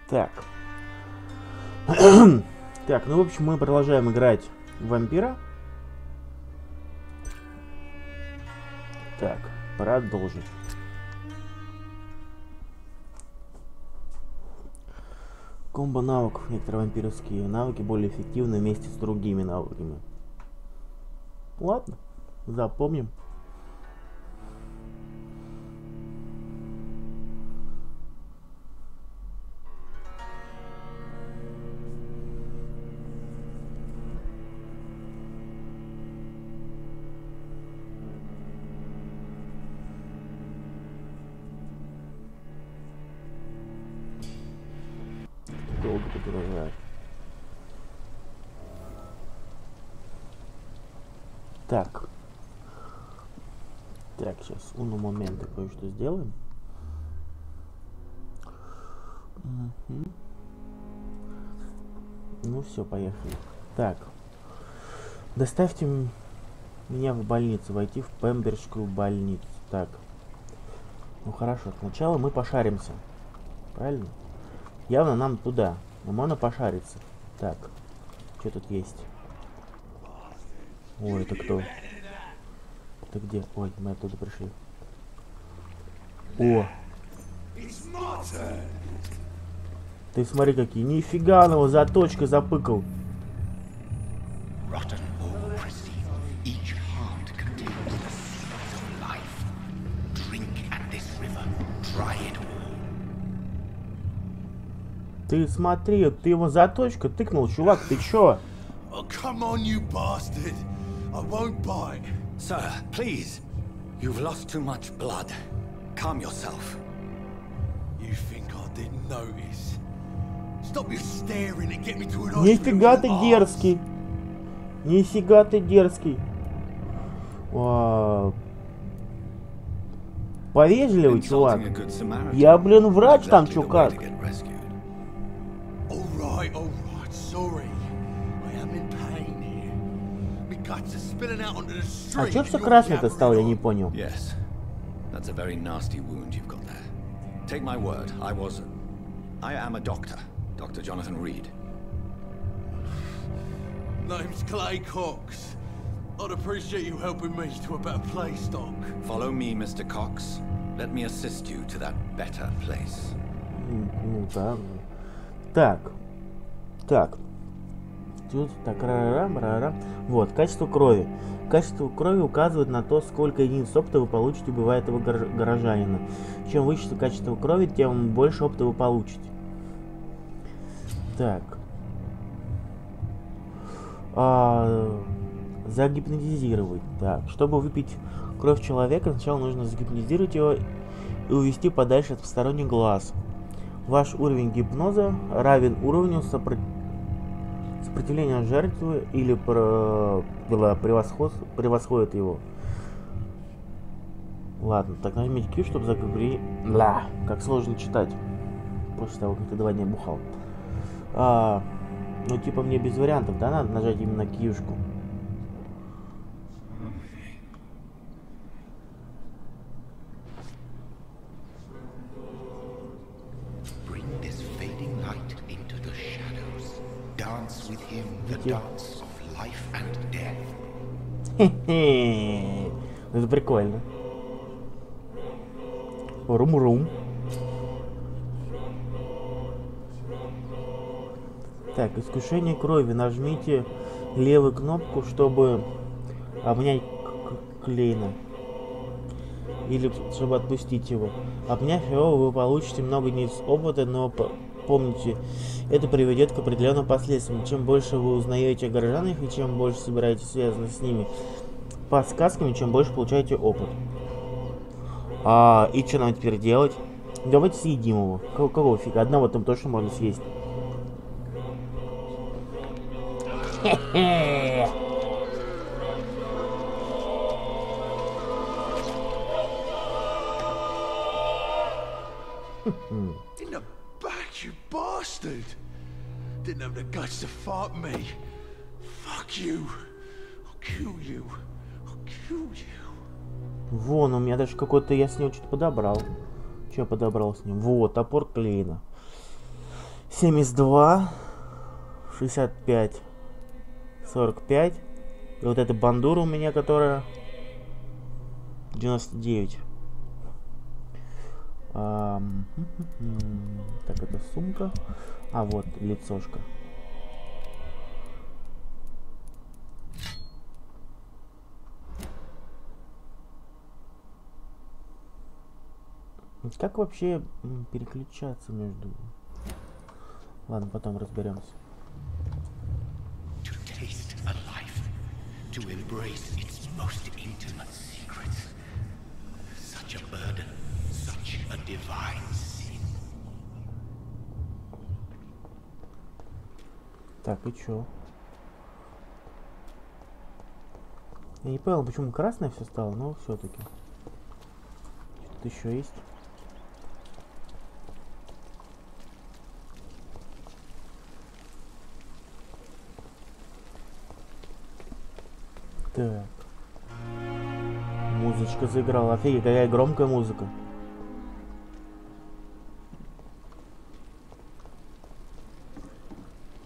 Так. Так, ну, в общем, мы продолжаем играть в вампира. Так, продолжить. Комбо навыков. Некоторые вампирские навыки более эффективны вместе с другими навыками. Ладно, запомним. Долго подгружает. Так. Так, сейчас уну момента кое-что сделаем. Угу. Ну все, поехали. Так. Доставьте меня в больницу. Войти в Пемберскую больницу. Так. Ну хорошо, сначала мы пошаримся. Правильно? Явно нам туда. Но можно пошариться. Так. Что тут есть? Ой, это кто? Это где? Ой, мы оттуда пришли. О! Ты смотри, какие. Нифига, его заточка запыкал. Ты смотри, ты его заточка тыкнул, чувак, ты чё? Sir, please. You've lost too much blood. Calm yourself. You think I didn't notice? Stop your staring and get me to an hospital. Нифига ты дерзкий. Нифига ты дерзкий. Повежливый, чувак. Я, блин, врач там, чё как? Alright, sorry. I am in pain here. My guts are spilling out onto the street. А чё все красный-то стал, я не понял. Yes. That's a very nasty wound you've got there. Take my word, I am a doctor. Dr. Jonathan Rid. Name's Clay Cox. I'd appreciate you helping me to a better place, Doc. Follow me, Mr. Cox. Let me assist you to that better place. Ну да. Так. Так. Тут так, вот, качество крови. Качество крови указывает на то, сколько единиц опыта вы получите, убивая этого горожанина. Чем выше качество крови, тем больше опыта вы получите. Так. Загипнотизировать. Так, чтобы выпить кровь человека, сначала нужно загипнотизировать его и увести подальше от посторонних глаз. Ваш уровень гипноза равен уровню сопротивления жертвы или превосходит его. Ладно, так нажмите Q, чтобы закрыть. Как сложно читать. После того, как ты 2 дня бухал. Ну, типа, мне без вариантов, да, надо нажать именно Q-шку. Хе-хе. Это прикольно. Рум-рум. Так, искушение крови. Нажмите левую кнопку, чтобы обнять Клейна. Или чтобы отпустить его. Обняв его, вы получите много единиц опыта, но помните, это приведет к определенным последствиям. Чем больше вы узнаете о горожанах и чем больше собираетесь связаны с ними подсказками, чем больше получаете опыт. И что нам теперь делать? Давайте съедим его. Кого фига? Одного там точно можно съесть. Хе-хе. In the back, you bastard! Didn't have the guts to fuck me. Fuck you. I'll kill you. I'll kill you. Вон, у меня даже какой-то, я с него что-то подобрал. Что я подобрал с ним? Вот, топор Клейна. 72, 65, 45. И вот эта бандура у меня, которая 99. Так, это сумка. А вот лицошка. Как вообще переключаться между... Ладно, потом разберемся. To embrace its most intimate secrets. Such a burden, such a divine sin. Так, и чё? Я не понял, почему красное все стало, но все-таки. Что-то еще есть. Так. Музычка заиграла. Офигеть, какая громкая музыка.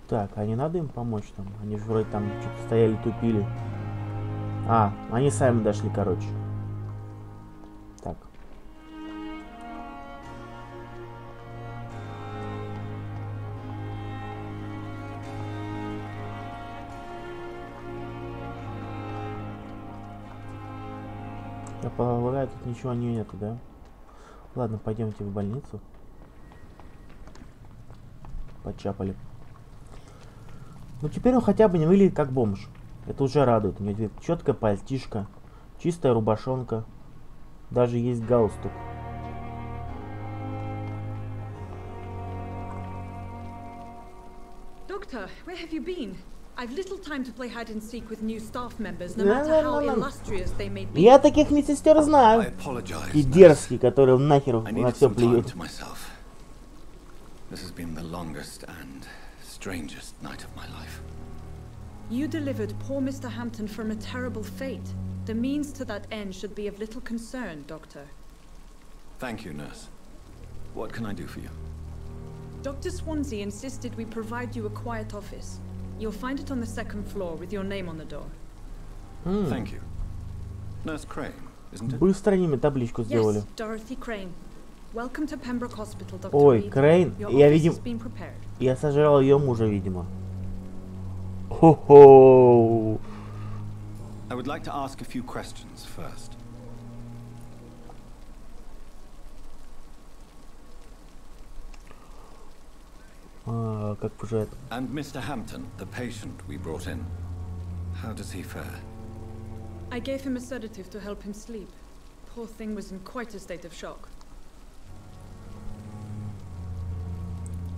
Так, а не надо им помочь там? Они же вроде там что-то стояли, тупили. А, они сами дошли, короче. Так. Я полагаю, тут ничего нету, да? Ладно, пойдемте в больницу. Почапали. Ну теперь он хотя бы не выглядит как бомж. Это уже радует. У него четкая пальтишка, чистая рубашонка. Даже есть галстук. Doctor, where have you been? I've little time to play hide and seek with new staff members, no matter how illustrious they may be. Я таких медсестер знаю. И дерзкие, которые нахер на все плюют. This has been the longest and strangest night of my life. You delivered poor Mr. Hampton from a terrible fate. The means to that end should be of little concern, Doctor. Thank you, nurse. What can I do for you? Dr. Swansea insisted we provide you a quiet office. You'll find it on the second floor with your name on the door. Thank you. Nurse Crane, isn't it? Быстро ними табличку сделали. Yes, Dorothy Crane. Welcome to Pembroke Hospital, Dr. Ой, Reed. Крейн, Your я office видим... has been prepared. Я сожрал ее мужа, видимо. Хо-хо! I would like to ask a few questions first. Как же это? And Mr. Hampton, the patient we brought in, how does he fare? I gave him a sedative to help him sleep. Poor thing was in quite a state of shock.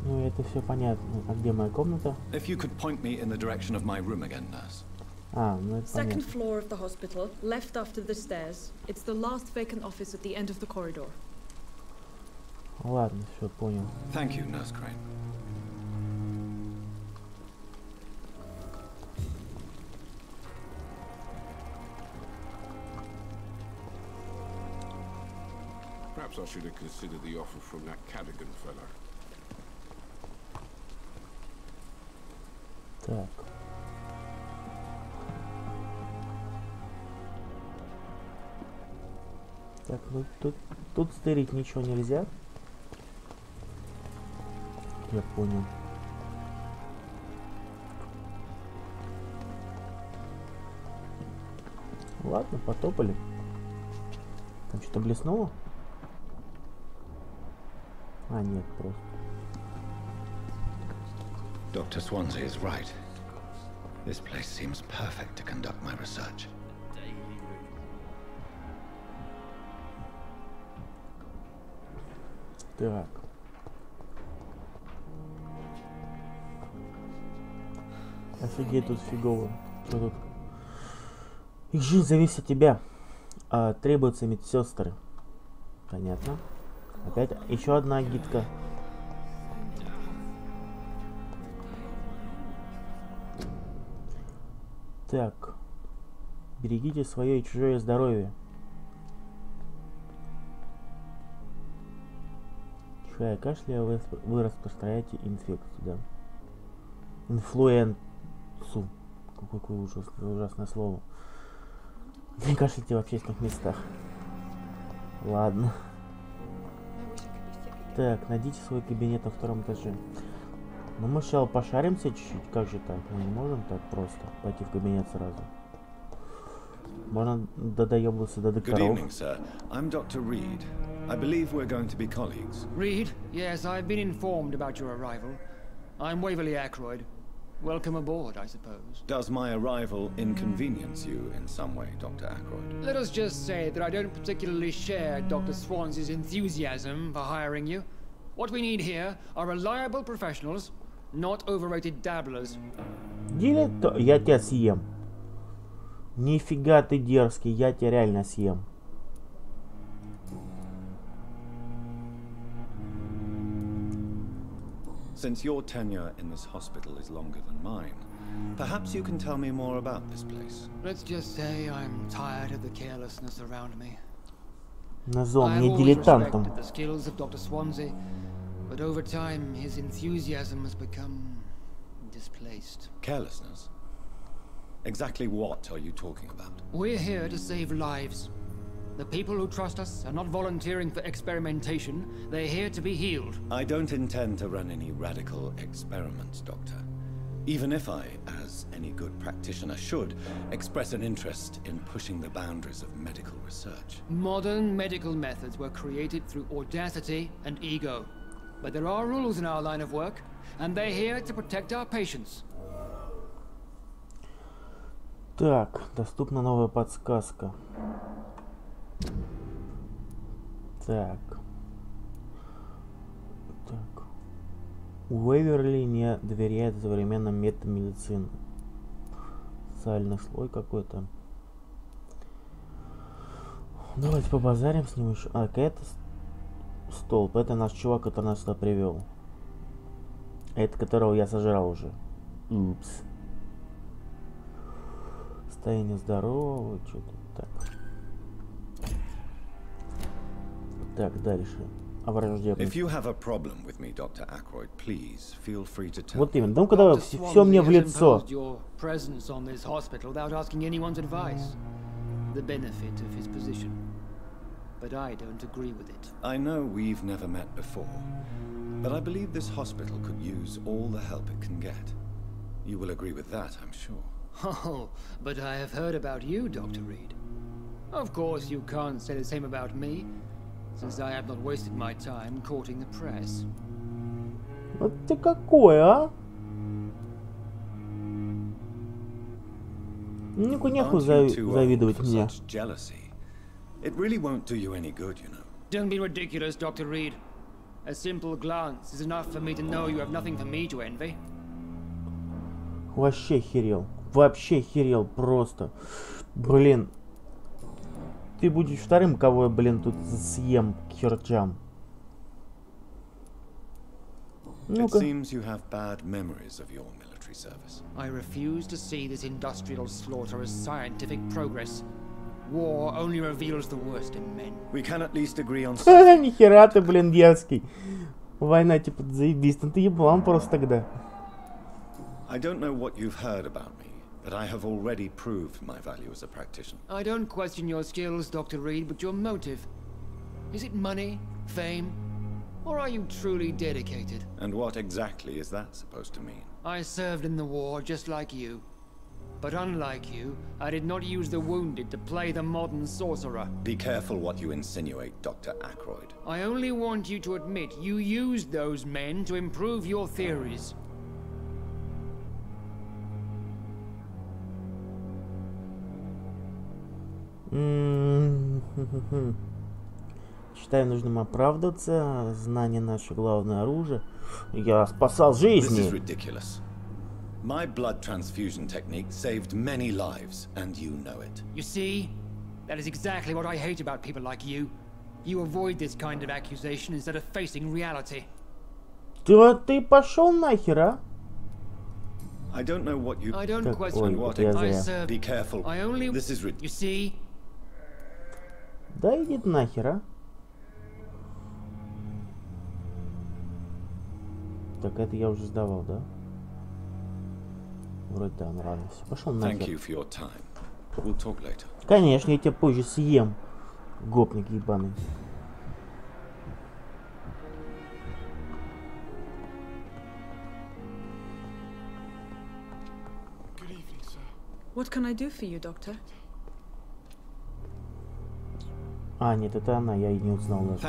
Ну, это все понятно. А где моя комната? If you could point me in the direction of my room again, nurse. А, ну это Second понятно. floor of the hospital, left after the stairs. It's the last vacant office at the end of the corridor. Ладно, все, понял. Thank you, Nurse Crane. Perhaps I should have considered the offer from that Cadigan fella. Так. Так, ну тут стырить ничего нельзя. Я понял. Ладно, потопали. Там что-то блеснуло? А, нет, просто. Dr. Swansea is right. This place seems perfect to conduct my research. Так. Офигеть, тут фигово. Что тут? Их жизнь зависит от тебя. Требуются медсестры. Понятно. Опять еще одна гидка. Так. Берегите свое и чужое здоровье. Вдыхая кашля, вы распространяете инфекцию, да. Инфлуенцу. Какое ужасное слово. Не кашляйте в общественных местах. Ладно. Так, найдите свой кабинет на 2-м этаже. Ну мы сначала пошаримся чуть-чуть. Как же так? Мы не можем так просто пойти в кабинет сразу. Можно доебаться до докторов. Good evening, sir. I'm Dr. Reid. I believe we're going to be colleagues. Reid? Yes, I've been informed about your arrival. I'm Waverly Ackroyd. Welcome aboard, I suppose. Does my arrival inconvenience you in some way, Dr. Ackroyd? Let us just say that I don't particularly share Dr. Swans's enthusiasm for hiring you. What we need here are reliable professionals, not overrated dabblers. Я тебя съем. Нифига ты дерзкий, я тебя реально съем. Since your tenure in this hospital is longer than mine, perhaps you can tell me more about this place. Let's just say I'm tired of the carelessness around me. Назвал I've меня always дилетантом. respected the skills of Dr. Swansea, but over time his enthusiasm has become displaced. Carelessness? Exactly what are you talking about? We're here to save lives. The people who trust us are not volunteering for experimentation. They're here to be healed. I don't intend to run any radical experiments, Doctor. Even if I, as any good practitioner should, express an interest in pushing the boundaries of medical research. Modern medical methods were created through audacity and ego. But there are rules in our line of work, and they're here to protect our patients. Так, доступна новая подсказка. Так. Уэверли не доверяет современным методам медицины. Социальный слой какой-то. Давайте побазарим с ним еще. А, это столб. Это наш чувак, который нас сюда привел. Это которого я сожрал уже. Упс. Состояние здорового. Что-то так. Так, дальше. If you have a problem with me, Dr. Ackroyd, please feel free to tell Вот me. именно. Ну, когда все мне в лицо. Your presence on this hospital without asking anyone's advice. The benefit of his position. But I don't agree with it. I know we've never met before, but I believe this hospital could use all the help it can get. You will agree with that, I'm sure. Oh, but I have heard about you, Dr. Reid. Of course, you can't say the same about me, since I have not wasted my time courting the press. Вот ты какой, а? Нехуй завидовать мне. It really won't do you any good, you know. Don't be ridiculous, Dr. Reid. A simple glance is enough for me to know you have nothing for me to envy. Вообще херел. Вообще херел просто. Блин. Ты будешь вторым, кого я, блин, тут съем к чертям. Ну-ка. It seems you have bad memories of your military service. I refuse to see this industrial slaughter as scientific progress. War only reveals the worst in men. We can at least agree on. Нихера ты, блин, дерзкий. Война типа заебись, ну ты еблан просто тогда. I don't know what you've heard about me, but I have already proved my value as a practitioner. I don't question your skills, Dr. Reid, but your motive. Is it money, fame, or are you truly dedicated? And what exactly is that supposed to mean? I served in the war just like you. But unlike you, I did not use the wounded to play the modern sorcerer. Be careful what you insinuate, Dr. Ackroyd. I only want you to admit you used those men to improve your theories. Считаю нужным оправдаться. Знание наше главное оружие. Я спасал жизни. This is ridiculous. My blood transfusion technique saved many lives, and you know it. You see? That is exactly what I hate about people like you. You avoid this kind of accusation instead of facing reality. Ты пошел нахер, а? I don't know what you... I don't question what I serve. Be careful. I only... This is ridiculous. You see? Да иди нахер, а? Так, это я уже сдавал, да? Вроде да, ну ладно, все. Пошел нахер. Конечно, я тебя позже съем, гопник ебаный. What can I do for you, doctor? А, нет, это она, я и не узнал даже.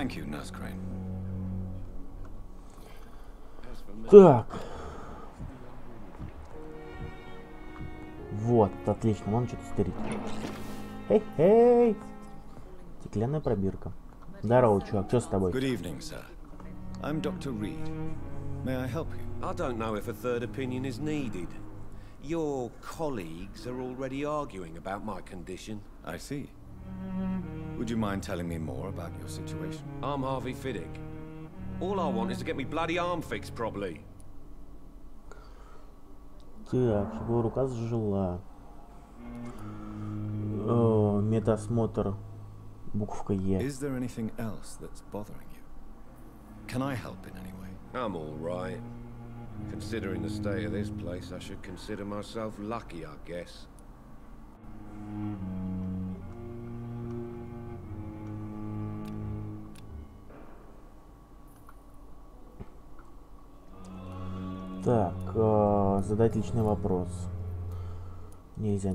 Так. Вот, отлично, вон что-то стырить. Эй! Стеклянная пробирка. Здорово, чувак, что с тобой? Good evening, sir. I'm Dr. Reed. May I help you? I don't know if a third opinion is needed. Your colleagues are already arguing about my condition. I see. Would you mind telling me more about your situation? I'm Harvey Fiddick. All I want is to get me bloody arm fixed properly. Так, чтобы рука зажила. Медосмотр. Буковка Е. Is there anything else that's bothering you? Can I help in any way? I'm all right. Considering the state of this place, I should consider myself lucky, I guess. Так, задать личный вопрос. Нельзя.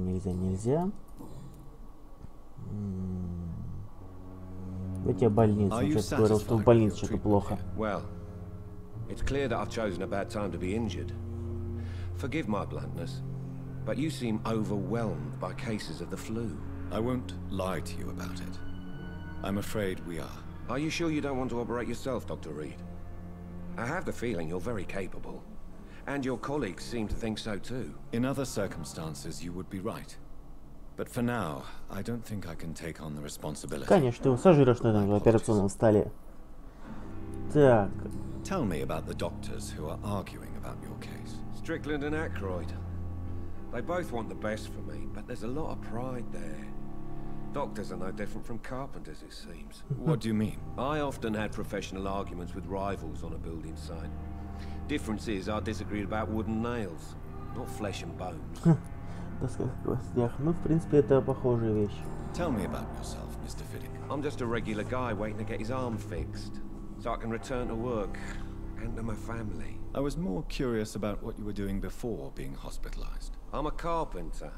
Давайте я больницу. Он сейчас говорил, что в больнице что-то плохо. Well, it's clear that I've chosen a bad time to be injured. Forgive my bluntness, but you seem overwhelmed by cases of the flu. I won't lie to you about it. I'm afraid we are. Are you sure you don't want to operate yourself, Dr. Reed? I have the feeling you're very capable. And your colleagues seem to think so too. In other circumstances, you would be right. But for now, I don't think I can take on the responsibility. Конечно, ты его сожрешь на этом операционном столе. Так. Tell me about the doctors who are arguing about your case. Strickland and Aykroyd. They both want the best for me, but there's a lot of pride there. Doctors are no different from carpenters, it seems. What do you mean? I often had professional arguments with rivals on a building site. Difference is, I disagreed about wooden nails, not flesh and bones. Ну, в принципе, это похожая вещь. Tell me about yourself, Mr. Fiddick. I'm just a regular guy waiting to get his arm fixed, so I can return to work and to my family. I was more curious about what you were doing before being hospitalized. I'm a carpenter,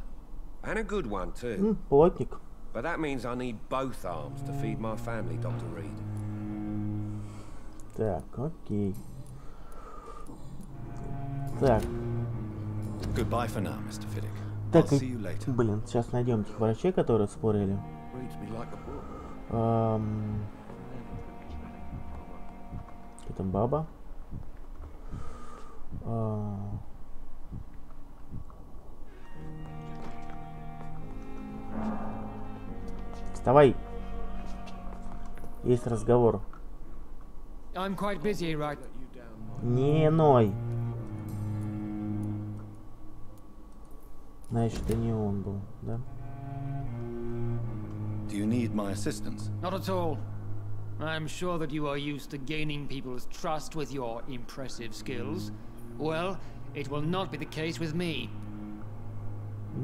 and a good one too. Плотник. But that means I need both arms to feed my family, Dr. Reed. Так, окей. Так. Goodbye for now, Mr. Fiddick. Так, блин, сейчас найдем этих врачей, которые спорили. Это баба. Вставай. Есть разговор. I'm quite busy, right? Не ной. Значит, это не он был, да? Do you need my assistance? Not at all. I'm sure that you are used to gaining people's trust with your impressive skills. Well, it will not be the case with me.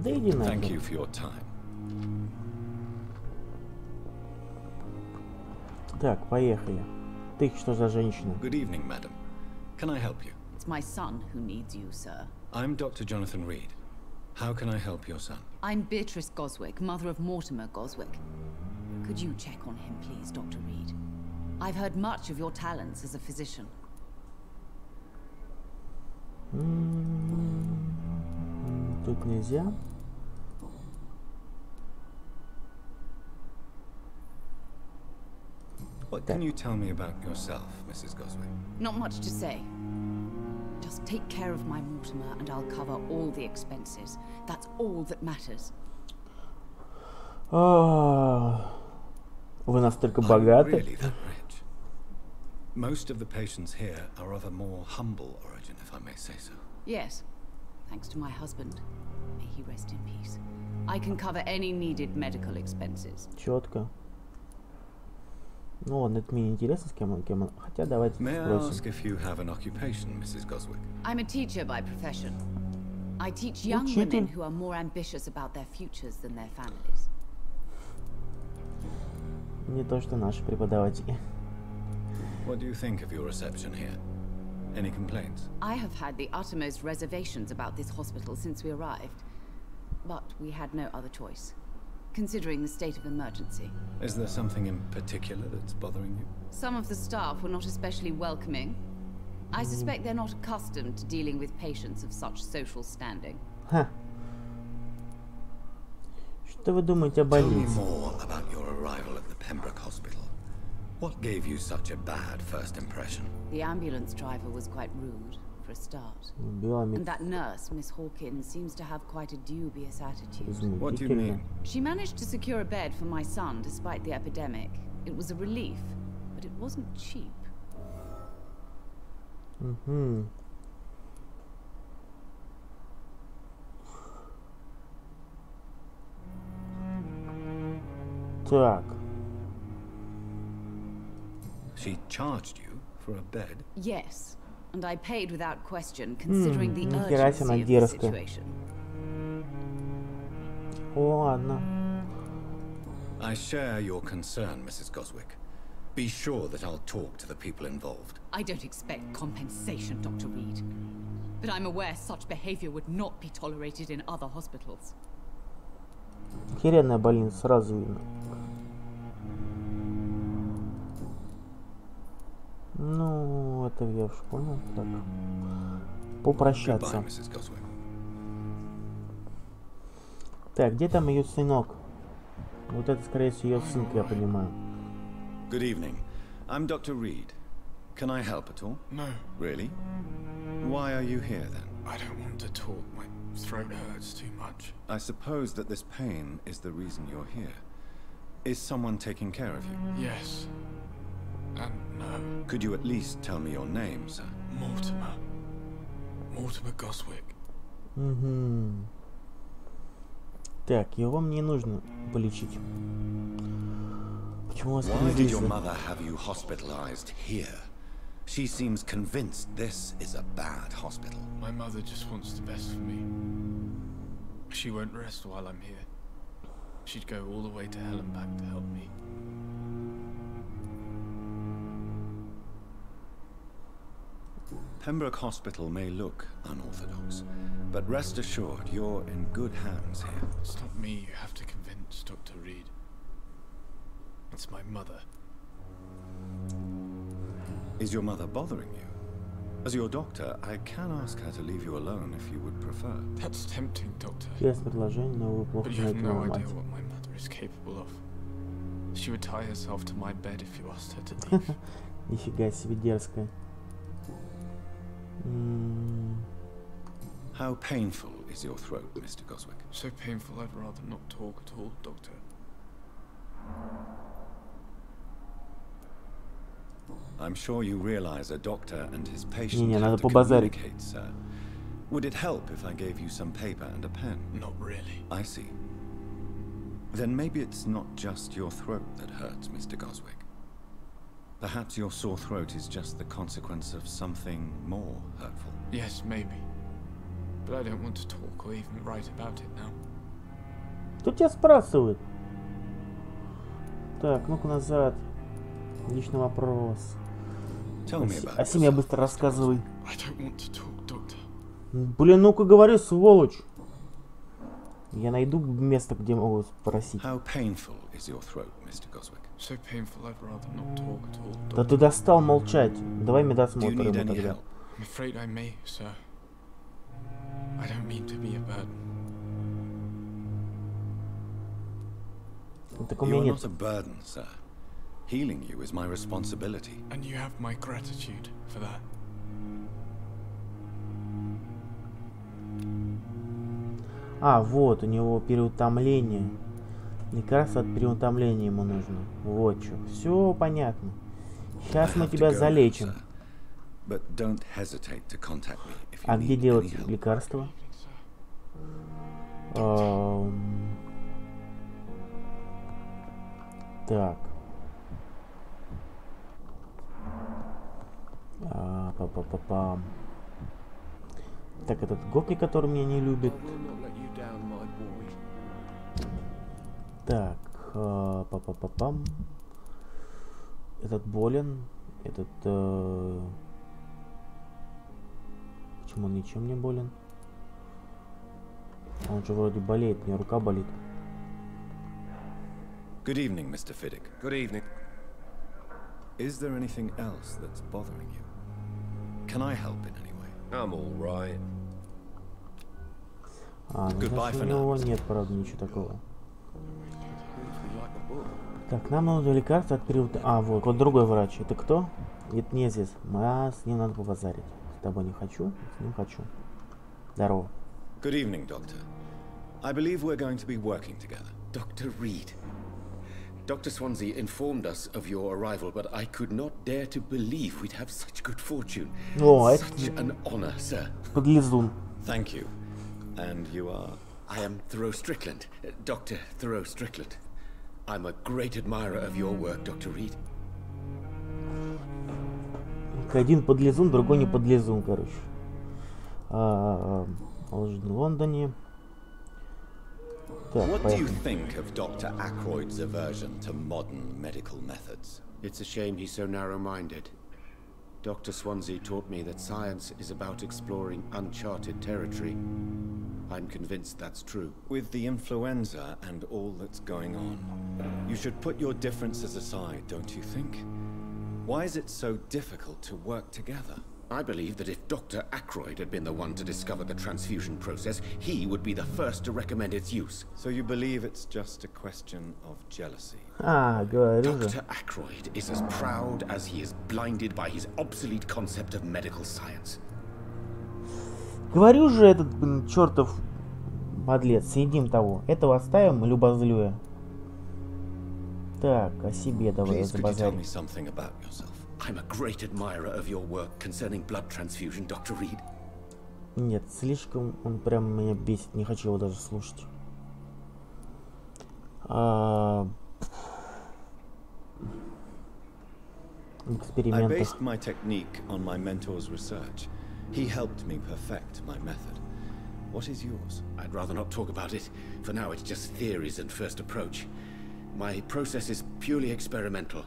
Да иди нахер. Thank you for your time. Так, поехали. Ты что за женщина? Good evening, madam. Can I help you? It's my son who needs you, sir. I'm Dr. Jonathan Reed. How can I help your son? I'm Beatrice Goswick, mother of Mortimer Goswick. Could you check on him, please, Dr. Reed? I've heard much of your talents as a physician. Тут нельзя. What can you tell me about yourself, Mrs. Goswick? Not much to say. Just take care of my Mortimer and I'll cover all the expenses. That's all that matters. Вы настолько богаты? Really that rich? Most of the patients here are of a more humble origin, if I may say so. Yes, thanks to my husband. May he rest in peace. I can cover any needed medical expenses. Четко. Ну ладно, это мне интересно, с кем он. Хотя давайте спросим. I'm a teacher by profession. I teach young women who are more ambitious about their futures than their families. Не то, что наши преподаватели. What do you think of your reception here? Any complaints? I have had the uttermost reservations about this hospital since we arrived. But we had no other choice, considering the state of emergency. Is there something in particular that's bothering you? Some of the staff were not especially welcoming. I suspect they're not accustomed to dealing with patients of such social standing. Ха. Что вы думаете о больнице? Tell me more about your arrival at the Pembroke Hospital. What gave you such a bad first impression? The ambulance driver was quite rude, for a start. And that nurse, Miss Hawkins, seems to have quite a dubious attitude. What do you mean? She managed to secure a bed for my son despite the epidemic. It was a relief, but it wasn't cheap. Так. She charged you for a bed? Yes, and I paid without question, considering the нихера себе она urgency of the дерзкая. situation. Ладно. I share your concern, Mrs. Goswick. Be sure that I'll talk to the people involved. I don't expect compensation, Dr. Reed. But I'm aware such behavior would not be tolerated in other hospitals. Охеренная больница, сразу видно. Ну, это я уж понял. Так. Попрощаться. Так, где там ее сынок? Вот это, скорее всего, ее сын, я понимаю. Good evening. I'm Dr. Reed. Can I help at all? No. Really? Why are you here then? I don't want to talk. My throat hurts too much. I suppose that this pain is the reason you're here. Is someone taking care of you? Yes. And no. Could you at least tell me your name, sir? Mortimer. Mortimer Goswick. Так, его мне нужно полечить. Почему вас Why did your mother have you hospitalized here? She seems convinced this is a bad hospital. My mother just wants the best for me. She won't rest while I'm here. She'd go all the way to hell and back to help me. Pembroke Hospital may look unorthodox, but rest assured you're in good hands here. It's not me you have to convince, Dr. Reed. It's my mother. Is your mother bothering you? As your doctor, I can ask her to leave you alone if you would prefer. That's tempting, Doctor. Есть предложение, но вы плохо But you have знаете no мою idea мать. what my mother is capable of. She would tie herself to my bed if you asked her to leave. Нифига себе дерзкая. How painful is your throat, Mr. Goswick? So painful I'd rather not talk at all, Doctor. I'm sure you realize a doctor and his patient Не, надо have to побазарить. communicate, sir. Would it help if I gave you some paper and a pen? Not really. I see. Then maybe it's not just your throat that hurts, Mr. Goswick. Perhaps your sore throat is just the consequence of something more hurtful. Yes, maybe. But I don't want to talk or even write about it now. Кто тебя спрашивает? Так, ну-ка назад. Отличный вопрос. О себе быстро рассказывай. I don't want to talk, Doctor. Блин, ну-ка говори, сволочь. Я найду место, где могу спросить. How painful is your throat, Mr. Goswick? So painful I'd rather not talk at all, Doctor. Да ты достал молчать. Давай Do you медосмотр need ему any тогда. help? I'm afraid I may, sir. I don't mean to be a burden. Так у меня You're нет. not a burden, sir. Healing you is my responsibility. And you have my gratitude for that. А, вот, у него переутомление. Лекарство от переутомления ему нужно. Вот что. Все понятно. Сейчас мы тебя залечим. А где делать лекарство? Так. Па-па-па-пам. Так, этот гопник, который меня не любит. Так, па-па-па-пам. Этот болен. Этот... Почему он ничем не болен? Он же вроде болеет, у меня рука болит. Good evening, Mr. Fiddick. Good evening. Is there anything else that's bothering you? Can I help in any way? I'm all right. Ну, у него нет, правда, ничего такого. Так, нам нужно лекарство от периода... вот другой врач. Это кто? Это не здесь. С ним надо побазарить. С тобой не хочу, с ним хочу. Здорово. Good evening, Doctor. I believe we're going to be working together. Dr. Reid. Dr. Swansea informed us of your arrival, but I could not dare to believe we'd have such good fortune. Such an honor, sir. Подлизун. Thank you. And you are? I am Thoreau Strickland, Dr. Thoreau Strickland. I'm a great admirer of your work, Dr. Reid. Один подлизун, другой не подлизун, короче. В Лондоне. What do you think of Dr. Ackroyd's aversion to modern medical methods? It's a shame he's so narrow-minded. Dr. Swansea taught me that science is about exploring uncharted territory. I'm convinced that's true. With the influenza and all that's going on, you should put your differences aside, don't you think? Why is it so difficult to work together? I believe that if Dr. Ackroyd had been the one to discover the transfusion process, he would be the first to recommend its use. So you believe it's just a question of jealousy? Dr. Ackroyd is as proud as he is blinded by his obsolete concept of medical science. Говорю же, этот чертов подлец, съедим того. Этого оставим, любозлюя. Так, о себе давай забазарим. I'm a great admirer of your work concerning blood transfusion, Dr. Reid. Нет, слишком он прям меня бесит, не хочу его даже слушать. I based my technique on my mentor's research. He helped me perfect my method. What is yours? I'd rather not talk about it. For now, it's just theories and first approach. My process is purely experimental.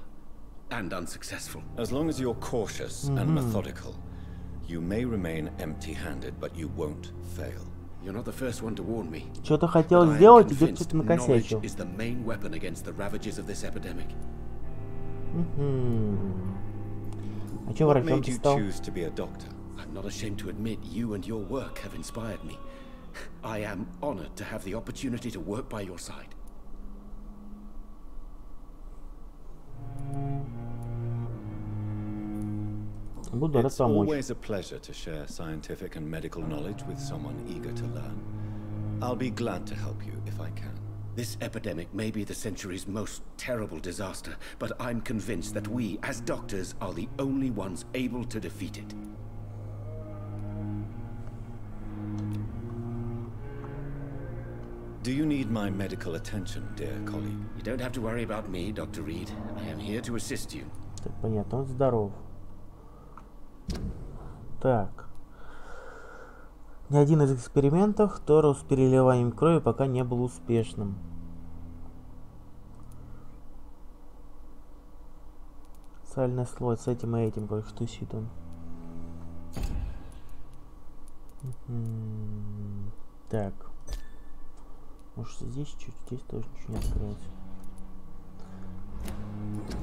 And unsuccessful. As long as you're cautious and methodical, you may remain empty-handed, but you won't fail. You're not the first one to warn me. Что-то хотел сделать, где что-то накосячил. Is the main weapon against the ravages of this epidemic. А что врачом ты стал? I'm not ashamed to admit you and your work have inspired me. I am honored to have the opportunity to work by your side. It's always a pleasure to share scientific and medical knowledge with someone eager to learn. I'll be glad to help you if I can. This epidemic may be the century's most terrible disaster, but I'm convinced that we, as doctors, are the only ones able to defeat it. Do you need my medical attention, dear colleague? You don't have to worry about me, Dr. Reid. I am here to assist you. Так, понятно, он здоров. Так. Ни один из экспериментов Тору с переливанием крови пока не был успешным. Сальный слой с этим и этим, как что сидит он. Так. Может здесь чуть, здесь тоже ничего не открылось.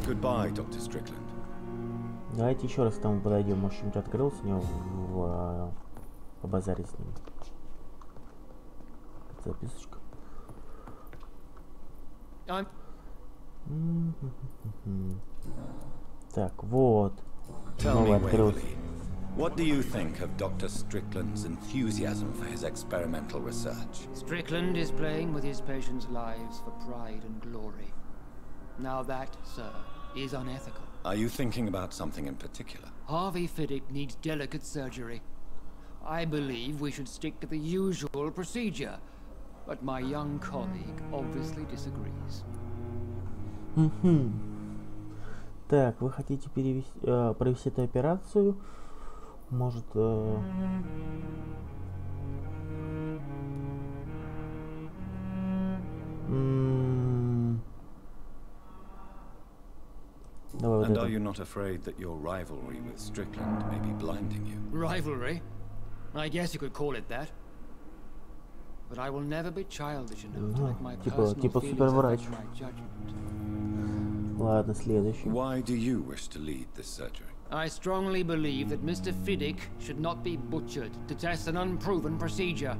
Goodbye, Dr. Strickland. Давайте еще раз к тому подойдем. Может, что-нибудь открылся у него в базаре с ним. Записочка. Так, вот. Новый открылся. What do you think of Dr. Strickland's enthusiasm for his experimental research? Strickland is playing with his patients' lives for pride and glory. Now that, sir, is unethical. Are you thinking about something in particular? Harvey Fiddick needs delicate surgery. I believe we should stick to the usual procedure, but my young colleague obviously disagrees. Так, вы хотите провести эту операцию? Может... Давай вот And это. are you not afraid that your rivalry with Strickland may be blinding you? Rivalry? I guess you could call it that. But I will never be childish enough to let my personal feelings affect my judgment. Ладно, следующий. Why do you wish to lead this surgery? I strongly believe that Mr. Fiddick should not be butchered to test an unproven procedure.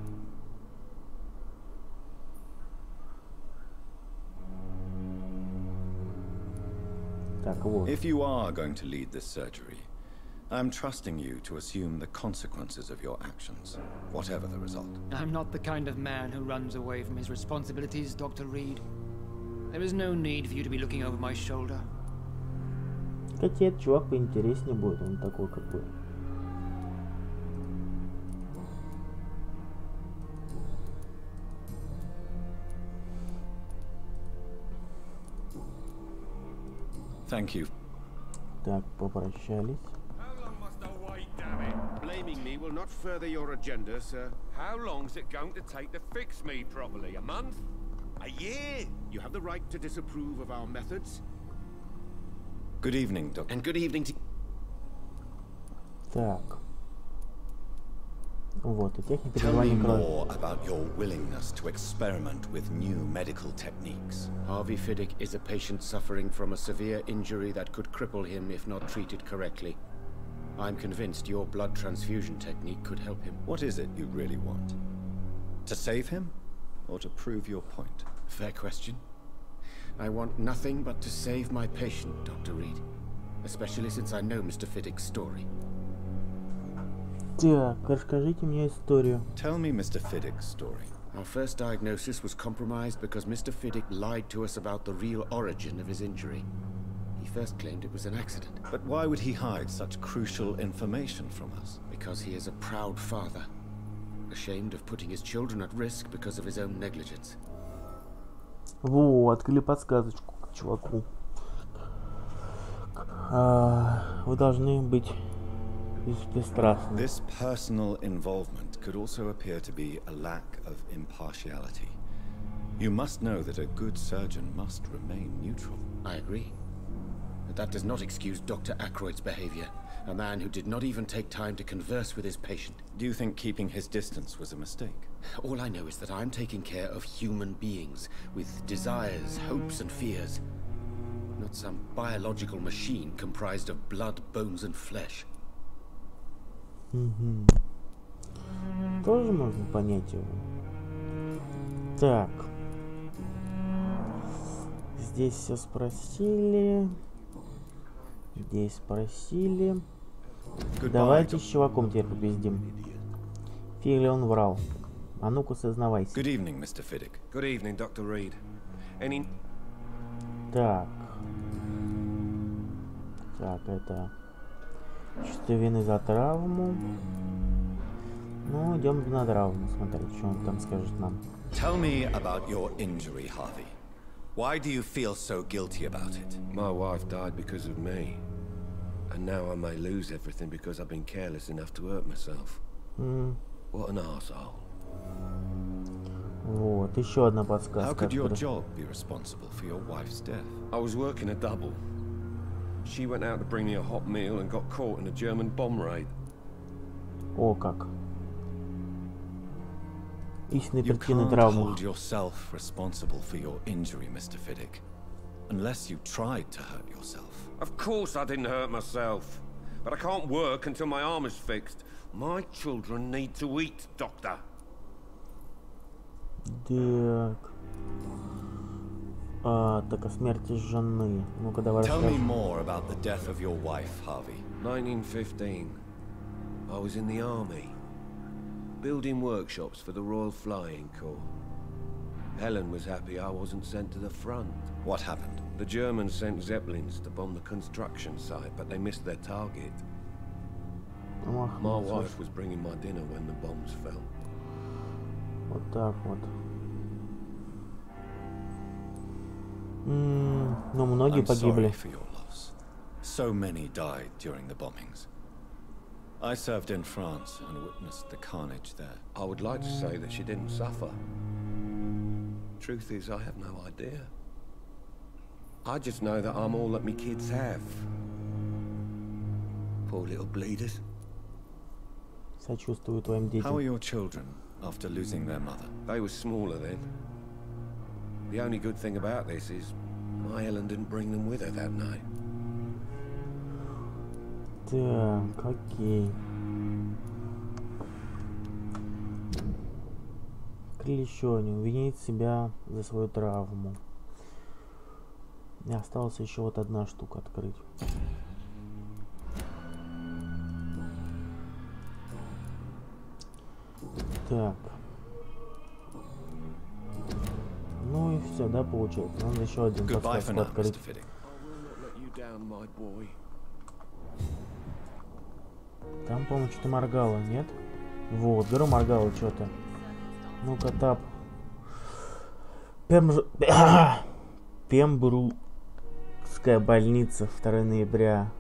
Так, вот. If you are going to lead this surgery, I'm trusting you to assume the consequences of your actions, whatever the result. I'm not the kind of man who runs away from his responsibilities, Dr. Reed. There is no need for you to be looking over my shoulder. Хотя этот чувак поинтереснее будет, он такой как бы. Thank you. Так, попрощались. Blaming me will not further your agenda, sir. How long's it going to take to fix me properly? A month? A year? You have the right to disapprove of our methods. Good evening, Doctor. And good evening to... Так. Вот, и техника Tell me переливания крови. more about your willingness to experiment with new medical techniques. Harvey Fiddick is a patient suffering from a severe injury that could cripple him if not treated correctly. I'm convinced your blood transfusion technique could help him. What is it you really want? To save him, or to prove your point? Fair question. I want nothing but to save my patient, Dr. Reed. Especially since I know Mr. Fiddick's story. Так, расскажите мне историю. Tell me Mr. Fiddick's story. Our first diagnosis was compromised because Mr. Fiddick lied to us about the real origin of his injury. He first claimed it was an accident. But why would he hide such crucial information from us? Because he is a proud father, ashamed of putting his children at risk because of his own negligence. Во, открыли подсказочку к чуваку. Вы должны быть бесстрастны. This personal involvement could also appear to be a lack of impartiality. You must know that a good surgeon must remain neutral. I agree. But that does not excuse Dr. Ackroyd's behavior. A man who did not even take time to converse with his patient. Do you think keeping his distance was a mistake? All I know is that I'm taking care of human beings with desires, hopes, and fears. Not some biological machine comprised of blood, bones, and flesh. Тоже можно понять его. Так. Здесь все спросили. Здесь спросили. Давайте с чуваком теперь побездим. Фиг ли он врал? А ну-ка сознавайся. Good evening, Mr. Fiddick. Good evening, Dr. Reed. Any... Так. Так, это... Чувство вины за травму. Ну, идем на травму смотреть, что он там скажет нам. Tell me about your injury, Harvey. Why do you feel so guilty about it? My wife died because of me. And now I may lose everything because I've been careless enough to hurt myself. What an arsehole. Вот, еще одна How подсказка. could your job be responsible for your wife's death? I was working a double. She went out to bring me a hot meal and got caught in a German bomb raid. О, как. Истинные You причины can't травмы. hold yourself responsible for your injury, Mr. Fiddick, unless you tried to hurt yourself. Of course I didn't hurt myself. But I can't work until my arm is fixed. My children need to eat, Doctor. Так. Так, о смерти жены. Ну-ка, давай Tell me расскажи. more about the death of your wife, Harvey. 1915. I was in the army. Building workshops for the Royal Flying Corps. Helen was happy I wasn't sent to the front. What happened? The Germans sent Zeppelins to bomb the construction site, but they missed their target. My wife was bringing my dinner when the bombs fell. Вот так вот. Ну, многие I'm погибли. sorry for your loss. So many died during the bombings. I served in France and witnessed the carnage there. I would like to say that she didn't suffer. Truth is, I have no idea. I just know that I'm all that me kids have. Poor little bleeders. Сочувствую твоим детям. How are your children after losing their mother? They were smaller then. The only good thing about this is my Helen didn't bring them with her that night. Так, окей. Клещёнин винит себя за свою травму. И осталась еще вот одна штука открыть. Так. Ну и все, да, получается. Надо еще один подсказку открыть. Там, по-моему, что-то моргало, нет? Вот, беру моргало что-то. Ну-ка, тап. Пембрукская больница, 2 ноября.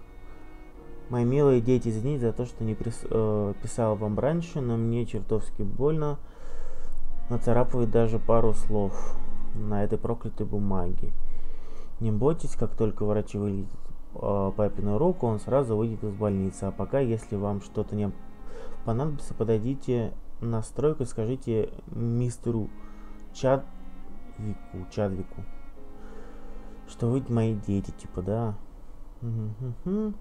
Мои милые дети, извините за то, что не писал вам раньше, но мне чертовски больно нацарапывать даже пару слов на этой проклятой бумаге. Не бойтесь, как только врачи вылезут папину руку, он сразу выйдет из больницы. А пока, если вам что-то не понадобится, подойдите на стройку и скажите мистеру Чадвику, что вы мои дети, типа, да. Ну,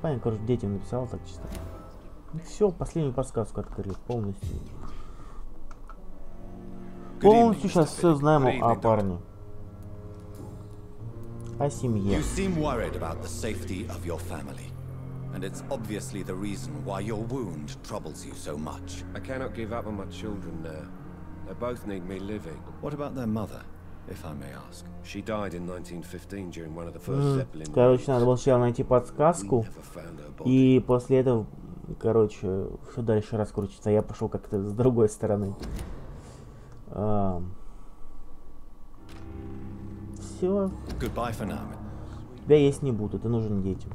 понятно, короче, детям написал так чисто. Все, последнюю подсказку открыли полностью. Полностью сейчас все знаем о парне. О семье. You seem worried about the safety of your family. And it's obviously the reason why your wound troubles you so much. I cannot give up on my children now. They both need me living. What about their mother, if I may ask? She died in 1915 during one of the first Zeppelin. Короче, надо было сначала найти подсказку. И после этого, короче, все дальше раскручивается. Я пошел как-то с другой стороны. Все. Тебя есть не буду, ты нужен детям.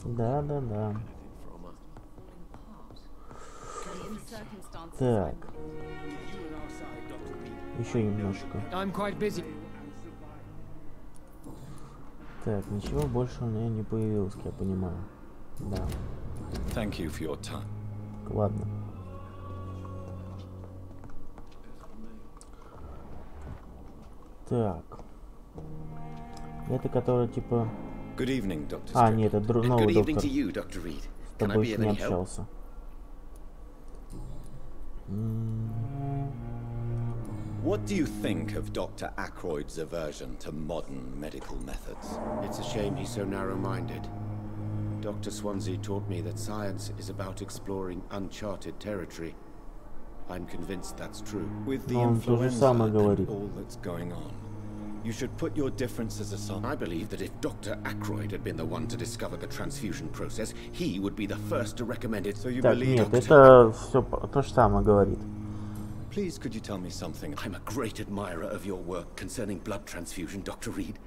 Да. Так. Еще немножко. Так, ничего больше у меня не появилось, я понимаю. Да. Ладно. Так. Это который типа... А, нет, это новый доктор. С тобой еще не общался. What do you think of Dr. Ackroyd's aversion to modern medical methods? It's a shame he's so narrow-minded. Dr. Swansea taught me that science is about exploring uncharted territory. I'm convinced that's true. With the influenza and all that's going on, you should put your differences aside. I believe that if Dr. Ackroyd had been the one to discover the transfusion process, he would be the first to recommend it. So you так, believe нет, это все то же самое говорит. Please, could you tell me something? I'm a great admirer of your work concerning blood transfusion, Dr. Reed.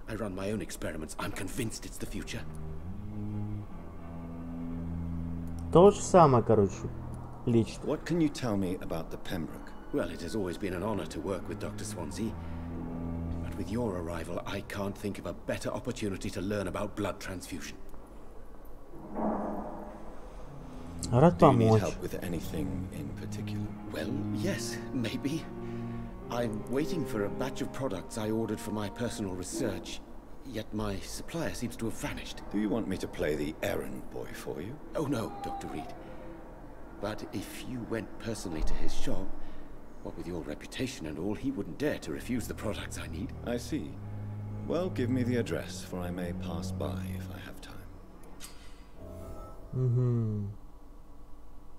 I run my own experiments. I'm convinced it's the future. То же самое, короче, лечит. What can you tell me about the Pembroke? Well, it has always been an honor to work with Dr. Swansea. But with your arrival, I can't think of a better opportunity to learn about blood transfusion. Рад помочь. Do you need помочь. help with anything in particular? Well, yes, maybe. I'm waiting for a batch of products I ordered for my personal research, yet my supplier seems to have vanished. Do you want me to play the errand boy for you? Oh no, Dr. Reed. But if you went personally to his shop, what with your reputation and all, he wouldn't dare to refuse the products I need. I see. Well, give me the address, for I may pass by if I have time.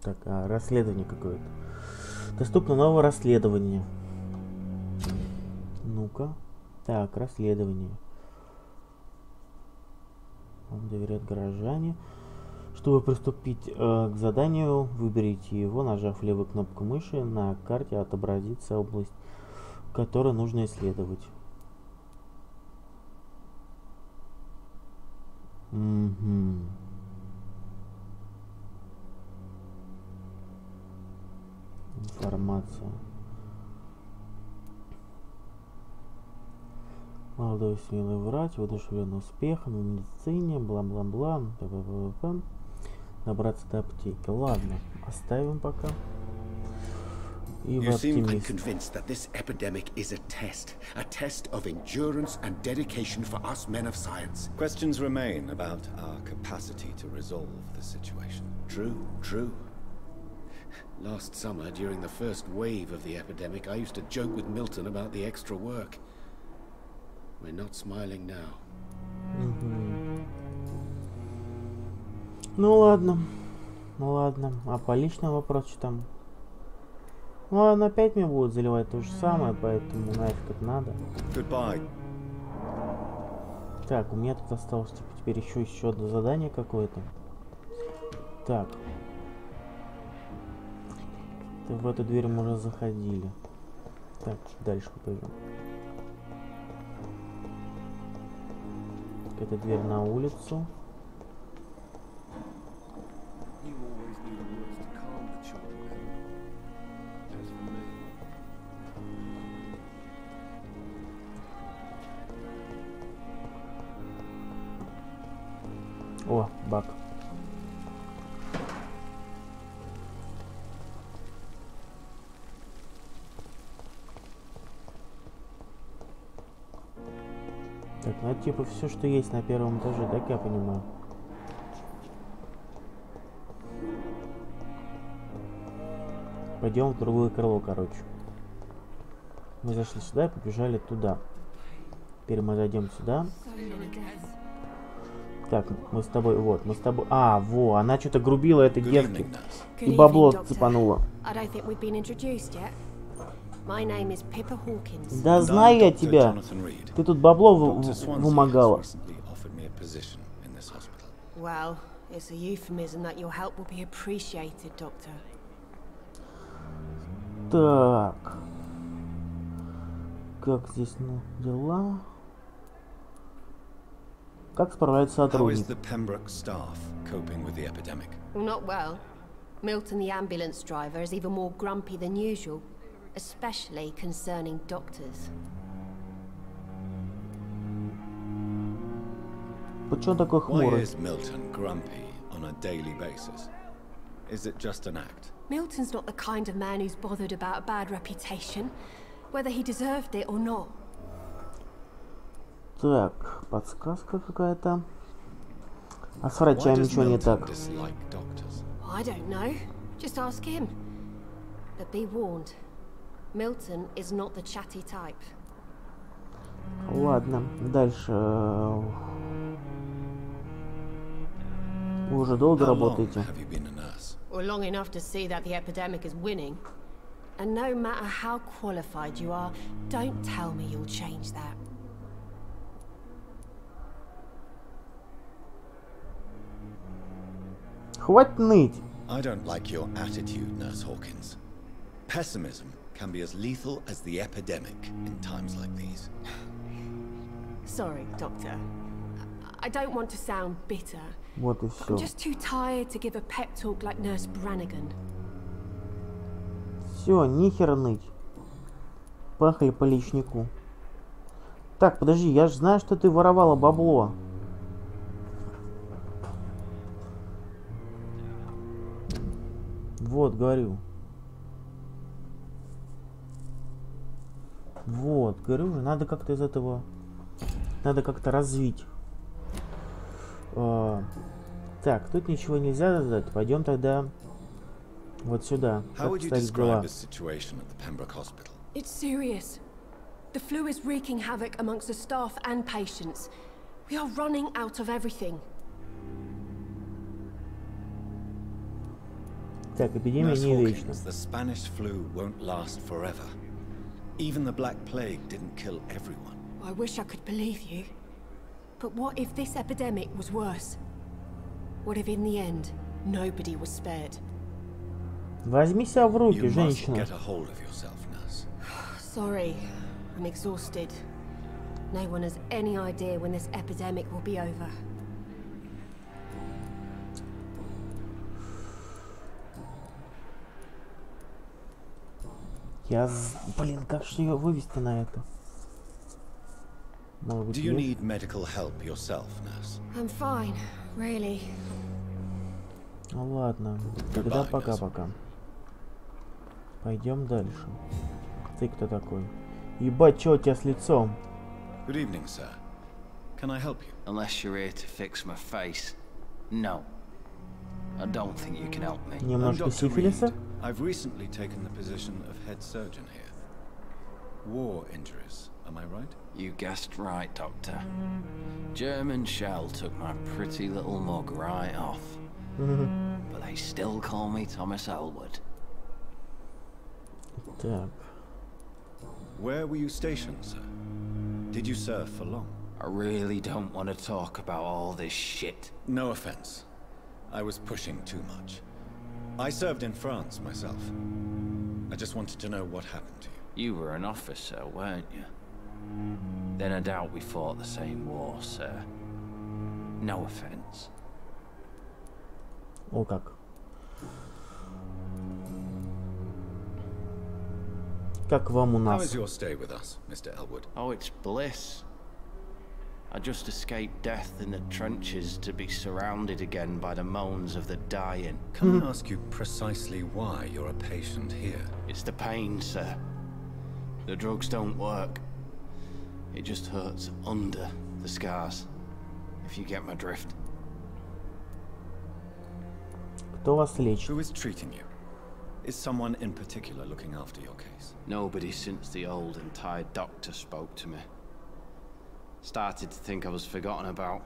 Так, расследование какое-то. Доступно новое расследование. Ну-ка. Так, расследование. Вам доверяют горожане. Чтобы приступить к заданию, выберите его, нажав левую кнопку мыши. На карте отобразится область, которую нужно исследовать. Угу. Информация. Молодой смелый врач, воодушевлен успехом в медицине, бла-бла-бла, добраться до аптеки. Ладно, оставим пока. И You seem оптимист. convinced that this epidemic is a test of endurance and dedication for us men of science. Questions remain about our capacity to resolve the situation. True, true. Last summer, during the first wave of the epidemic, I used to joke with Milton about the extra work. We're not smiling now. Ну ладно. Ну ладно. А по личному вопросу что там? Ну ладно, опять мне будут заливать то же самое, поэтому нафиг это надо. Goodbye. Так, у меня тут осталось типа, теперь еще одно задание какое-то. Так. В эту дверь мы уже заходили. Так, дальше пойдем. Это дверь на улицу. О, баг. Так, ну это типа все, что есть на первом этаже, так я понимаю. Пойдем в другое крыло, короче. Мы зашли сюда и побежали туда. Теперь мы зайдем сюда. Так, мы с тобой, вот, мы с тобой... А, во, она что-то грубила этой девке. И бабло цепанула. Да знаю я тебя. Ты тут бабло вымогала. Well, it's a euphemism that your help will be appreciated, Doctor. Так. Как здесь дела? Как справляются сотрудники? Well, not well. Milton, the ambulance driver, is even more grumpy than usual, especially concerning doctors. Почему такой хмурый? Milton's not the kind of man who's bothered about a bad reputation, whether he deserved it or not. Так, подсказка какая-то. А с врачами ничего не так. I don't know. Just ask him. But be warned, Milton is not the chatty type. Ладно, дальше. Вы уже долго работаете? Well, long enough to see that the epidemic is winning. And no matter how qualified you are, don't tell me you'll change that. Хватит ныть. I don't like your attitude, Nurse Hawkins. Pessimism can be as lethal as the epidemic in times like these. Sorry, Doctor. I don't want to sound bitter. Вот и все. I'm just too tired to give a pep talk like Nurse Brannigan. Все, нихер ныть. Пахали по личнику. Так, подожди, я же знаю, что ты воровала бабло. Вот, говорю. Вот, говорю же, надо как-то из этого... Надо как-то развить. Так, тут ничего нельзя задать. Пойдем тогда вот сюда. Как обстоят дела? It's serious. The flu is wreaking havoc amongst the staff and patients. We are running out of everything. Так, эпидемия не вечна. The Spanish flu won't last forever. Even the Black Plague didn't kill everyone. I wish I could believe you. But what if this epidemic was worse? What if in the end, nobody was spared? Возьми себя в руки, женщина. Sorry, I'm exhausted. No one has any idea when this epidemic will be over. Блин, как же ее вывести на это? Может быть, Do you есть? need medical help yourself, nurse? I'm fine, really. Ну ладно, тогда пока-пока. Пойдем дальше. Ты кто такой? Ебать, чё у тебя с лицом? Good evening, sir. Can I help you? Unless you're here to fix my face. No. I don't think you can help me. Немножко Dr. сифилиса? Reed. I've recently taken the position of head surgeon here. War injuries, am I right? You guessed right, Doctor. German shell took my pretty little mug right off. But they still call me Thomas Elwood. Так. Where were you stationed, sir? Did you serve for long? I really don't want to talk about all this shit. No offense. I was pushing too much. I served in France myself. I just wanted to know what happened to you. You were an officer, weren't you? Then I doubt we fought the same war, sir. No offense. О как. Как вам у How нас? was your stay with us, Mr. Elwood? Oh, it's bliss. I just escaped death in the trenches to be surrounded again by the moans of the dying. Can I ask you precisely why you're a patient here? It's the pain, sir. The drugs don't work. It just hurts under the scars, if you get my drift. Кто вас лечит? Who is treating you? Is someone in particular looking after your case? Nobody since the old and tired doctor spoke to me. Started to think I was forgotten about.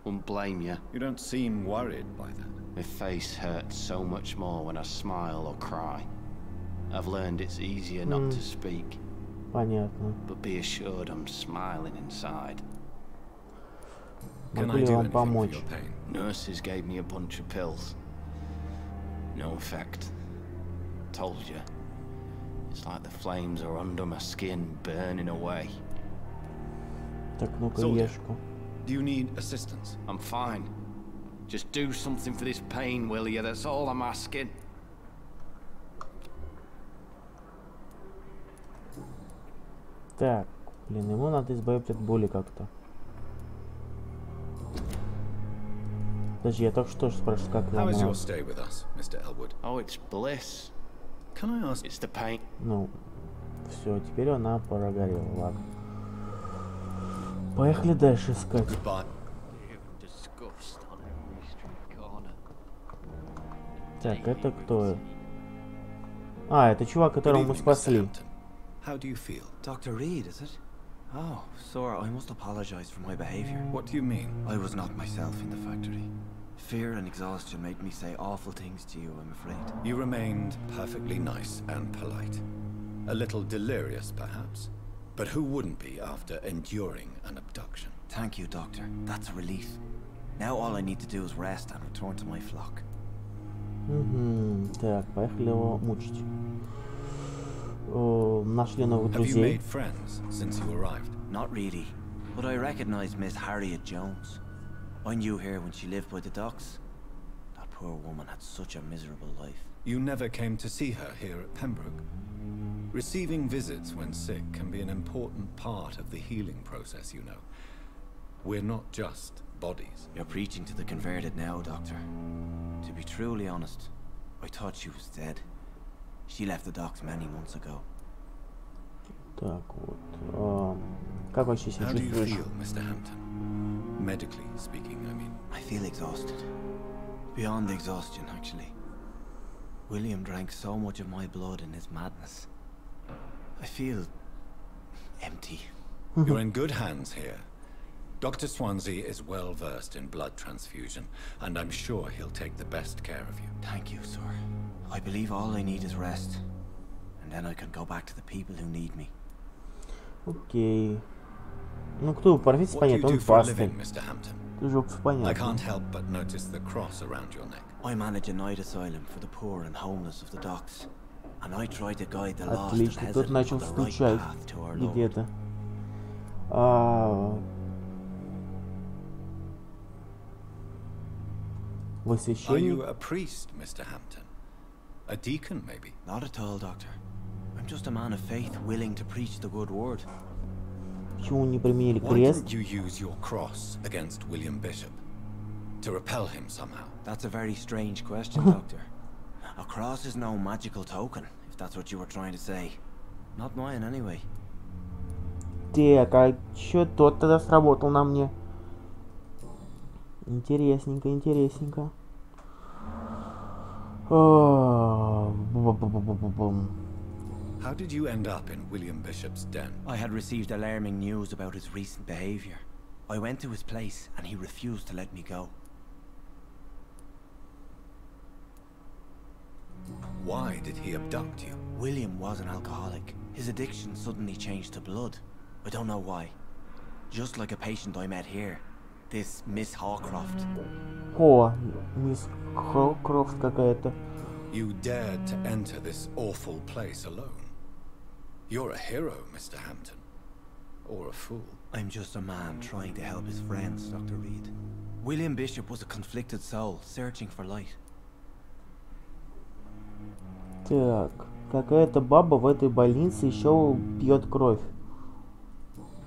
Wouldn't blame you. You don't seem worried by that. My face hurts so much more when I smile or cry. I've learned it's easier not to speak. Понятно. But be assured I'm smiling inside. Can Могу I ли do вам anything for помочь? your pain? Nurses gave me a bunch of pills. No effect. Told you. It's like the flames are under my skin, burning away. Так, ну-ка, Soldier, ешку. do you need assistance? I'm fine. Just do something for this pain, will you? That's all I'm asking. Так, блин, ему надо избавиться от боли как-то. Подожди, я только что спрашиваю, как How вам is у your нас? stay with us, Mr. Elwood? Oh, it's bliss. Can I ask? It's the pain. Ну, все, теперь она прогорела, ладно. Поехали дальше искать. Goodbye. Так, это кто? А, это чувак, которого мы спасли. How do you feel? Dr. Reid, is it? Oh, sir, I must apologize for my behavior. What do you mean? I was not myself in the factory. Fear and exhaustion made me say awful things to you, I'm afraid. You remained perfectly nice and polite. A little delirious, perhaps. But who wouldn't be after enduring an abduction? Thank you, Doctor. That's a relief. Now all I need to do is rest and return to my flock. Так, поехали его мучить. Нашли новых Have you друзей. made friends since you arrived? Not really, but I recognize Miss Harriet Jones. I knew her when she lived by the docks. That poor woman had such a miserable life. You never came to see her here at Pembroke. Receiving visits when sick can be an important part of the healing process, you know. We're not just bodies. You're preaching to the converted now, Doctor. To be truly honest, I thought she was dead. She left the docks many months ago. Так вот. Как вообще себя How do you чувствуешь? feel, Mr. Hampton? Medically speaking, I mean. I feel exhausted. Beyond exhaustion, actually. William drank so much of my blood in his madness. I feel empty. You're in good hands here. Dr. Swansea is well versed in blood transfusion, and I'm sure he'll take the best care of you. Thank you, sir. I believe all I need is rest. And then I can go back to the people who need me. Окей. Ну кто, порвите What do you понятно, он do for a пастырь. living, Mr. Hampton? Ты же I понятно. can't help but notice the cross around your neck. I manage a night asylum for the poor and homeless of the docks. And I try to guide the lost and Отлично, тут hesitant начал on the right стучать path to our Lord. где-то. Вы Are священник? you a priest, Mr. Hampton? A deacon, maybe? Not at all, Doctor. I'm just a man of faith, willing to preach the good word. Почему не применили Why крест? didn't you use your cross against William Bishop? To repel him somehow? That's a very strange question, Doctor. A cross is no magical token, if that's what you were trying to say. Not mine, anyway. Так, а чё тот тогда сработал на мне? Интересненько, интересненько. How did you end up in William Bishop's den? I had received alarming news about his recent behavior. I went to his place and he refused to let me go. Why did he abduct you? William was an alcoholic. His addiction suddenly changed to blood. I don't know why. Just like a patient I met here. This Miss Hawcroft. О, мисс Хawcroft какая-то. You dared to enter this awful place alone. You're a hero, Mr. Hampton. Or a fool. I'm just a man trying to help his friends, Dr. Reed. William Bishop was a conflicted soul, searching for light. Так, какая-то баба в этой больнице еще пьет кровь.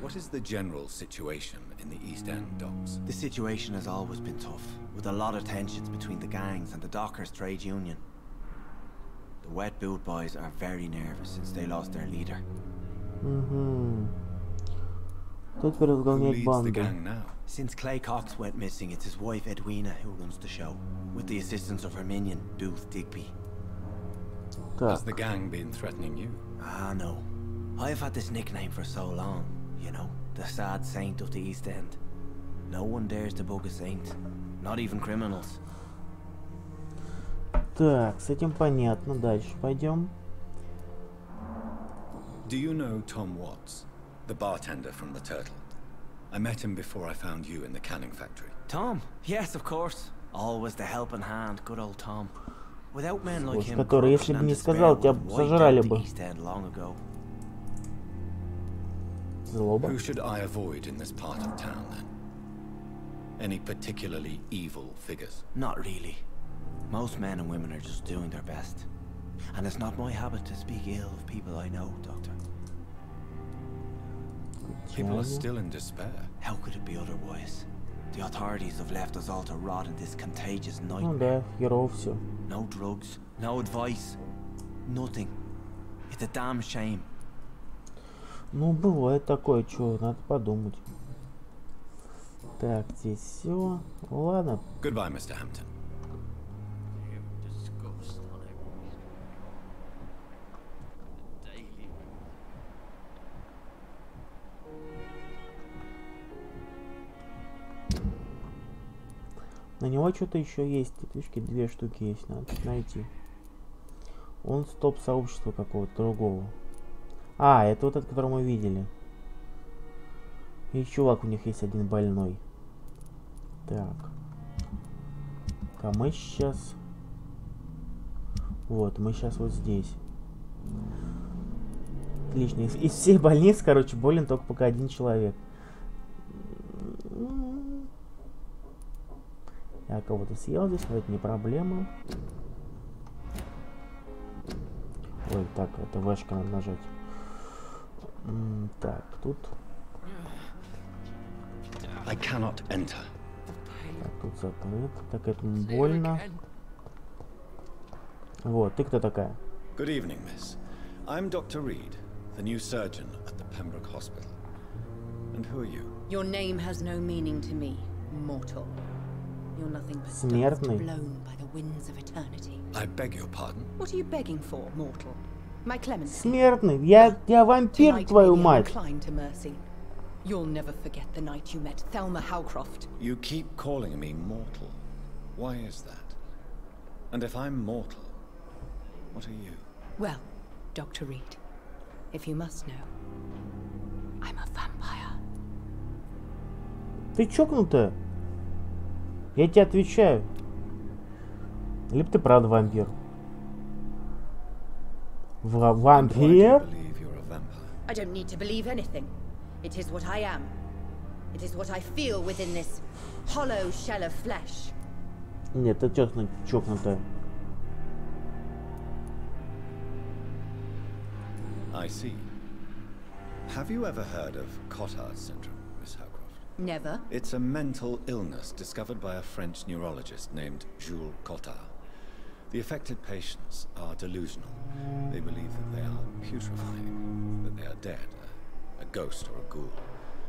What is the general situation in the East End, Docs? The situation has always been tough, with a lot of tensions between the gangs and the Dockers' trade union. The Wet Boot Boys are very nervous since they lost their leader. Кто теперь возглавляет банду? Since Clay Cox went missing, it's his wife Edwina who runs the show, with the assistance of her minion, Booth Digby. Has the gang been threatening you? Ah, no. I've had this nickname for so long, you know, the sad saint of the East End. No one dares to bug a saint, not even criminals. Так, с этим понятно. Дальше пойдем. Do you know Tom Watts, the bartender from the Turtle? I met him before I found you in the canning factory. Tom? Yes, of course. Always the helping hand, good old Tom. Without men like him, который, если бы не сказал, тебя сожрали бы. Злоба. Who should I avoid in this part of town then? Any particularly evil figures? Not really. Most men and women are just doing their best. And it's not my habit to speak ill of people I know, Doctor. People are still in despair. How could it be otherwise? The authorities have left us all to rot in this contagious Ну nightmare. да, херово все. No drugs, no advice, nothing. It's a damn shame. Ну, бывает такое, что надо подумать. Так, здесь все. Ладно. Goodbye, Mr. Hampton. На него что-то еще есть. Видишь, две штуки есть. Надо найти. Он стоп сообщества какого-то другого. А, это вот этот, который мы видели. И чувак у них есть один больной. Так. А мы сейчас... Вот, мы сейчас вот здесь. Отлично. Из всей больницы, короче, болен только пока один человек. Я кого-то съел здесь, но это не проблема. Ой, так, это вешка надо нажать. Так, тут. I cannot enter. Так, тут закрыт. Так, это больно. Вот, ты кто такая? Good evening, miss. I'm Dr. Reid, the new surgeon at the Pembroke Hospital. And who are you? Your name has no meaning to me, mortal. You're nothing but dust Смертный. blown by the winds of eternity. I beg your pardon? What are you begging for, mortal? My clemency. Смертный. Я вампир, твою мать. Inclined to mercy. You'll never forget the night you met Thelma Howcroft. You keep calling me mortal. Why is that? And if I'm mortal, what are you? Well, Dr. Reid, if you must know, I'm a vampire. Ты чокнутая? Я тебе отвечаю. Либо ты правда вампир. Вампир? I don't need to believe anything. It is what I am. It is what I feel within this hollow shell of flesh. Нет, ты чокнутая. I see. Have you ever heard of Cotard syndrome, Miss Howcroft? Never. It's a mental illness discovered by a French neurologist named Jules Cotard. The affected patients are delusional. They believe that they are putrefying, that they are dead, a ghost or a ghoul,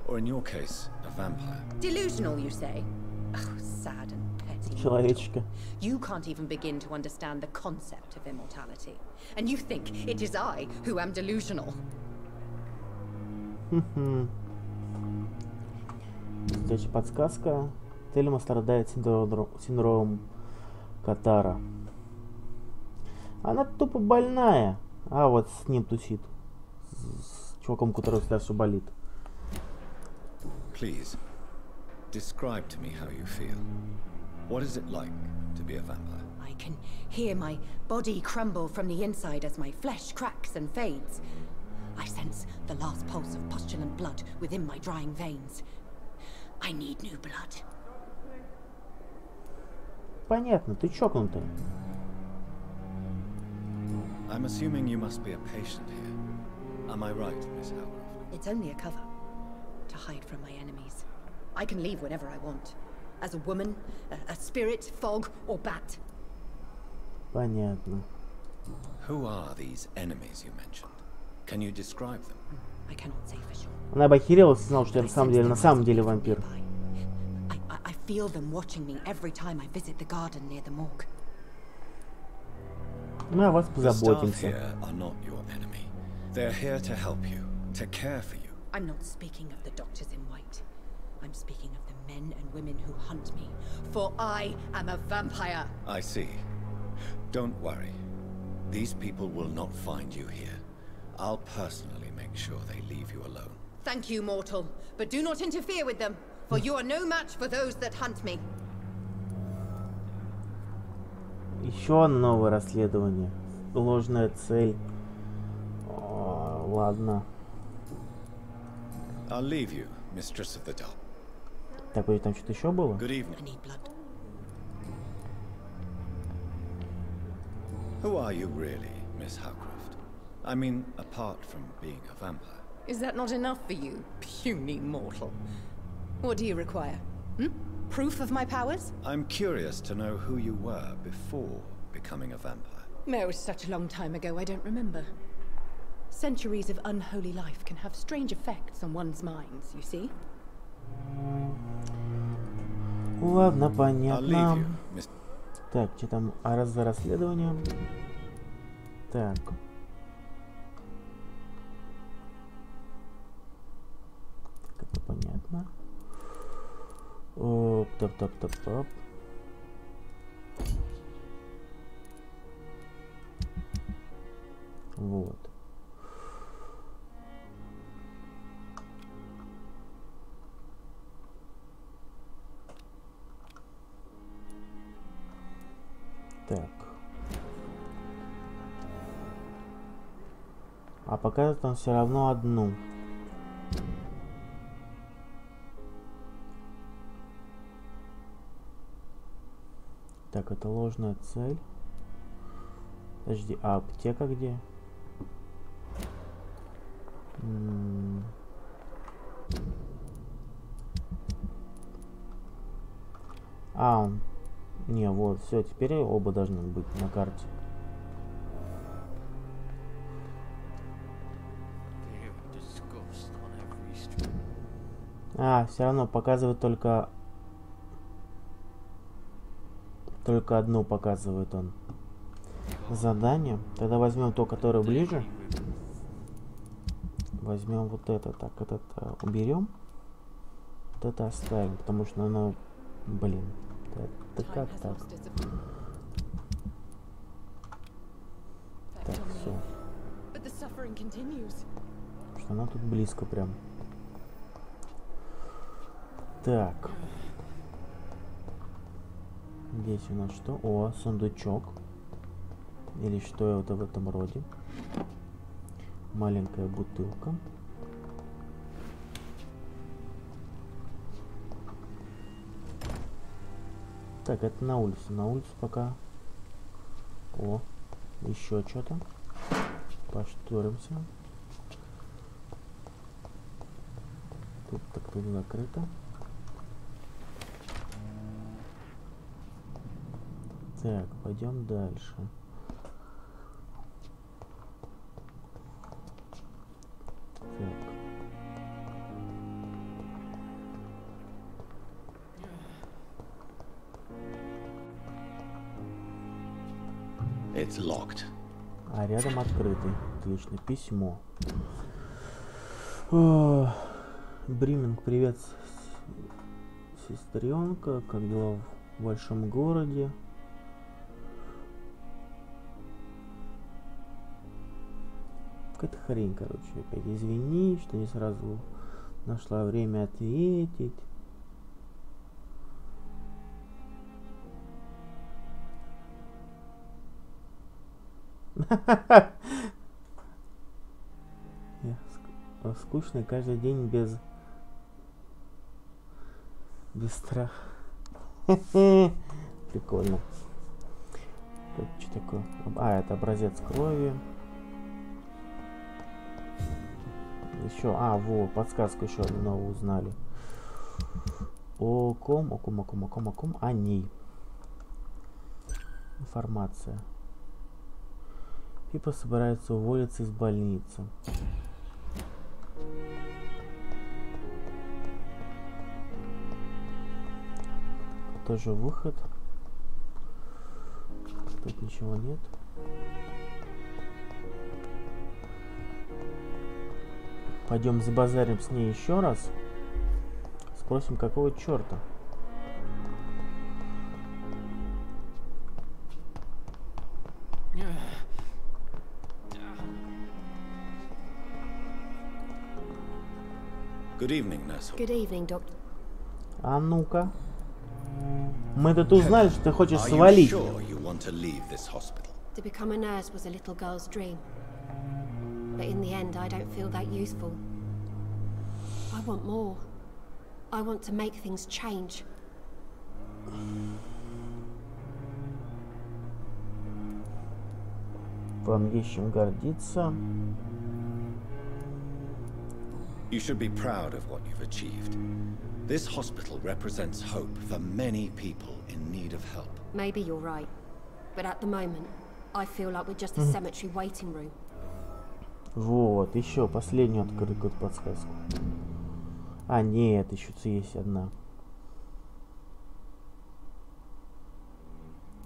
or in your case, a vampire. Delusional, you say? Oh, sad and petty. Человечка. You can't even begin to understand the concept of immortality. And you think it is I who am delusional. Здесь подсказка. Тельма страдает синдромом Катара. Она тупо больная. А вот с ним тусит. С чуваком, у которого всегда все болит. Please, describe to me how you feel. What is it like to be a vampire? I can hear my body crumble from the inside as my flesh cracks and fades. I sense the last pulse of postulant blood within my drying veins. I need new blood. Понятно, ты чокнутая. I'm assuming you must be a patient here. Am I right, Miss Howcroft? It's only a cover. To hide from my enemies. I can leave whenever I want. As a woman, a spirit, fog, or bat. Понятно. Who are these enemies you mentioned? Can you describe them? I cannot say for sure. Она бы охерела, знала, что я на самом деле вампир. I feel them watching me every time I visit the garden near the morgue. Мы о вас The staff позаботимся. here are not your enemy. They're here to help you, to care for you. I'm not speaking of the doctors in white. I'm speaking of the men and women who hunt me. For I am a vampire. I see. Don't worry. These people will not find you here. I'll personally make sure they leave you alone. Thank you, mortal. But do not interfere with them, for you are no match for those that hunt me. Еще одно новое расследование. Ложная цель. О, ладно. I'll leave you, mistress of the dark. Так, вроде там что-то еще было? Good evening. Who are you really, Miss Howcroft? I mean, apart from being a vampire. Is that not enough for you, puny mortal? What do you require? Proof of my powers? I'm curious to know who you were before becoming a vampire. It was such a long time ago, I don't remember. Centuries of unholy life can have strange effects on one's minds, you see? Ладно, понятно. Так, что там за расследованием? Так. Это понятно. О, топ. Вот. Так. А показывает он все равно одну. Так, это ложная цель. Подожди, а аптека где? Не, вот, все, теперь оба должны быть на карте. Все равно показывает только одну показывает он. Задание. Тогда возьмем то, которое ближе. Возьмем вот это. Так, этот уберем. Вот это оставим, потому что оно, блин. Это как так? Так, все. Что она тут близко прям. Так. Здесь у нас что? О, сундучок. Или что это в этом роде. Маленькая бутылка. Так, это на улицу. На улицу пока. О, еще что-то. Поштуримся. тут закрыто. Так, пойдем дальше. Так. It's locked. А рядом открытый. Отлично. Письмо. О, Бриминг, привет, сестренка. Как дела в большом городе? Какая-то хрень, короче. Опять извини, что не сразу нашла время ответить. Скучный каждый день без страха. Прикольно. Это что такое? А, это образец крови. Еще, во, подсказку еще одну новую узнали. О ком, о ней. Информация. Пипа собирается уволиться из больницы. Тоже выход. Тут ничего нет. Пойдем забазарим с ней еще раз. Спросим, какого черта. Good evening, nurse. Good evening, doctor. А ну-ка. Мы тут узнали, что ты хочешь свалить. To become a nurse was a little girl's dream. But in the end, I don't feel that useful. I want more. I want to make things change. Вам есть чем гордиться. You should be proud of what you've achieved. This hospital represents hope for many people in need of help. Maybe you're right. But at the moment, I feel like we're just a cemetery waiting room. Вот, еще последнюю открытую подсказку. А, нет, еще есть одна.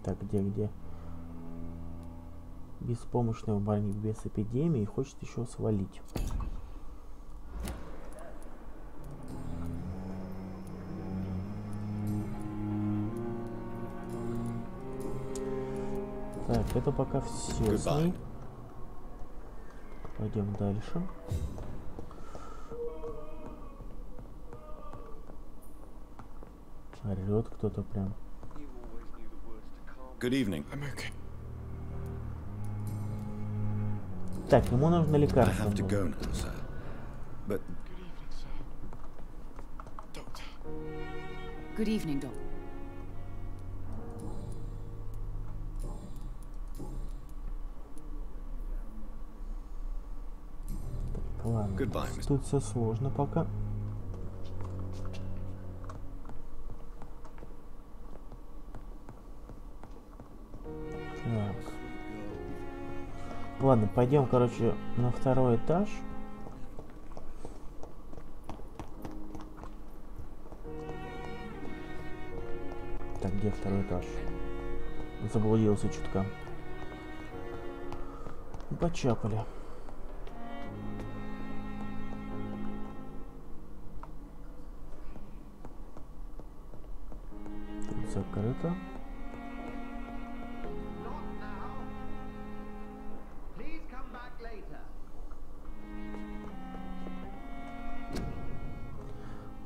Так, где? Беспомощный в борьбе с эпидемией хочет еще свалить. Так, это пока все с ней. Пойдем дальше. Орет кто-то прям. Good evening. Так, ему нужно лекарство. Good evening, Doc. Ладно, тут все сложно пока. Так. Ладно, пойдем, короче, на второй этаж. Так, где второй этаж? Заблудился чутка. Почапали. Закрыто.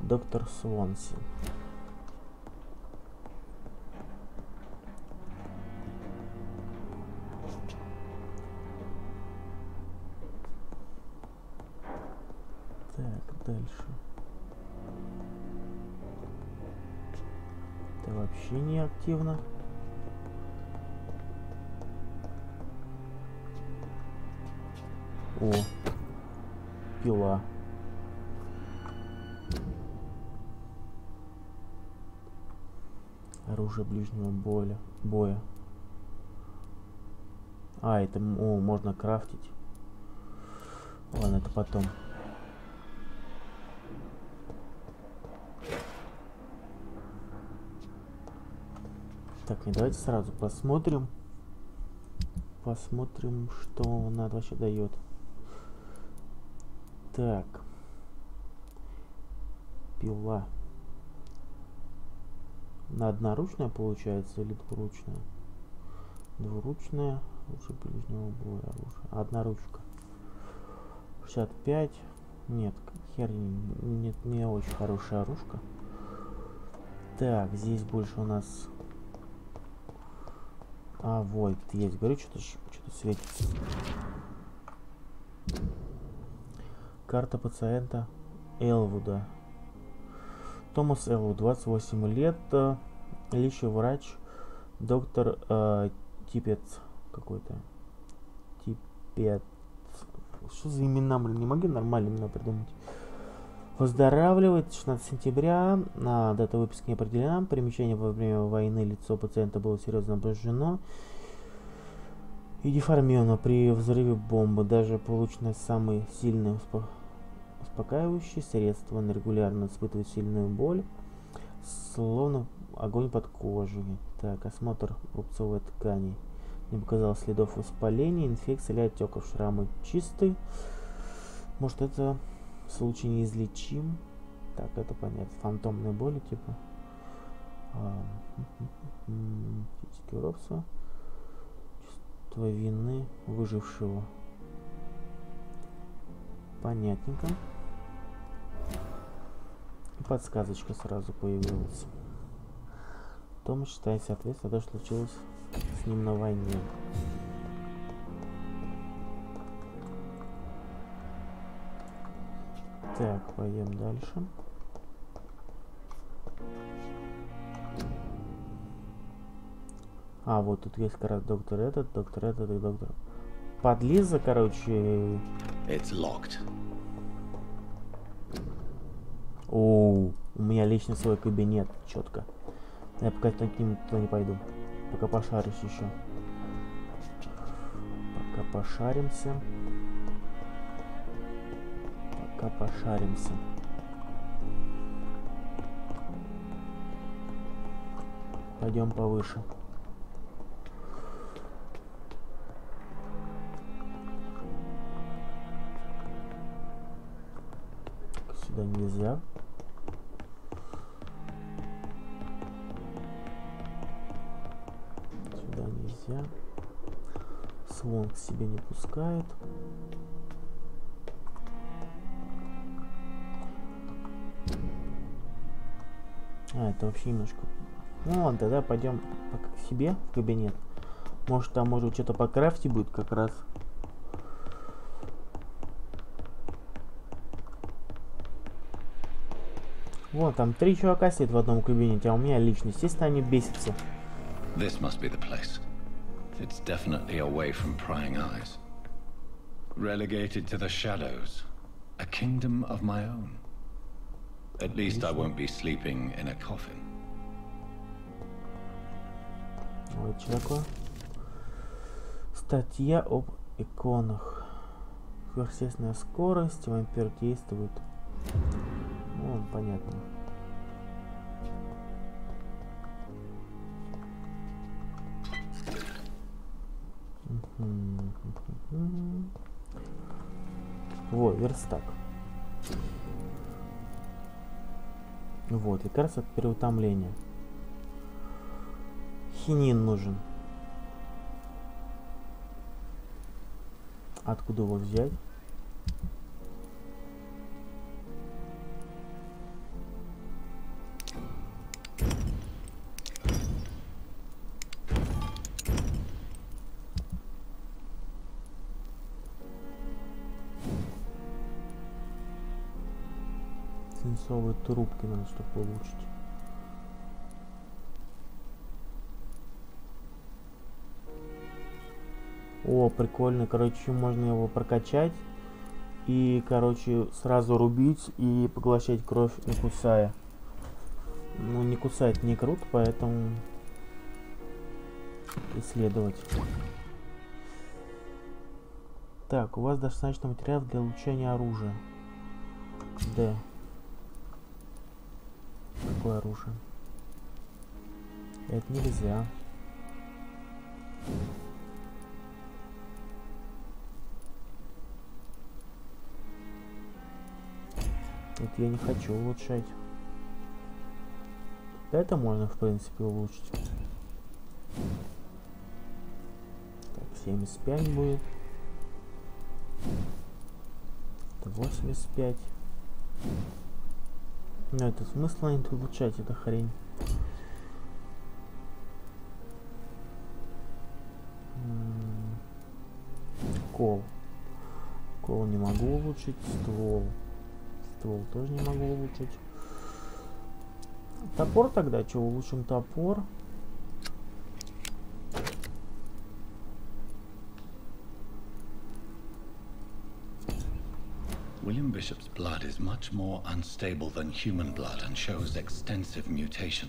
Доктор Свонси. Так, дальше. Это вообще не активно. О, пила. Оружие ближнего боя. А, это можно крафтить. Ладно, это потом. Так, не давайте сразу посмотрим. Посмотрим, что он вообще дает. Так. Пила. Одноручная получается или двуручная? Двуручная. Оружие ближнего боя. Оружие. Одноручка. 65. Нет, хер не очень хорошая оружка. Так, здесь больше у нас... А, вот, есть. Говорю, что-то светится. Карта пациента Элвуда. Томас Элвуд, 28 лет. Лечащий врач. Доктор Типец какой-то. Типец. Что за имена, блин? Не могу нормально имена придумать. Выздоравливает 16 сентября. Дата выписки не определена. Примечание: во время войны лицо пациента было серьезно обожжено и деформировано при взрыве бомбы. Даже полученные самые сильные успокаивающие средства, он регулярно испытывает сильную боль, словно огонь под кожей. Так, осмотр рубцовой ткани. Не показал следов воспаления, инфекции или отеков. Шрамы чистый. Может, это случай неизлечим. Так, это понятно. Фантомные боли, типа. Физическое уродство. Чувство вины выжившего. Понятненько. И подсказочка сразу появилась. Том считает соответственно то, что случилось с ним на войне. Так, пойдем дальше. А, вот тут есть как раз доктор этот и доктор. Подлиза, короче. It's locked. О, у меня лично свой кабинет, четко. Я пока к ним туда не пойду. Пока пошарюсь еще. Пока пошаримся. Пойдем повыше. Сюда нельзя. Сюда нельзя. Слон к себе не пускает. А, это вообще немножко... Ну ладно, тогда пойдем пока к себе в кабинет. Может, там может что-то по крафте будет как раз. Вот, там 3 чувака сидят в одном кабинете, а у меня лично, естественно, они бесятся. This must be the place. It's definitely away from prying eyes. Relegated to the shadows. A kingdom of my own. At least I won't be sleeping in a coffin. Вот что такое. Статья об иконах. Сверхъестественная скорость. Вампир действует. Ну, понятно. Вот, верстак. Вот, лекарство от переутомления. Хинин нужен. Откуда его взять? Свинцовые трубки надо, чтобы получить. О, прикольно. Короче, можно его прокачать и, короче, сразу рубить и поглощать кровь, не кусая. Ну, не кусать не круто, поэтому исследовать. Так, у вас достаточно материалов для улучшения оружия. Д. Какое оружие? Это нельзя. Это я не хочу улучшать. Это можно, в принципе, улучшить. Так, 75 будет. Это 85. Ну, это смысла не улучшать, это хрень. Кол. Кол не могу улучшить. Ствол. Ствол тоже не могу улучшить. Топор тогда. Что, улучшим топор? William Bishop's blood is much more unstable than human blood and shows extensive mutation.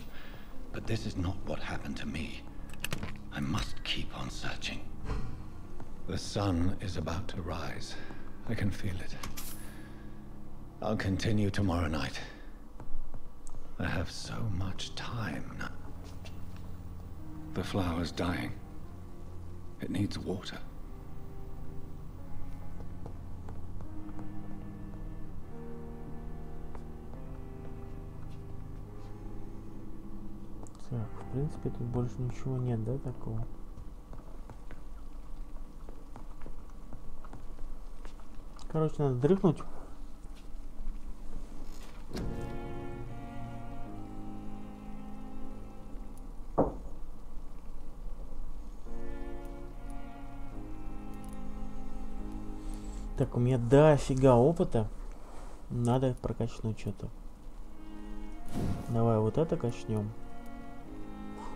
But this is not what happened to me. I must keep on searching. The sun is about to rise. I can feel it. I'll continue tomorrow night. I have so much time now. The flower's dying. It needs water. Так, в принципе, тут больше ничего нет, да, такого? Короче, надо дрыхнуть. Так, у меня дофига опыта. Надо прокачнуть что-то. Давай вот это качнем.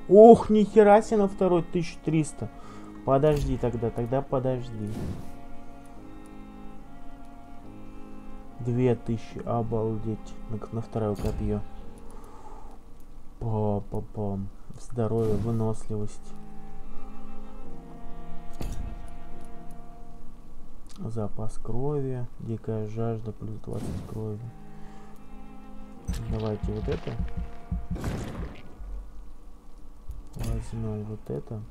Ох, нихера себе на второй 1300. Подожди тогда подожди. 2000, обалдеть. На второе копье. Па-па-пам. Здоровье, выносливость. Запас крови. Дикая жажда, плюс 20 крови. Давайте вот это. Возьмем вот это.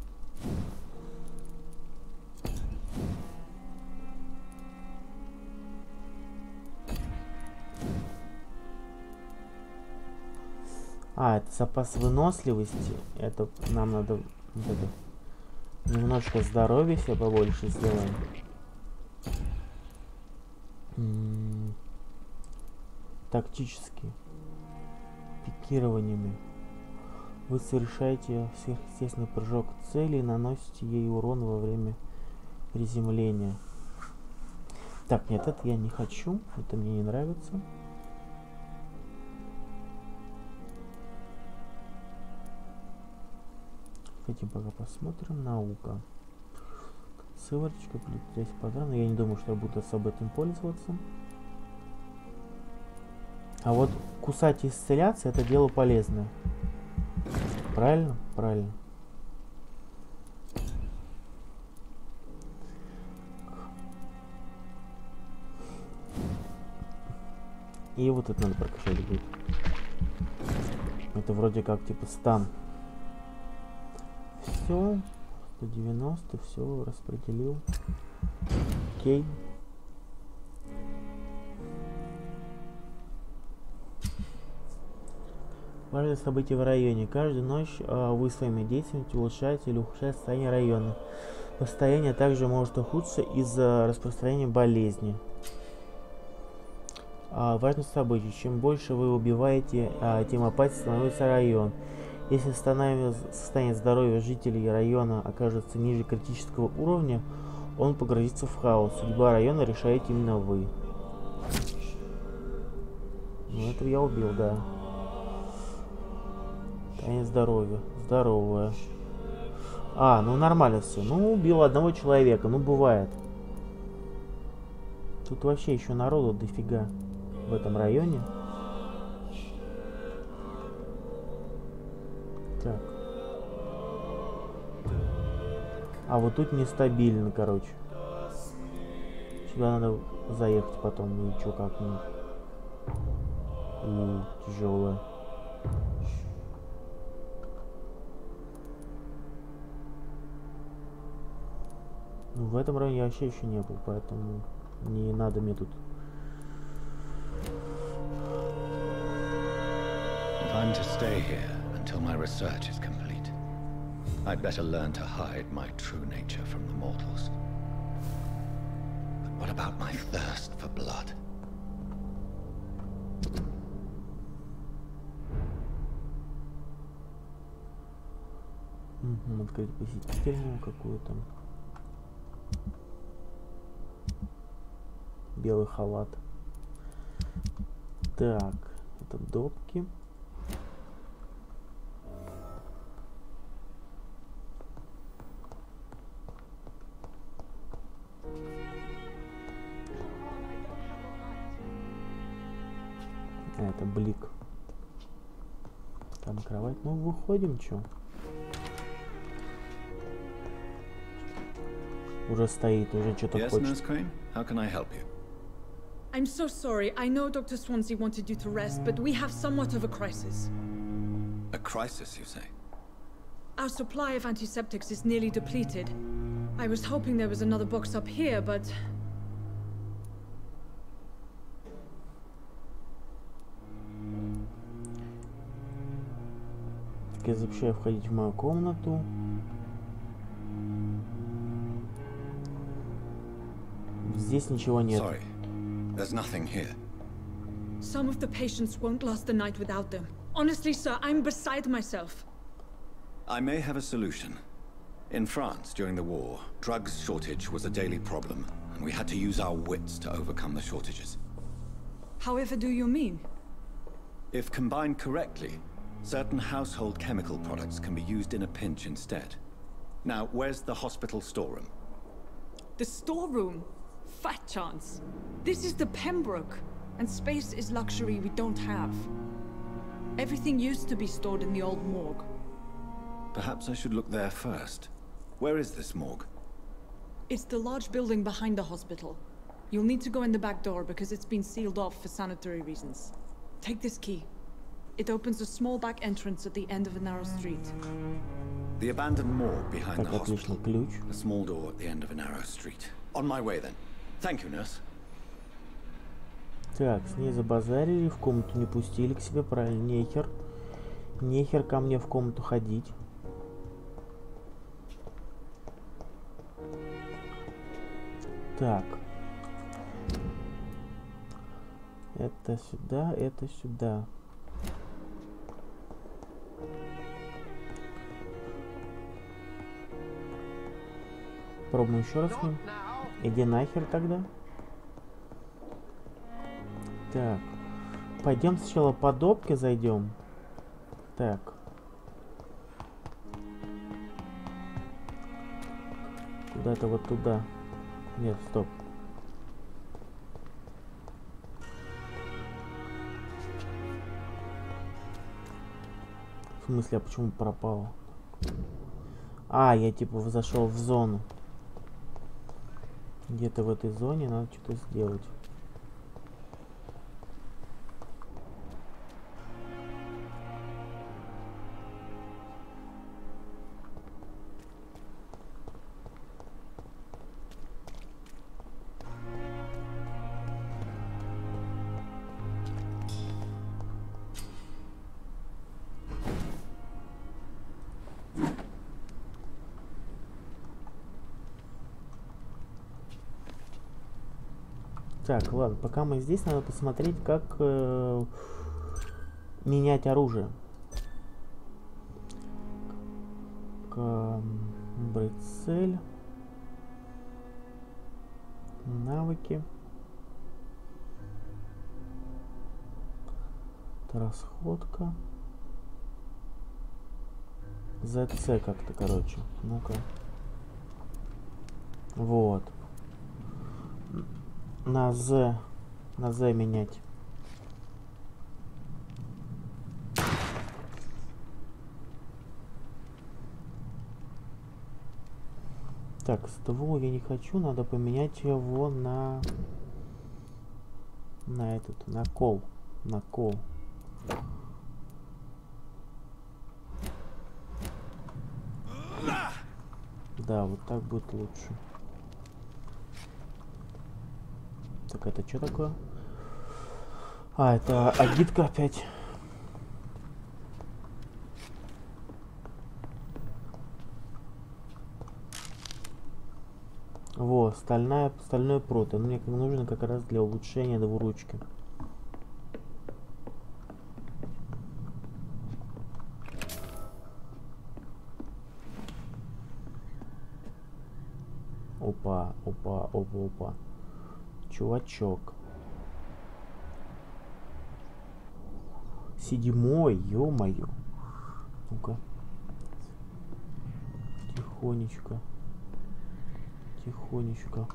А, это запас выносливости. Это нам надо вот это, немножко здоровья себе побольше сделаем. Тактически. Пикированиями. Вы совершаете сверхъестественный прыжок к цели и наносите ей урон во время приземления. Так, нет, это я не хочу. Это мне не нравится. Хотим пока посмотрим. Наука. Сывороточка, плеть патроны. Я не думаю, что я буду особо этим пользоваться. А вот кусать и исцеляться — это дело полезное. Правильно? Правильно. И вот это надо прокачать будет. Это вроде как типа стан. Все. 190, все распределил. Окей. Важное событие в районе. Каждую ночь вы своими действиями улучшаете или ухудшаете состояние района. Состояние также может ухудшиться из-за распространения болезни. Важное событие. Чем больше вы убиваете, тем опаснее становится район. Если состояние здоровья жителей района окажется ниже критического уровня, он погрузится в хаос. Судьба района решаете именно вы. Ну, это я убил, да. Состояние здоровья. Здоровое. Ну нормально все. Ну, убил одного человека. Ну, бывает. Тут вообще еще народу дофига в этом районе. А вот тут нестабильно, короче. Сюда надо заехать потом. И чё, как-нибудь. И тяжелое. Ну, в этом районе я вообще еще не был, поэтому не надо мне тут. If I'm to stay here until my research is complete, I'd better learn to hide my true nature from the mortals. But what about my thirst for blood? Открыть посетительную какую-то. Белый халат. Так, это допки. Это блик. Там кровать. Ну, выходим, чё? Уже стоит, уже что-то Yes, хочет. Nurse Crane? How can I help you? I'm so sorry. I know Dr. Swansea wanted you to rest, but we have somewhat of a crisis. A crisis, you say? Our supply of antiseptics is nearly depleted. I was hoping there was another box up here, but... Так, я запрещаю входить в мою комнату. Здесь ничего нет. Sorry, there's nothing here. Some of the patients won't last the night without them. Honestly, sir, I'm beside myself. I may have a solution. In France, during the war, drugs shortage was a daily problem, and we had to use our wits to overcome the shortages. However do you mean? If combined correctly, certain household chemical products can be used in a pinch instead. Now, where's the hospital storeroom? The storeroom? Fat chance. This is the Pembroke, and space is luxury we don't have. Everything used to be stored in the old morgue. Perhaps I should look there first. Where is this morgue? It's the large building behind the hospital. You'll need to go in the back door because it's been sealed off for sanitary reasons. Take this key. It opens a small back entrance at the end of a narrow street. The abandoned morgue behind the hospital. Ключ. A small door at the end of a narrow street. On my way then. Thank you, nurse. Так, с ней забазарили, в комнату не пустили к себе, правильно, нехер. Нехер ко мне в комнату ходить. Так. Это сюда, это сюда. Пробуем еще раз с ним. Иди нахер тогда. Так. Пойдем сначала по допке зайдем. Так. Куда-то вот туда. Нет, стоп. В смысле, а почему пропало? А, я типа зашел в зону. Где-то в этой зоне надо что-то сделать. Так, ладно, пока мы здесь, надо посмотреть, как менять оружие. Выбрать цель. Навыки. Это расходка. ZC как-то, короче. Ну-ка. Вот. На Z менять. Так, ствол я не хочу, надо поменять его на этот, на кол. На кол. Да, вот так будет лучше. Так, это что такое? А, это агитка опять. Во, стальной прут. Он мне нужен как раз для улучшения двуручки. Опа, опа, опа, опа. Чувачок. 7-й, ё-моё. Ну-ка. Тихонечко. Тихонечко.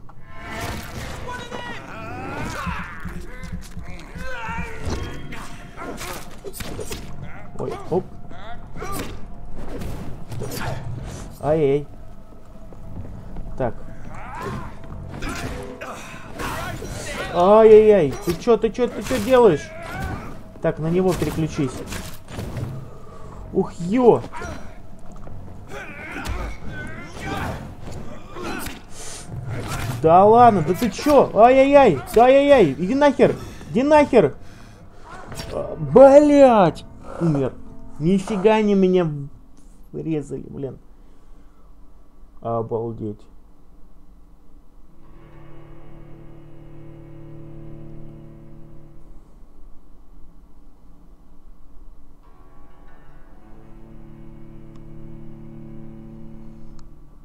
Ой, оп. Ай-яй. Так. Ай-яй-яй. Ты чё делаешь? Так, на него переключись. Ух, ё. Да ладно, да ты чё? Ай-яй-яй, ай-яй-яй, иди нахер, Блять, умер. Нифига они меня резали, блин. Обалдеть.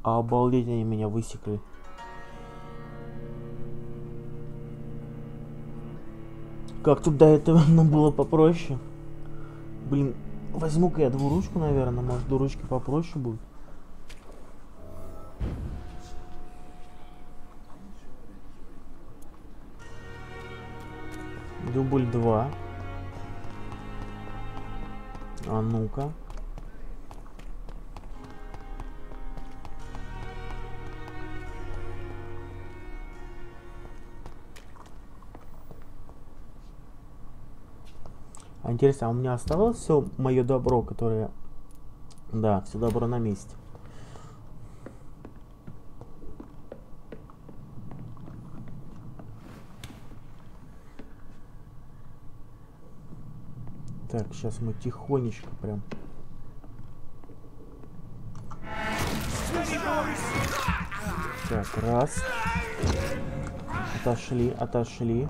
Обалдеть, они меня высекли. Как тут до этого было попроще. Блин, возьму-ка я двуручку, наверное. Может, двуручки попроще будет. Дубль 2. А ну-ка. А интересно, а у меня осталось все мое добро, которое... Да, все добро на месте. Так, сейчас мы тихонечко прям... Так, раз. Отошли.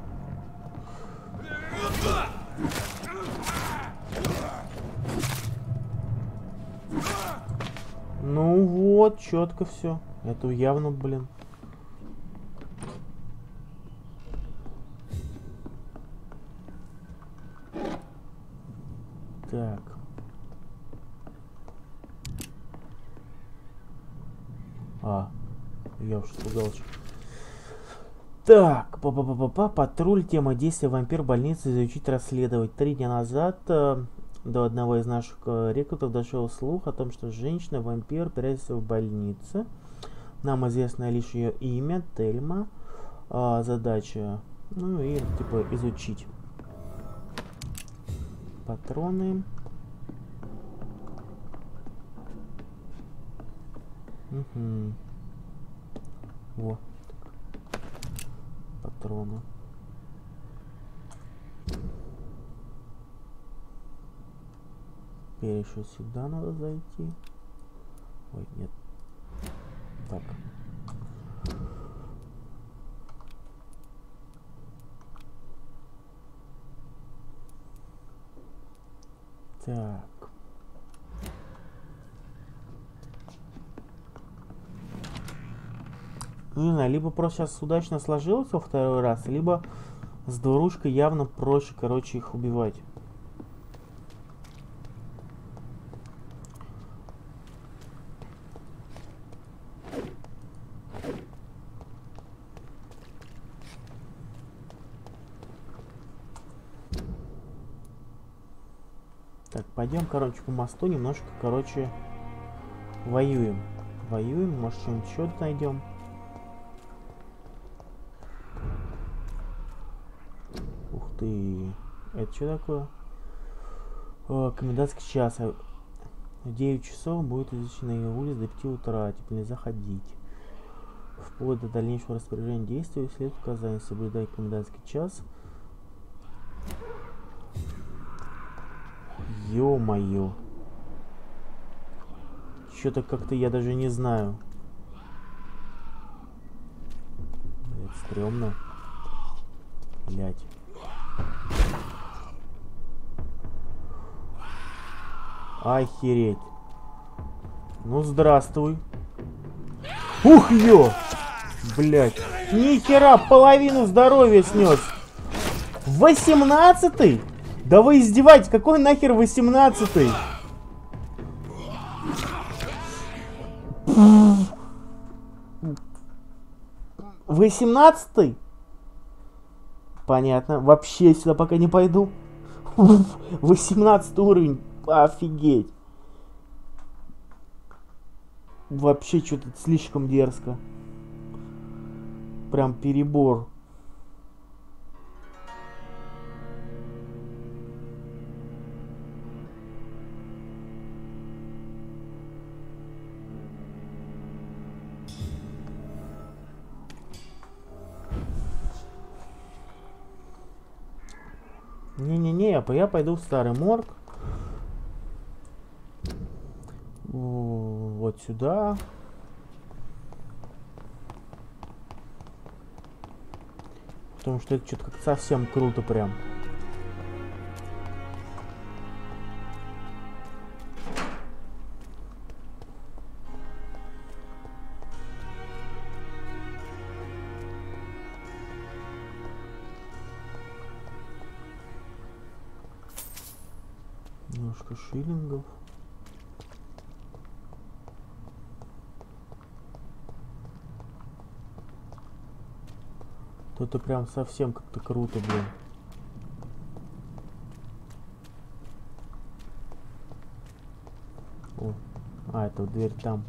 Ну вот, четко все. Это явно, блин. Так. Я уж испугался. Так, патруль, тема действия, вампир, больница, изучить, расследовать. 3 дня назад до одного из наших рекрутов дошел слух о том, что женщина-вампир прячется в больнице. Нам известно лишь ее имя, Тельма. Задача, ну и типа изучить. Патроны. Угу. Во. Патроны. Теперь еще сюда надо зайти. Ой, нет. Так. Так. Не знаю, либо просто сейчас удачно сложилось во второй раз, либо с двуручкой явно проще, короче, их убивать. Так, пойдем, короче, по мосту немножко, короче, воюем. Воюем, может что-нибудь еще найдем. Ух ты. Это что такое? Комендантский час. В 9 часов будет изучена улица до 5 утра. Теперь нельзя ходить. Вплоть до дальнейшего распоряжения действий следует указание соблюдать комендантский час. Ё-моё. Что-то как-то я даже не знаю. Это стрёмно. Блять. Охереть. Ну здравствуй. Ух ё! Блять. Нихера, половину здоровья снес. 18-й? Да вы издеваетесь, какой нахер 18-й? Вы 17-й? Понятно. Вообще сюда пока не пойду. 18 уровень. Офигеть. Вообще что-то слишком дерзко. Прям перебор. Не-не-не, я пойду в старый морг. Вот сюда. Потому что это что-то как совсем круто прям. Немножко шиллингов. Это прям совсем как-то круто, блин. О, это дверь там.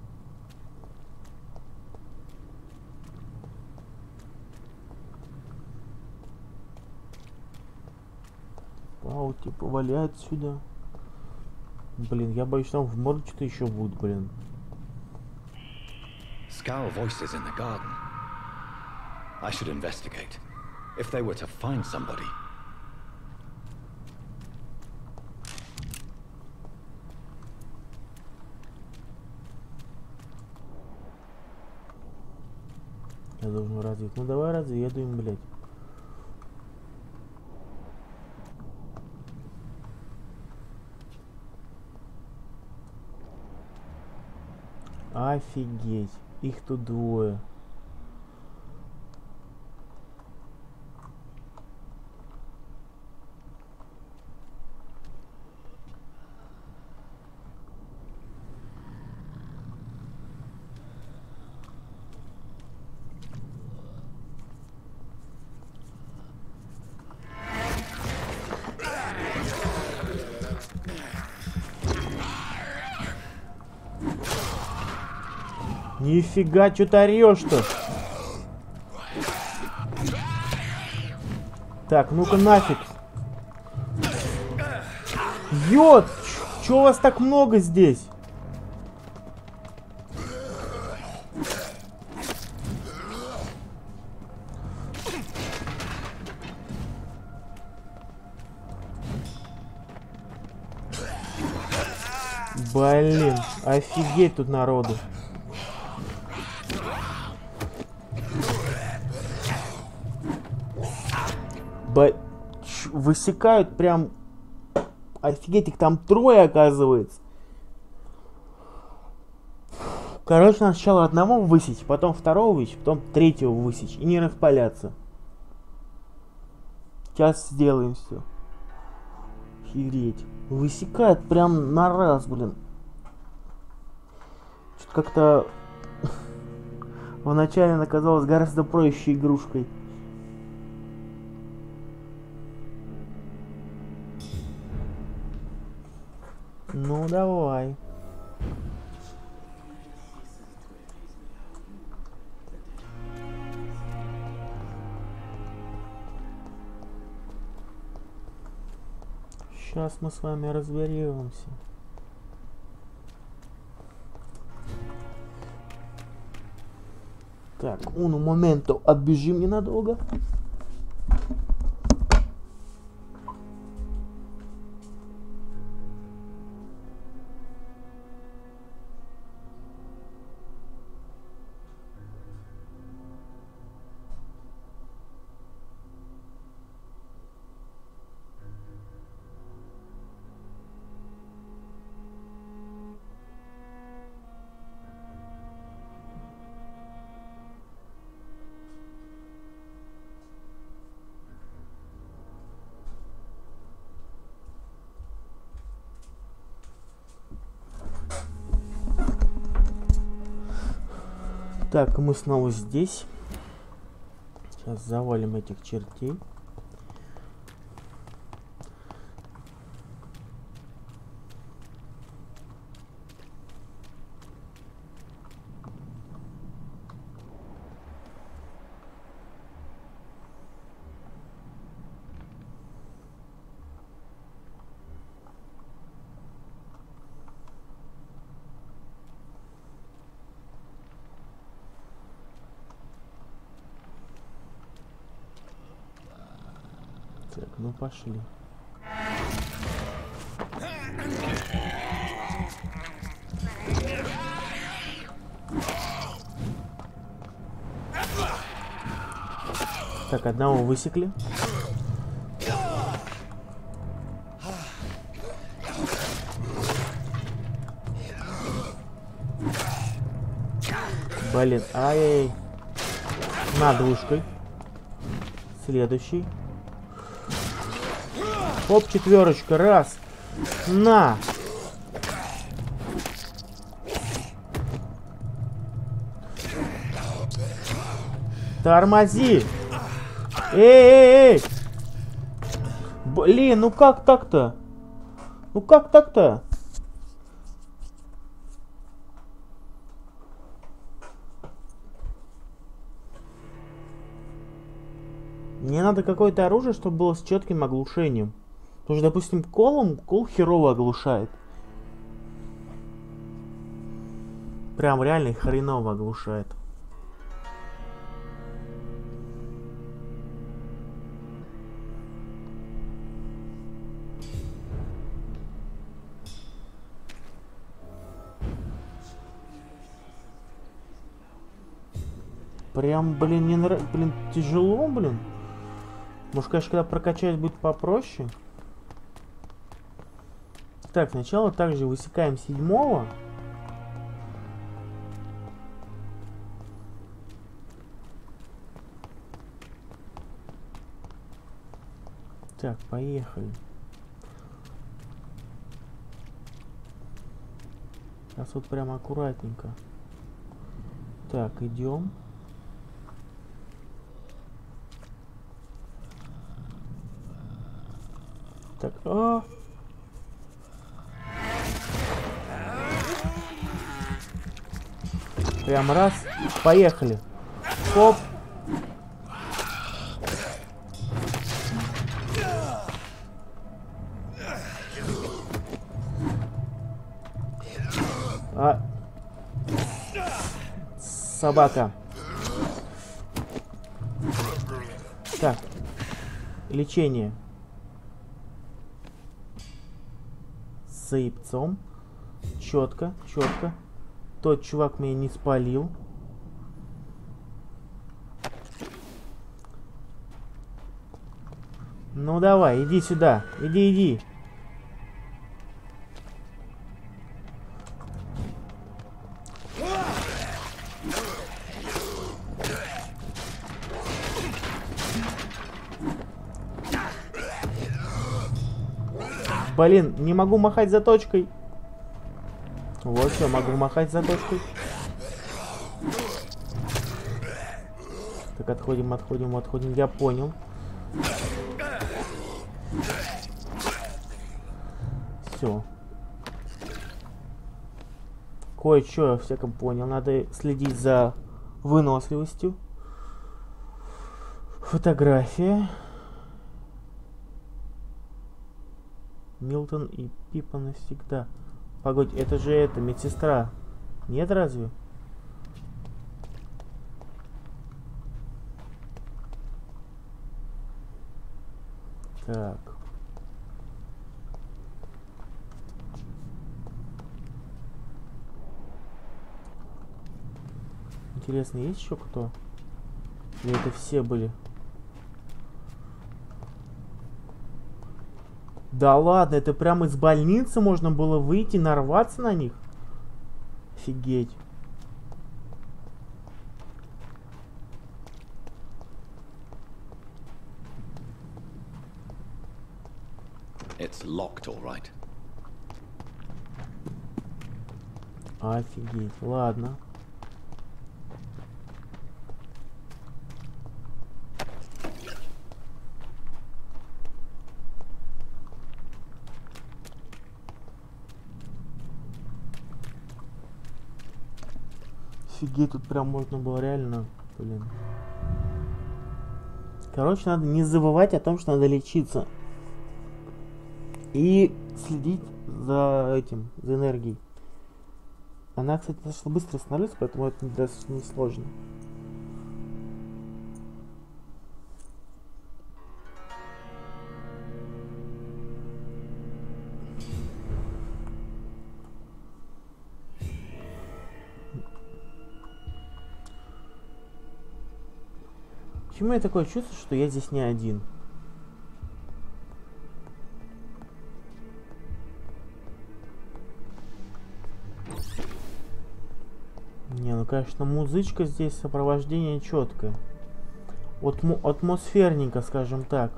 Вау, типа валяет сюда. Блин, я боюсь, там в морге что-то еще будет, блин. Scowl voices in the garden. I should investigate. If they were to find somebody. Я должен развить. Ну давай разведуем, блядь. Офигеть. Их тут двое. Нифига, что ты орешь-то? Так, ну-ка нафиг. Ёт! Чё у вас так много здесь? Блин, офигеть тут народу. Высекают прям... Офигеть, их там трое, оказывается. Короче, надо сначала одного высечь, потом второго высечь, потом третьего высечь. И не распаляться. Сейчас сделаем все. Охереть. Высекают прям на раз, блин. Что-то как-то... Вначале она казалась гораздо проще игрушкой. Ну, давай. Сейчас мы с вами разберемся. Так, un momento, отбежим ненадолго. Так, мы снова здесь. Сейчас завалим этих чертей. Так, ну пошли. Так, одного высекли. Блин, ай-яй-яй. Над ушкой. Следующий. Оп, четверочка, раз. На. Тормози. Эй. Блин, ну как так-то? Ну как так-то? Мне надо какое-то оружие, чтобы было с четким оглушением. Потому что, допустим, кол херово оглушает. Прям реально хреново оглушает. Прям, блин, не нравится. Блин, тяжело, блин. Может, конечно, когда прокачать будет попроще. Так, сначала также высекаем 7-го. Так, поехали. Сейчас вот прям аккуратненько. Так, идем. Так, прям раз, поехали. Хоп. Собака. Так, лечение. С яйцом. Четко, четко. Тот чувак меня не спалил. Ну давай, иди сюда. Иди. Блин, не могу махать заточкой. Вот все, могу махать заточкой. Так, отходим. Я понял. Все. Кое-что я всяком понял. Надо следить за выносливостью. Фотография. Милтон и Пипа навсегда. Погодь, это же это, медсестра. Нет, разве? Так. Интересно, есть еще кто? Или это все были? Да ладно, это прямо из больницы можно было выйти, нарваться на них? Офигеть. It's locked, all right. Офигеть, ладно. Офигеть, тут прям можно было реально, блин. Короче, надо не забывать о том, что надо лечиться. И следить за этим, за энергией. Она, кстати, достаточно быстро становится, поэтому это достаточно несложно. Почему я такое чувство, что я здесь не один? Не, ну конечно, музычка здесь, сопровождение четкое. Атмосферненько, скажем так.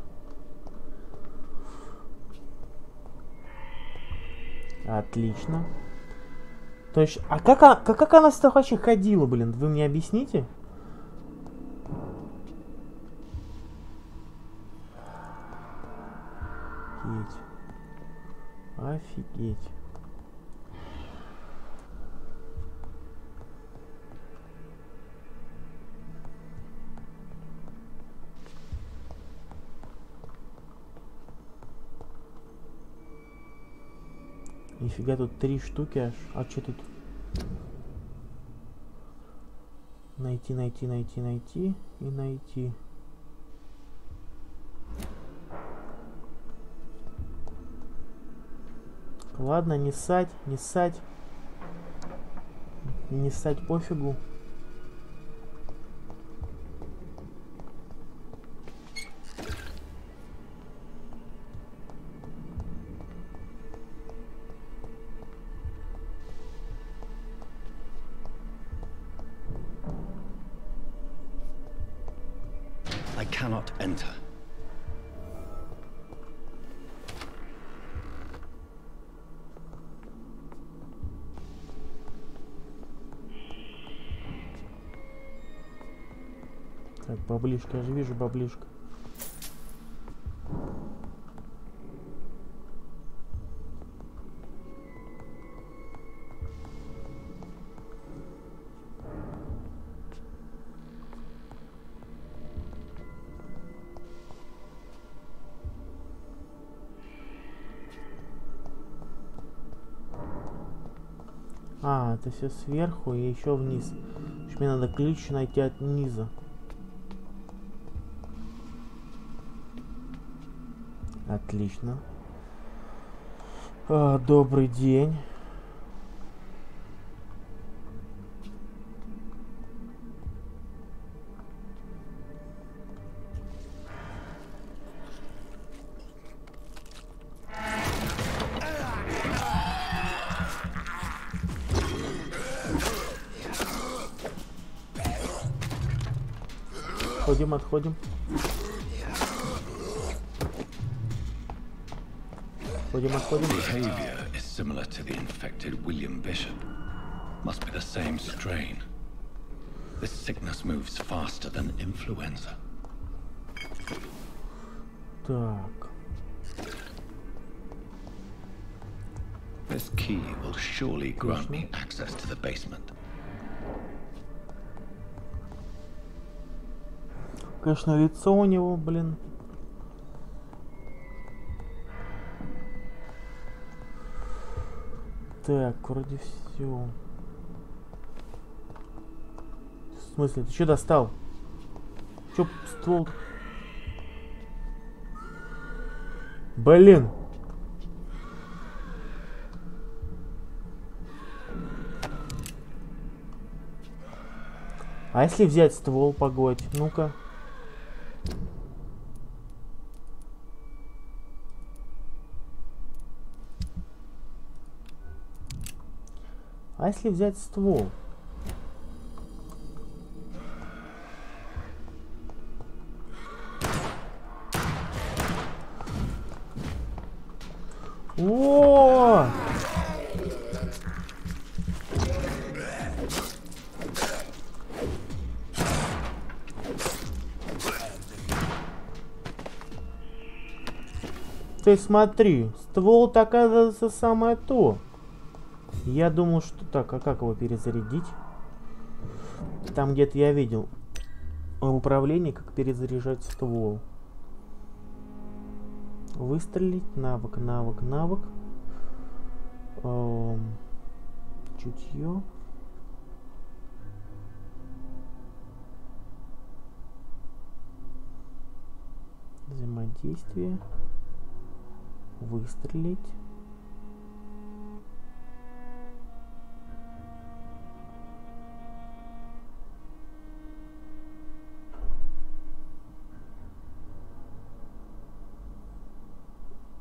Отлично. То есть, а как она сюда вообще ходила, блин? Вы мне объясните? Офигеть. Нифига, тут 3 штуки аж. А что тут? Найти и найти. Ладно, не ссать, пофигу. I cannot enter. Так, баблишка, я же вижу баблишка. А, это все сверху и еще вниз. Мне надо ключ найти от низа. Отлично. Добрый день. Отходим. Behavior is similar to the infected William Bishop. Must be the same strain. This sickness moves faster than influenza. Так. This key will surely grant me access to the basement. Конечно, лицо у него, блин. Так, вроде все. В смысле, ты что достал? Чё ствол? Блин. А если взять ствол, погодь, ну-ка. А если взять ствол? О! Ты смотри, ствол-то оказывается самое то. Я думал, что так, а как его перезарядить? Там где-то я видел в управлении, как перезаряжать ствол. Выстрелить, навык. Чутье. Взаимодействие. Выстрелить.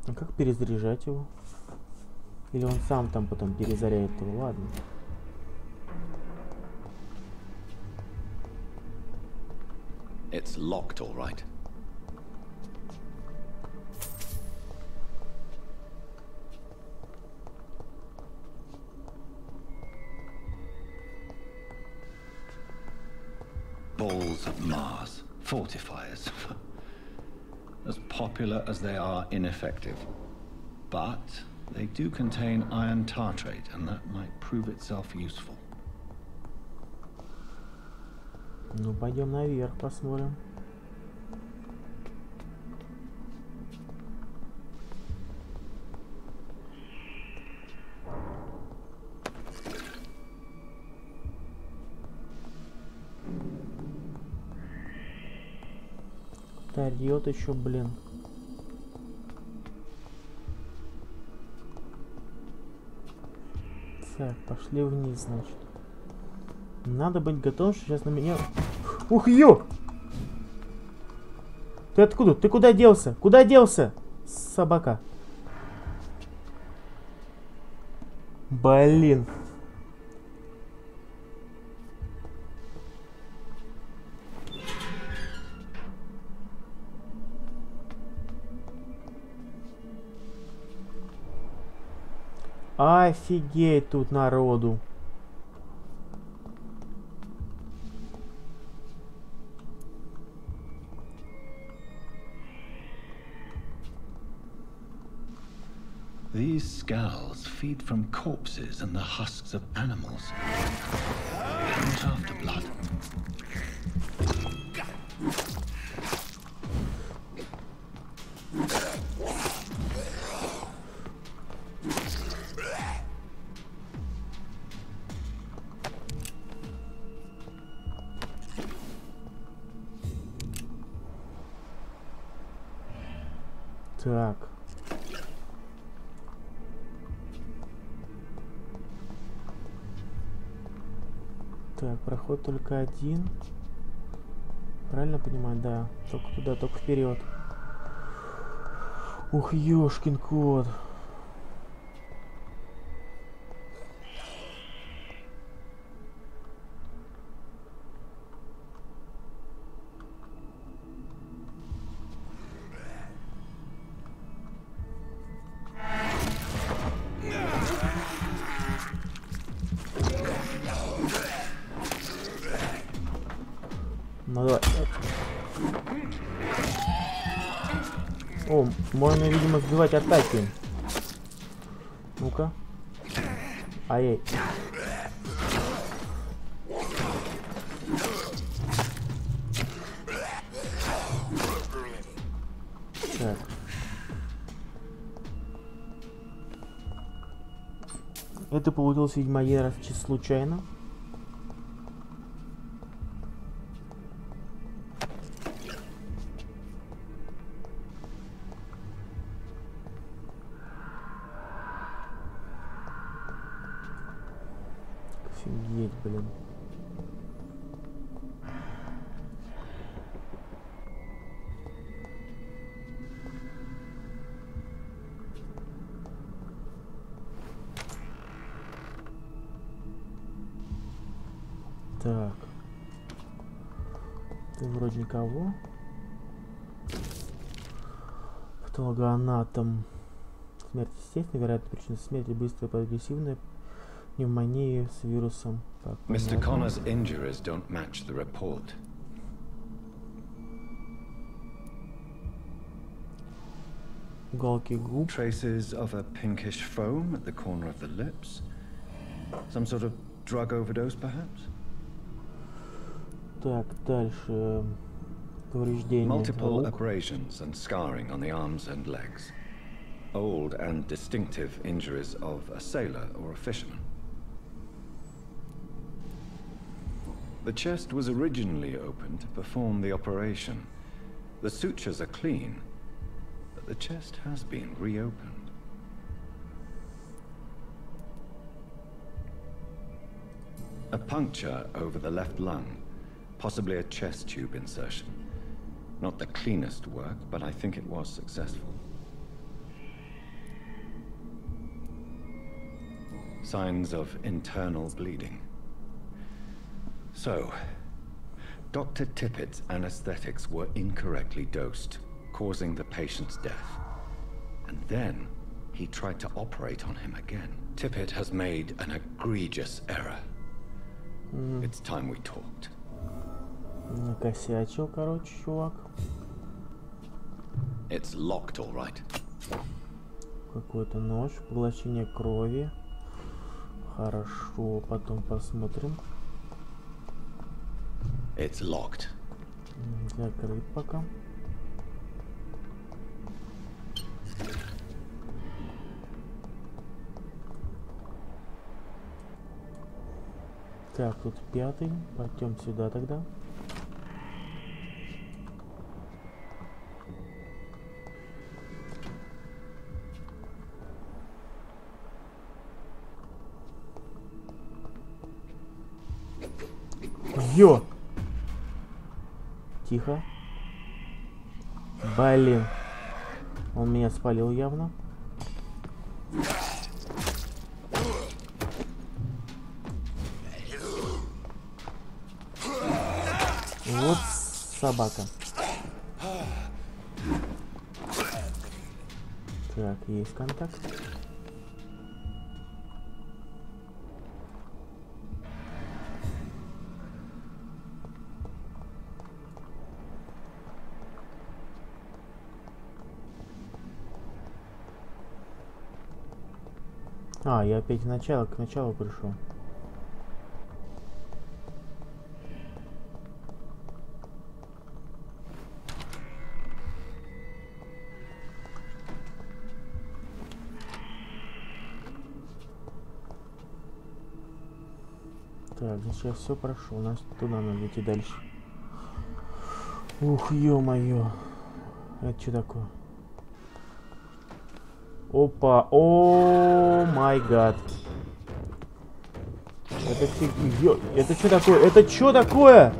А как перезаряжать его? Или он сам там потом перезаряет его? Ладно. It's locked, all right. Balls of Mars, fortifiers. As popular as they are ineffective. But they do contain iron tartrate, and that might prove itself useful. Ну, пойдем наверх, посмотрим. Орёт еще, блин. Так, пошли вниз, значит. Надо быть готовым, что сейчас на меня... Ух, ё! Ты откуда? Ты куда делся? Куда делся? Собака. Блин. Офигеть тут народу. These skulls feed from corpses and the husks of animals. Not after blood. Так. Так, проход только один. Правильно понимаю? Да. Только туда, только вперед. Ух, ёшкин кот. Ну давай. О, можно, видимо, сбивать атаки. Ну-ка. Ай-яй. Так. Это получился, видимо, один раз чисто случайно. Офигеть, блин. Так. Ты вроде никого. Патологоанатом. Смерть естественная, вероятно, причина смерти быстрая, прогрессивная пневмония с вирусом. Так, Mr. Connor's injuries don't match the report. Уголки губ. Traces of a pinkish foam at the corner of the lips. Some sort of drug overdose, perhaps? Так, дальше. Повреждения. Multiple abrasions and scarring on the arms and legs. Old and distinctive injuries of a sailor or a fisherman. The chest was originally opened to perform the operation. The sutures are clean, but the chest has been reopened. A puncture over the left lung, possibly a chest tube insertion. Not the cleanest work, but I think it was successful. Signs of internal bleeding. So, Dr. Tippett's anesthetics were incorrectly dosed, causing the patient's death. And then, he tried to operate on him again. Tippett has made an egregious error. It's time we talked. Накосячил, короче, чувак. It's locked, all right. Какой-то нож, поглощение крови. Хорошо, потом посмотрим. It's locked. Закрыт пока. Так, тут пятый. Пойдем сюда тогда. Ё! Тихо. Блин. Он меня спалил явно. Вот собака. Так, есть контакт. А, я опять к началу пришел. Так, сейчас все прошло. У нас туда надо идти дальше. Ух, ё-моё. Это что такое? Опа, о май гад. Это фиг... Это что такое? Это что такое?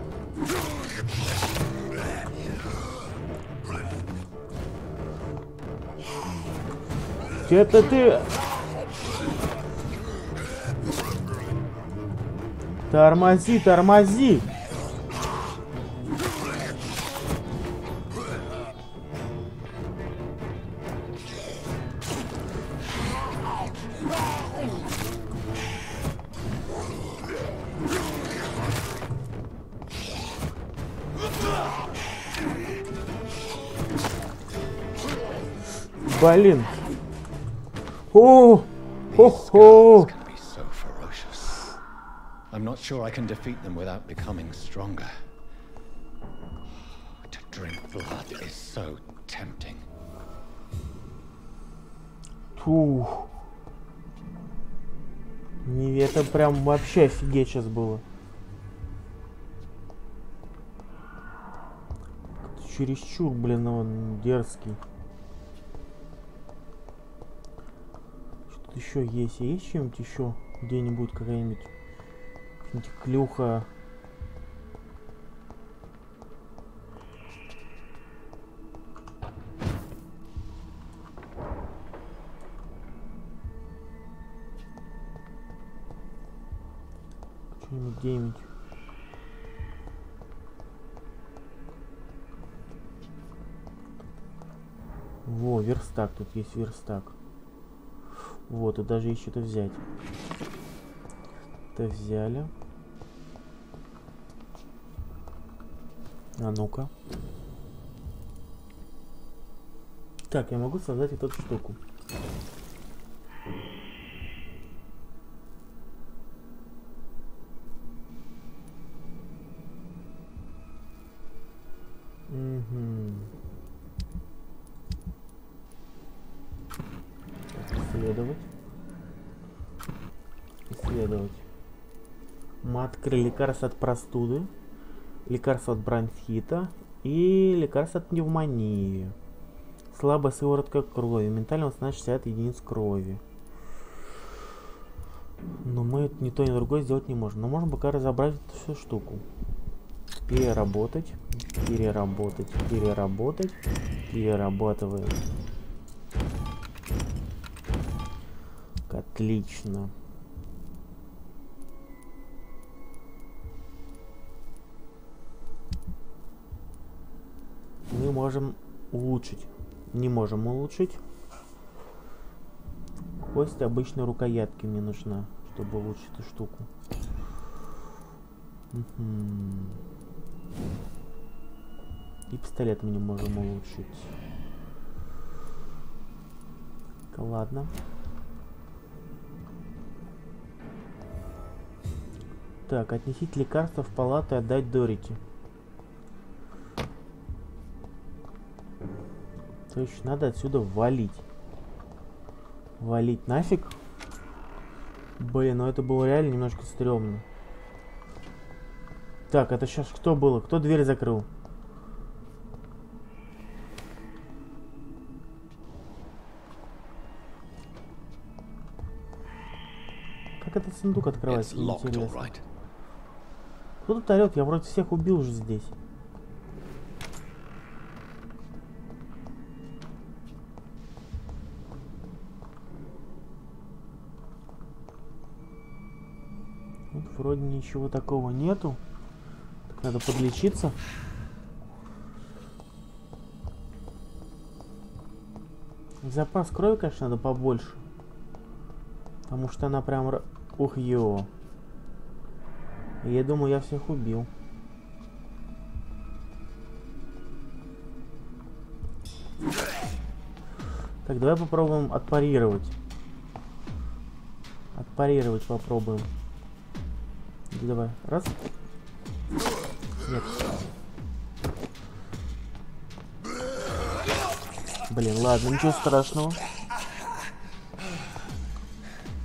Это ты... Тормози, тормози! Блин. О! Хо-хо! I'm not sure I can defeat them without becoming stronger. To drink blood is so tempting. Фух. И это прям вообще офигеть сейчас было. Чересчур, блин, он дерзкий. Что-то еще есть? Есть чем-нибудь еще? Где-нибудь какая-нибудь клюха? Что-нибудь где-нибудь? Во, верстак, тут есть верстак. Вот, и даже есть что-то взять. Это взяли. А ну-ка. Так, я могу создать эту штуку. Исследовать. Мы открыли лекарство от простуды, лекарство от бронхита и лекарство от пневмонии. Слабая сыворотка крови. Ментально восстанавливает 60 единиц крови. Но мы ни то, ни другое сделать не можем. Но можем пока разобрать эту всю штуку. Переработать. Переработать. Переработать. Перерабатываем. Отлично. Мы можем улучшить. Не можем улучшить. Кость обычной рукоятки мне нужна, чтобы улучшить эту штуку. И пистолет мы не можем улучшить. Ладно. Так, отнесите лекарство в палату и отдать Дорити. То есть надо отсюда валить. Валить нафиг. Блин, ну это было реально немножко стрёмно. Так, это сейчас кто было? Кто дверь закрыл? Как этот сундук открывается? Интересно. Кто тут орёт? Я вроде всех убил уже здесь. Тут вроде ничего такого нету. Так, надо подлечиться. Запас крови, конечно, надо побольше. Потому что она прям... Ух, ё. Я думаю, я всех убил. Так, давай попробуем отпарировать. Отпарировать попробуем. Давай, раз. Нет. Блин, ладно, ничего страшного.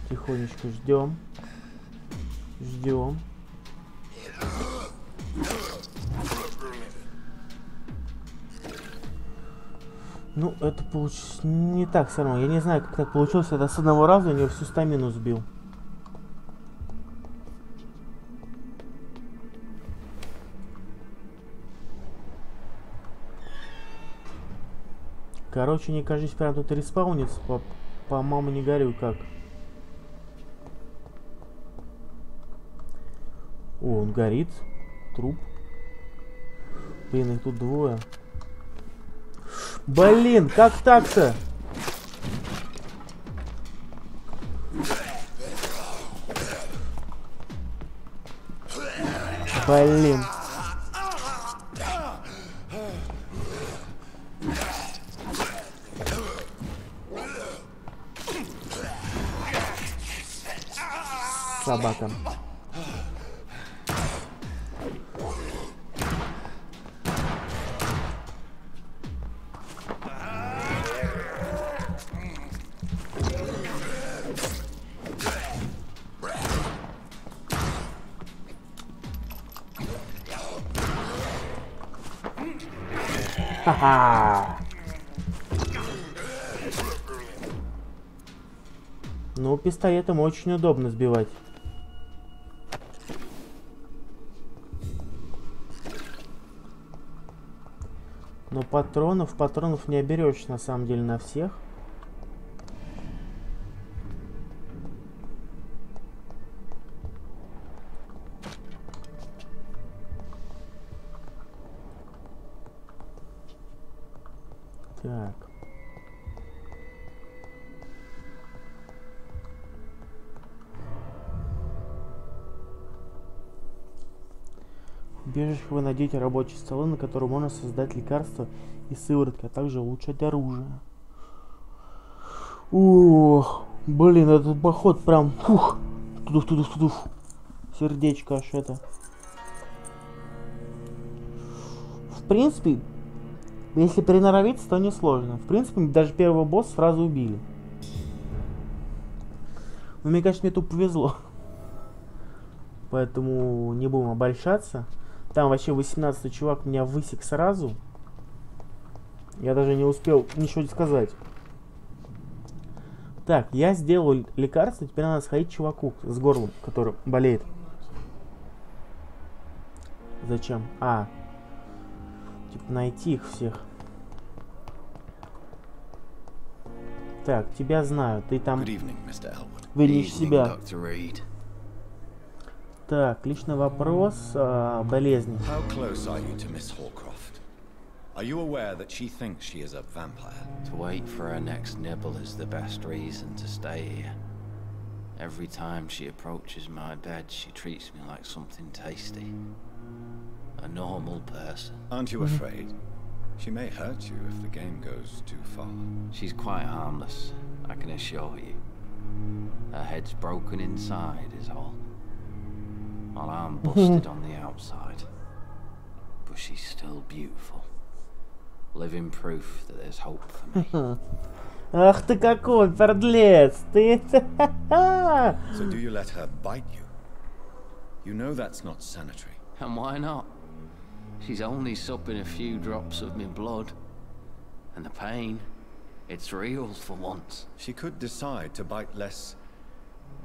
Тихонечко ждем. Ждем. Ну, это получилось не так все равно. Я не знаю, как так получилось. Это с одного раза у него всю стамину сбил. Короче, не кажись, прям тут респаунится. По-моему, не горю как. О, он горит. Труп. Блин, их тут двое. Блин, как так-то? Блин. Собака. Ха-ха! Ну, пистолетом очень удобно сбивать. Но патронов не оберешь на самом деле на всех. Так. В убежищах вы найдете рабочие столы, на которых можно создать лекарства и сыворотки, а также улучшать оружие. Ох, блин, этот поход прям, фух, тудуф. Сердечко аж это. В принципе, если приноровиться, то несложно. В принципе, даже первого босса сразу убили. Но мне кажется, мне тут повезло. Поэтому не будем обольщаться. Там вообще 18-й чувак меня высек сразу. Я даже не успел ничего сказать. Так, я сделал лекарство. Теперь надо сходить к чуваку с горлом, который болеет. Зачем? А. Типа найти их всех. Так, тебя знаю. Ты там видишь себя. Так, личный вопрос. Болезни. Are you aware that she thinks she is a vampire? To wait for her next nibble is the best reason to stay here. Every time she approaches my bed, she treats me like something tasty. A normal person. Aren't you afraid? She may hurt you if the game goes too far. She's quite harmless, I can assure you. Her head's broken inside is all. While I'm busted on the outside. But she's still beautiful. Living proof that there's hope for me. Ах ты какой пердлец! Ты... So do you let her bite you? You know that's not sanitary. And why not? She's only supping a few drops of my blood. And the pain, it's real for once. She could decide to bite less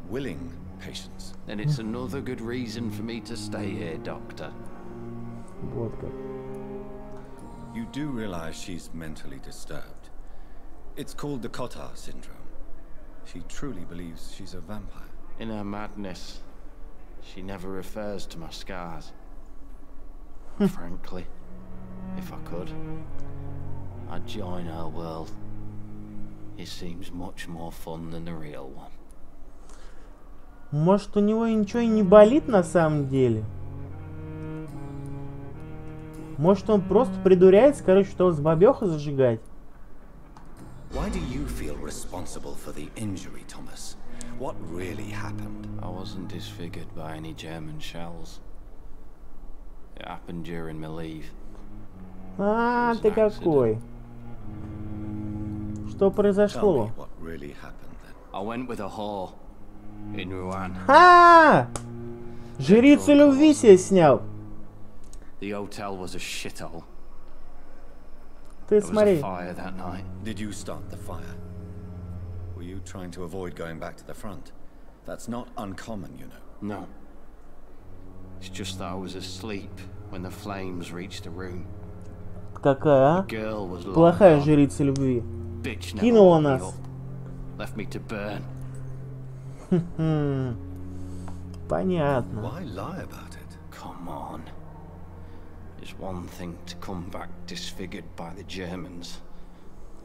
willing patients. Then it's another good reason for me to stay here, Doctor. Вот как. You do realize she's mentally disturbed. It's called the Cotard syndrome. She truly believes she's a vampire. In her madness, she never refers to my scars. Frankly, if I could, I'd join her world. It seems much more fun than the real one. Может, у него ничего и не болит на самом деле? Может, он просто придуряется, короче, что он с бабёха зажигать? Why do you feel responsible for the injury, Thomas? What really happened? I wasn't disfigured by any German shells. It happened during my leave. А, ты какой? Что произошло? What really happened then? I went with a whore in Rouen. А! Жрицу любви себе снял. The hotel was a shithole. Ты There was смотри. a fire that night. Did you start the fire? Were you trying to avoid going back to the front? That's not uncommon, you know. No. It's just that I was asleep when the flames reached the room. Какая, а? The girl was Плохая жрица любви. Bitch never Кинула woke me нас. up. Left me to burn. Понятно. Why lie about it? Come on. It's one thing to come back disfigured by the Germans,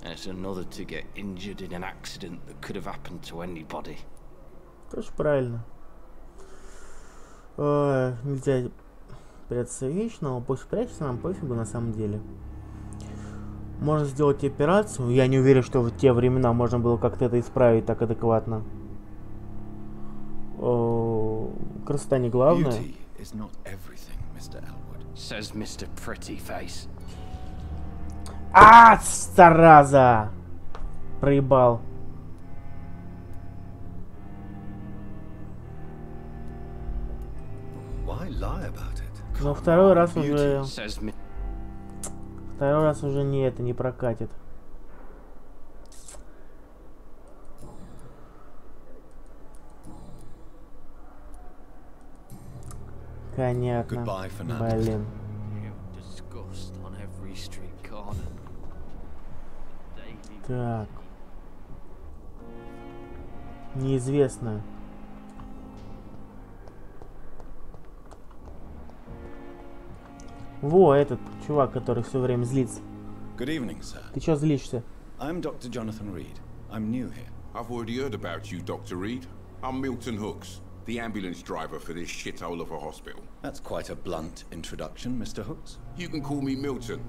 and it's another to get injured in an accident that could have happened to anybody. Тоже правильно. Ой, нельзя прятаться вечно, но пусть прячется, нам пофигу на самом деле. Можно сделать операцию. Я не уверен, что в те времена можно было как-то это исправить так адекватно. Красота не главное. Says Mr. Pretty Face. А, зараза! Проебал. Why lie about it? Но второй раз уже... Второй раз уже не это не прокатит. Понятно. Блин. Так. Неизвестно. Во, этот чувак, который все время злится. Good evening, sir. Ты чё злишься? I'm Dr. Jonathan Rид. I'm new here. I've already heard about you, Dr. Reed. I'm Milton Hooks, the ambulance driver for this shithole of a hospital. That's quite a blunt introduction, Mr. Hooks. You can call me Milton.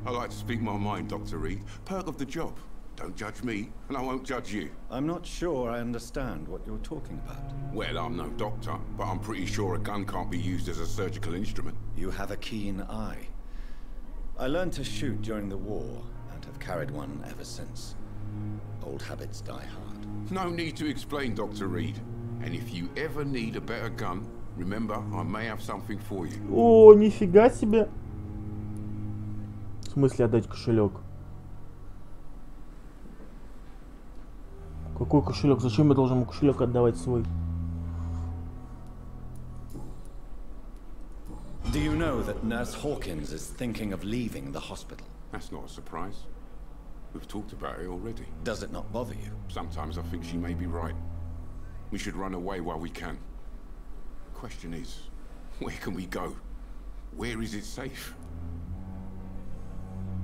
I like to speak my mind, Dr. Reed. Perk of the job. Don't judge me, and I won't judge you. I'm not sure I understand what you're talking about. Well, I'm no doctor, but I'm pretty sure a gun can't be used as a surgical instrument. You have a keen eye. I learned to shoot during the war, and have carried one ever since. Old habits die hard. No need to explain, Dr. Reed. And if you ever need a better gun, remember, I may have something for you. О, нифига себе. В смысле отдать кошелек? Какой кошелек? Зачем я должен ему кошелек отдавать свой? Do you know that Nurse Hawkins is thinking of leaving the hospital? That's not a surprise. We've talked about it already. Does it not bother you? Sometimes I think she may be right. We should run away while we can. Question is, where can we go? Where is it safe?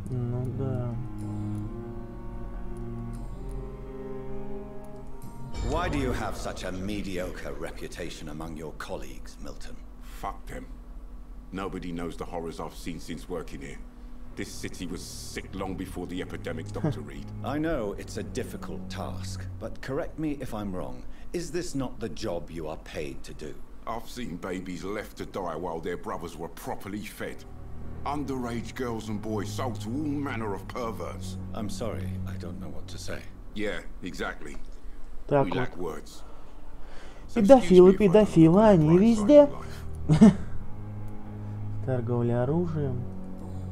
Ну да. Why do you have such a mediocre reputation among your colleagues, Milton? Fuck them. Nobody knows the horrors I've seen since working here. This city was sick long before the epidemic, Dr. Reed. I know it's a difficult task, but correct me if I'm wrong. Is this not the job you are paid to do? I've seen babies left to die while their brothers were properly fed. Underage girls and boys sold to all manner of perverts. I'm sorry, I don't know what to say. Yeah, exactly. Так We вот. lack words. Педофилы, педофилы, они везде. Торговля оружием.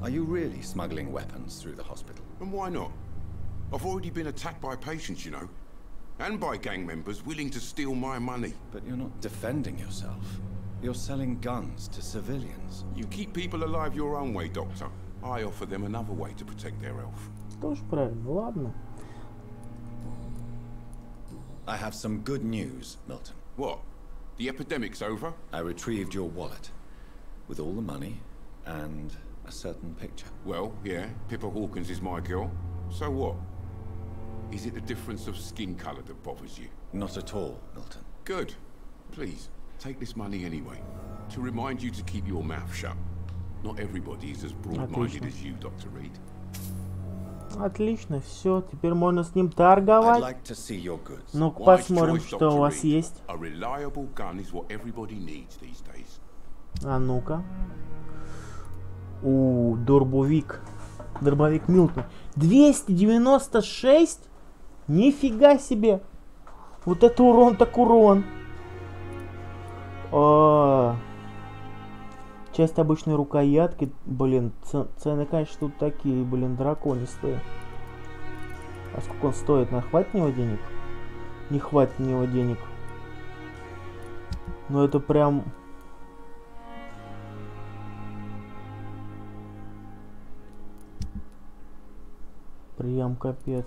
Are you really smuggling weapons through the hospital? And why not? I've already been attacked by patients, you know. And by gang members willing to steal my money. But you're not defending yourself. You're selling guns to civilians. You keep people alive your own way, Doctor. I offer them another way to protect their health. Тоже правильно, ладно. I have some good news, Milton. What? The epidemic's over? I retrieved your wallet. With all the money and a certain picture. Well, yeah, Pippa Hawkins is my girl. So what? Is it the difference of skin color that bothers you? Not at all, Milton. Good. Please, take this money anyway. To remind you to keep your mouth shut. Not everybody is as broad-minded as you, Dr. Reed. Отлично, все, теперь можно с ним торговать. I'd like to see your goods. Ну-ка посмотрим, что у вас есть. A reliable gun is what everybody needs these days. А ну-ка. Дробовик. Дробовик Милтон. 296? Нифига себе. Вот это урон так урон. Часть обычной рукоятки. Блин, цены, конечно, тут такие, блин, драконистые. А сколько он стоит? Хватит на него денег? Не хватит на него денег. Но это прям... Прям капец.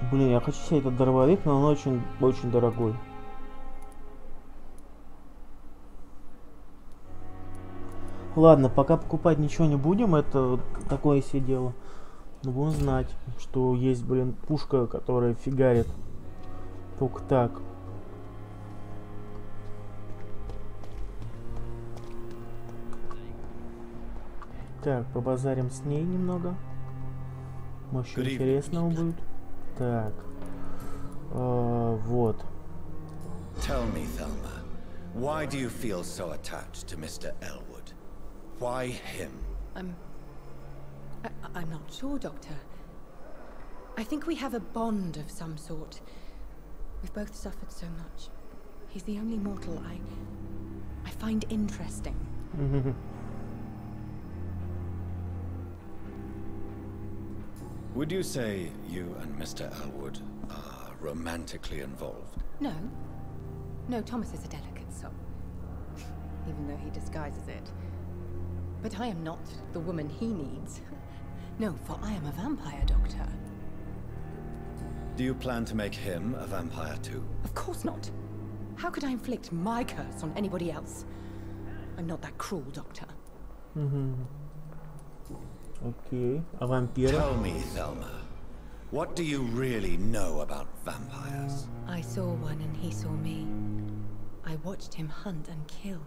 Блин, я хочу себе этот дробовик, но он очень дорогой. Ладно, пока покупать ничего не будем, это такое себе дело. Но будем знать, что есть, блин, пушка, которая фигарит. Только так. Так, побазарим с ней немного. Может, интересного будет. Так. Вот. Tell me, Thelma, why do you feel so attached to Mr. Elwood? Why him? I'm not sure, Doctor. I think we have a bond of some sort. We've both suffered so much. He's the only mortal I find interesting. Would you say you and Mr. Elwood are romantically involved? No. No, Thomas is a delicate soul. Even though he disguises it. But I am not the woman he needs. No, for I am a vampire, Doctor. Do you plan to make him a vampire too? Of course not. How could I inflict my curse on anybody else? I'm not that cruel, Doctor. Okay, a vampire. Tell me, Thelma, what do you really know about vampires? I saw one and he saw me. I watched him hunt and kill.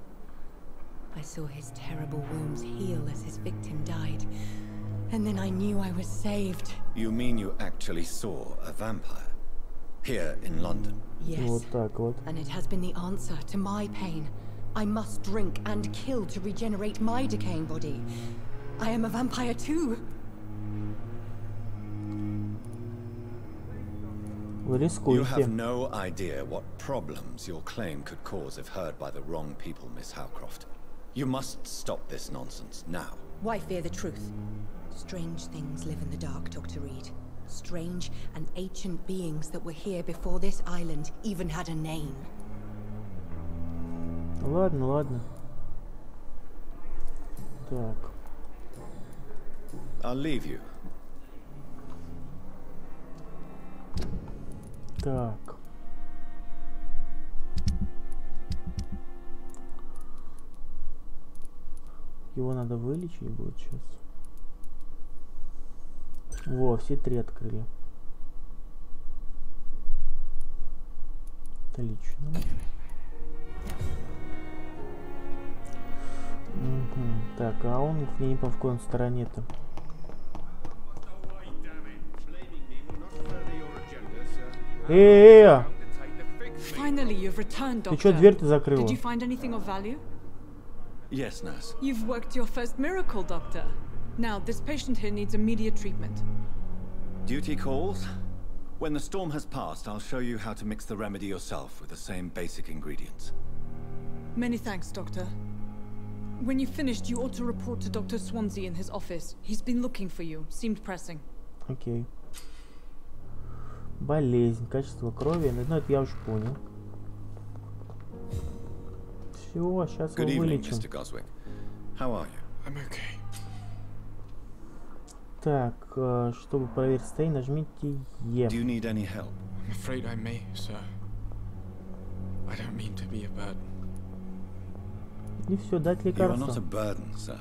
I saw his terrible wounds heal as his victim died. And then I knew I was saved. You mean you actually saw a vampire? Here in London? Yes. Вот так вот. And it has been the answer to my pain. I must drink and kill to regenerate my decaying body. I am a vampire too. You have no idea what problems your claim could cause if heard by the wrong people, Miss Howcroft. You must stop this nonsense now. Why fear the truth? Strange things live in the dark, Dr. Reed. Strange and ancient beings that were here before this island even had a name. Ладно, ладно. Так. I'll leave you. Так. Его надо вылечить будет сейчас. Во, все три открыли. Отлично. Так, а он не по какой он стороне-то? Finally, you've returned, Ты Doctor. что, дверь-то закрыла? Did you find anything of value? Yes, nurse. You've worked your first miracle, Doctor. Now, this patient here needs immediate treatment. Duty calls? When the storm has passed, I'll show you how to mix the remedy yourself with the same basic ingredients. Many thanks, Doctor. When you've finished, you ought to report to Dr. Swansea in his office. He's been looking for you. Seemed pressing. Окей. Болезнь, качество крови. Ну, это я уже понял. Все, сейчас его вылечим. Mr. Goswick. How are you? I'm okay. Так, чтобы проверить состояние, нажмите Е. Do you need any help? I'm afraid I may, sir. I don't mean to be a burden. И все, дать You are лекарство. not a burden, sir.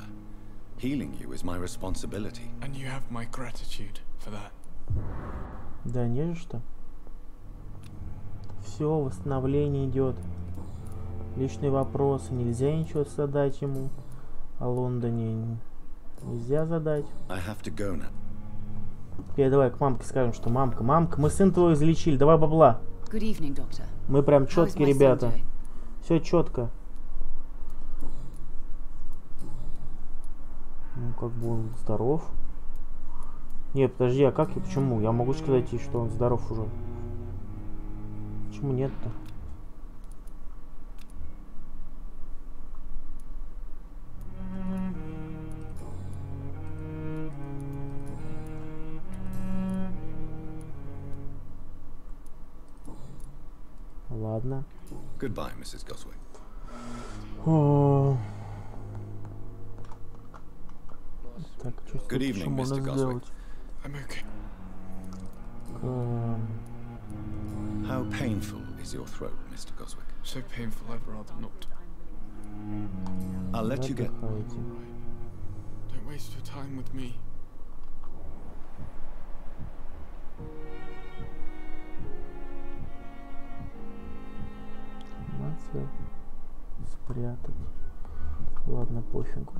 Healing you is my responsibility. And you have my gratitude for that. Да, не за что. Все, восстановление идет. Личные вопросы. Нельзя ничего задать ему. О Лондоне нельзя задать. I have to go now. Теперь давай к мамке скажем, что мамка, мы сын твой излечили, давай бабла. Good evening, doctor. Мы прям четкие ребята. Все четко. Ну, как бы он здоров. Нет, подожди, а как и почему? Я могу сказать, что он здоров уже. Почему нет-то? Ладно. Goodbye, Mrs. Goswick. Так, что Good evening, можно Mr. Goswick. сделать? I'm okay. How painful is your throat, Mr. Goswick? So painful, I'd rather not. I'll let you get. Don't waste your time with me. Спрятать. Ладно, пофигу.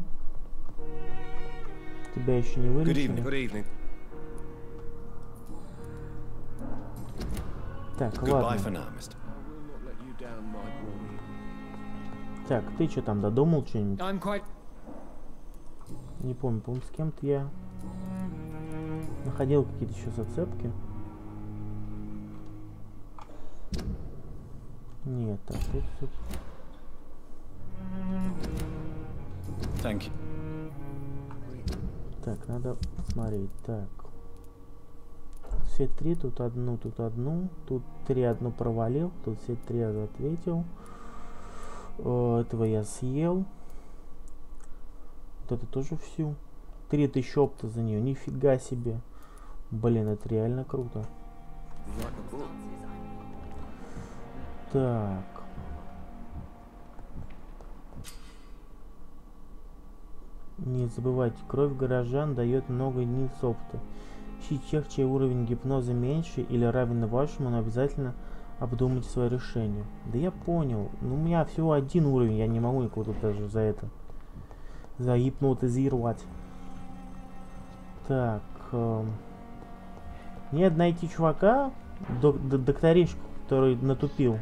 Тебя еще не вылечили. Good evening. Так, Goodbye for ладно. now, Mr. Так, ты что там, додумал что-нибудь? I'm quite... Не помню, по-моему, с кем-то я находил какие-то еще зацепки. Нет, а тут всё... Thank you. Так, надо смотреть. Так. Все три, тут одну, тут три, одну провалил, тут все три ответил. Этого я съел. Вот это тоже всю. 3000 опыта за нее, нифига себе. Блин, это реально круто. Так. Не забывайте, кровь горожан дает много единиц опыта. Ищите тех, чей уровень гипноза меньше или равен вашему, но обязательно обдумайте свое решение. Да я понял. Ну, у меня всего один уровень, я не могу никого тут даже за это загипнотизировать. Так. Мне надо найти чувака, докторишку, который натупил.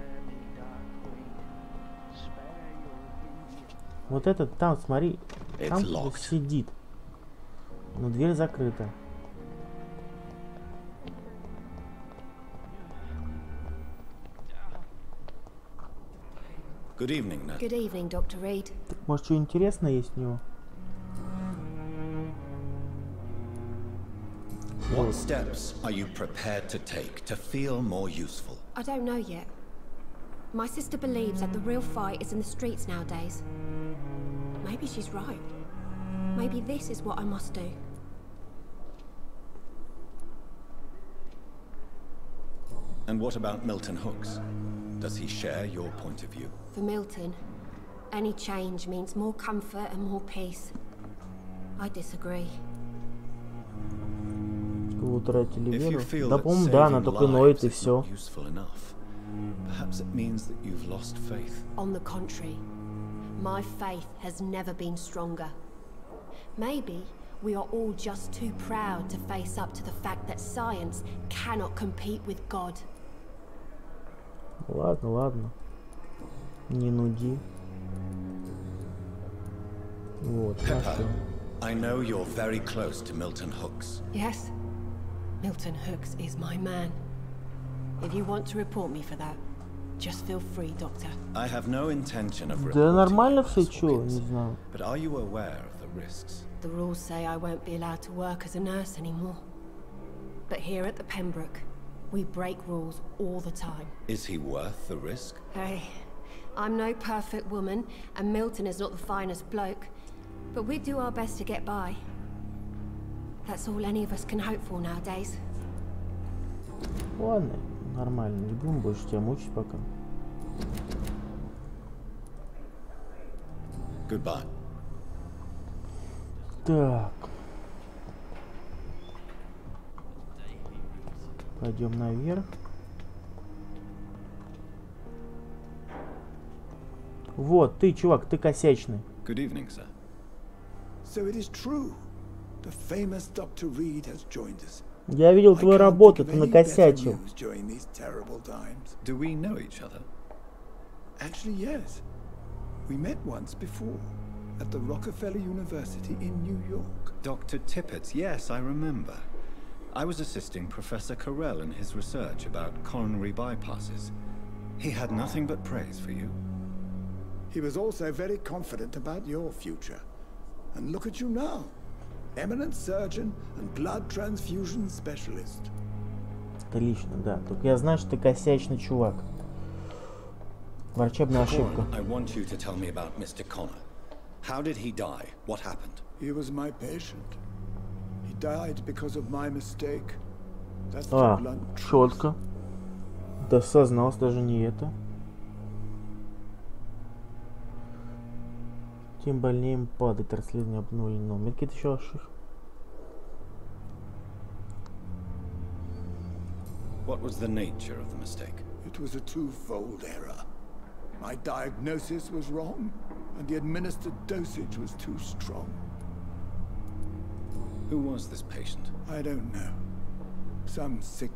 Вот этот там, смотри, там сидит. Но дверь закрыта. Good evening, Nat. Good evening, Dr. Reid. Может, что интересное есть у него? What steps are you prepared to take to feel more useful? I don't know yet. My sister believes that the real fight is in the streets nowadays. Maybe she's right. Maybe this is what I must do. And what about Milton Hooks? Does he share your point of view? For Milton, any change means more comfort and more peace. I disagree. Вы утратили веру? Да, по-моему, да, она только ноет и все. Perhaps it means that you've lost faith. On the contrary, my faith has never been stronger. Maybe we are all just too proud to face up to the fact that science cannot compete with God. Ладно, ладно. Не нуди. Вот, Pepper, I know you're very close to Milton Hooks. Yes, Milton Hooks is my man. If you want to report me for that, just feel free, Doctor. I have no intention of reporting. Да нормально все, чё, не знаю. But are you aware of the risks? The rules say I won't be allowed to work as a nurse anymore. But here at the Pembroke, we break rules all the time. Is he worth the risk? Hey, I'm no perfect woman, and Milton is not the finest bloke. But we do our best to get by. That's all any of us can hope for nowadays. Ладно, нормально, не будем больше тебя мучить пока. Goodbye. Так. Пойдем наверх. Вот, ты, чувак, ты косячный. Good evening, sir. So it is true. The famous Dr. Reid has joined us. Я видел твою работу, ты накосячил. Do we know each other? Actually, yes. We met once before at the Rockefeller University in New York. Dr. Tippett, yes, I remember. I was assisting Professor Carell in his research about coronary bypasses. He had nothing but praise for you. He was also very confident about your future. And look at you now. Eminent surgeon and blood transfusion specialist. Отлично, да. Только я знаю, что ты косячный чувак. Врачебная ошибка. I want you to tell me about Mr. Connor. How did he die? What happened? He was my patient. He died because of my mistake. That's the А, blunt четко. Да сознался даже не это. Тем больнее им падает, расследование обнулено. Какие-то еще ошибки. What was the nature of the mistake? It was a twofold error. My diagnosis was wrong, and the administered dosage was too strong. Who was this patient? I don't know. Some sick...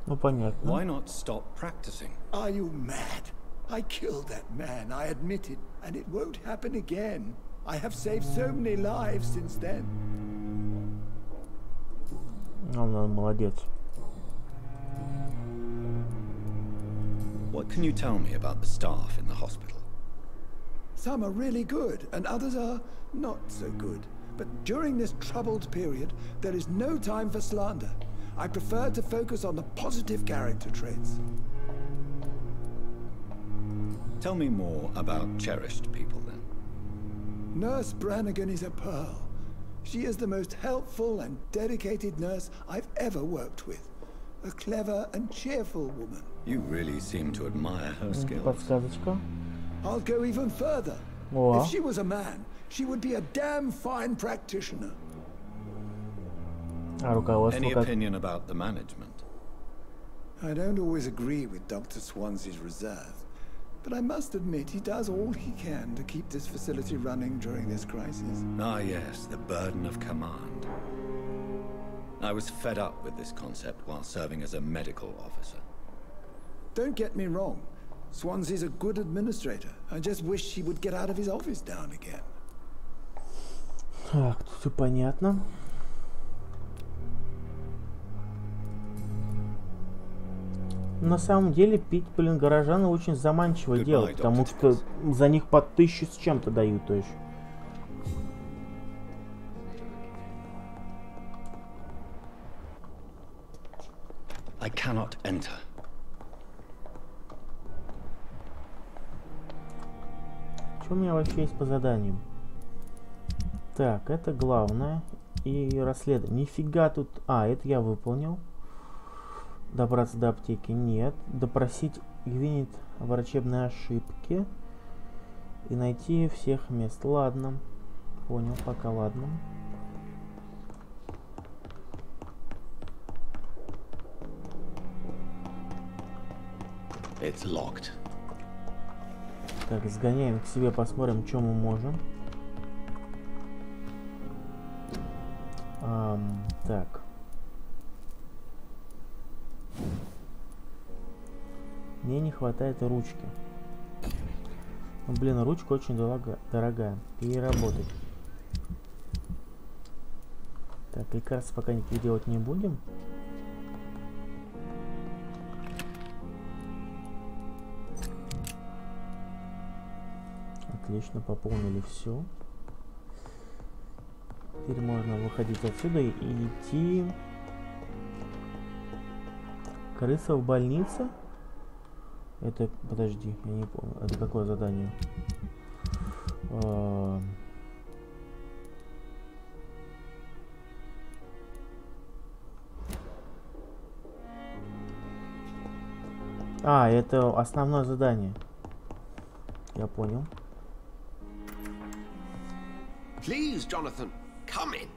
Ну, понятно. Why not stop practicing? Are you mad? I killed that man, I admit it, and it won't happen again. I have saved so many lives since then. Он молодец. What can you tell me about the staff in the hospital? Some are really good, and others are not so good. But during this troubled period, there is no time for slander. I prefer to focus on the positive character traits. Tell me more about cherished people, then. Nurse Brannigan is a pearl. She is the most helpful and dedicated nurse I've ever worked with. A clever and cheerful woman. You really seem to admire her skills. Подсказочка. I'll go even further. О. If she was a man, she would be a damn fine practitioner. А руководство Any как? opinion about the management? I don't always agree with Dr. Swansea's reserve, but I must admit he does all he can to keep this facility running during this crisis. Ah, yes, the burden of command. I was fed up with this concept while serving as a medical officer. Don't get me wrong. Swansea's a good administrator. I just wish he would get out of his office now and again. Так, тут все понятно. На самом деле пить, блин, горожан очень заманчиво делать, потому что за них по 1000 с чем-то дают тоже. I cannot enter. Что у меня вообще есть по заданию? Так, это главное. И расследование. Нифига тут... А, это я выполнил. Добраться до аптеки нет. Допросить Гвинет о врачебной ошибке. И найти всех мест. Ладно. Понял, пока ладно. It's locked. Так, сгоняем к себе, посмотрим, что мы можем. Так. Мне не хватает ручки. Блин, ручка очень дорогая. Переработать. Так, лекарства пока никаких делать не будем. Отлично, пополнили все. Теперь можно выходить отсюда и идти. Крыса в больнице? Это, подожди, я не помню. Это какое задание? А, это основное задание. Я понял. Please, Jonathan, come in.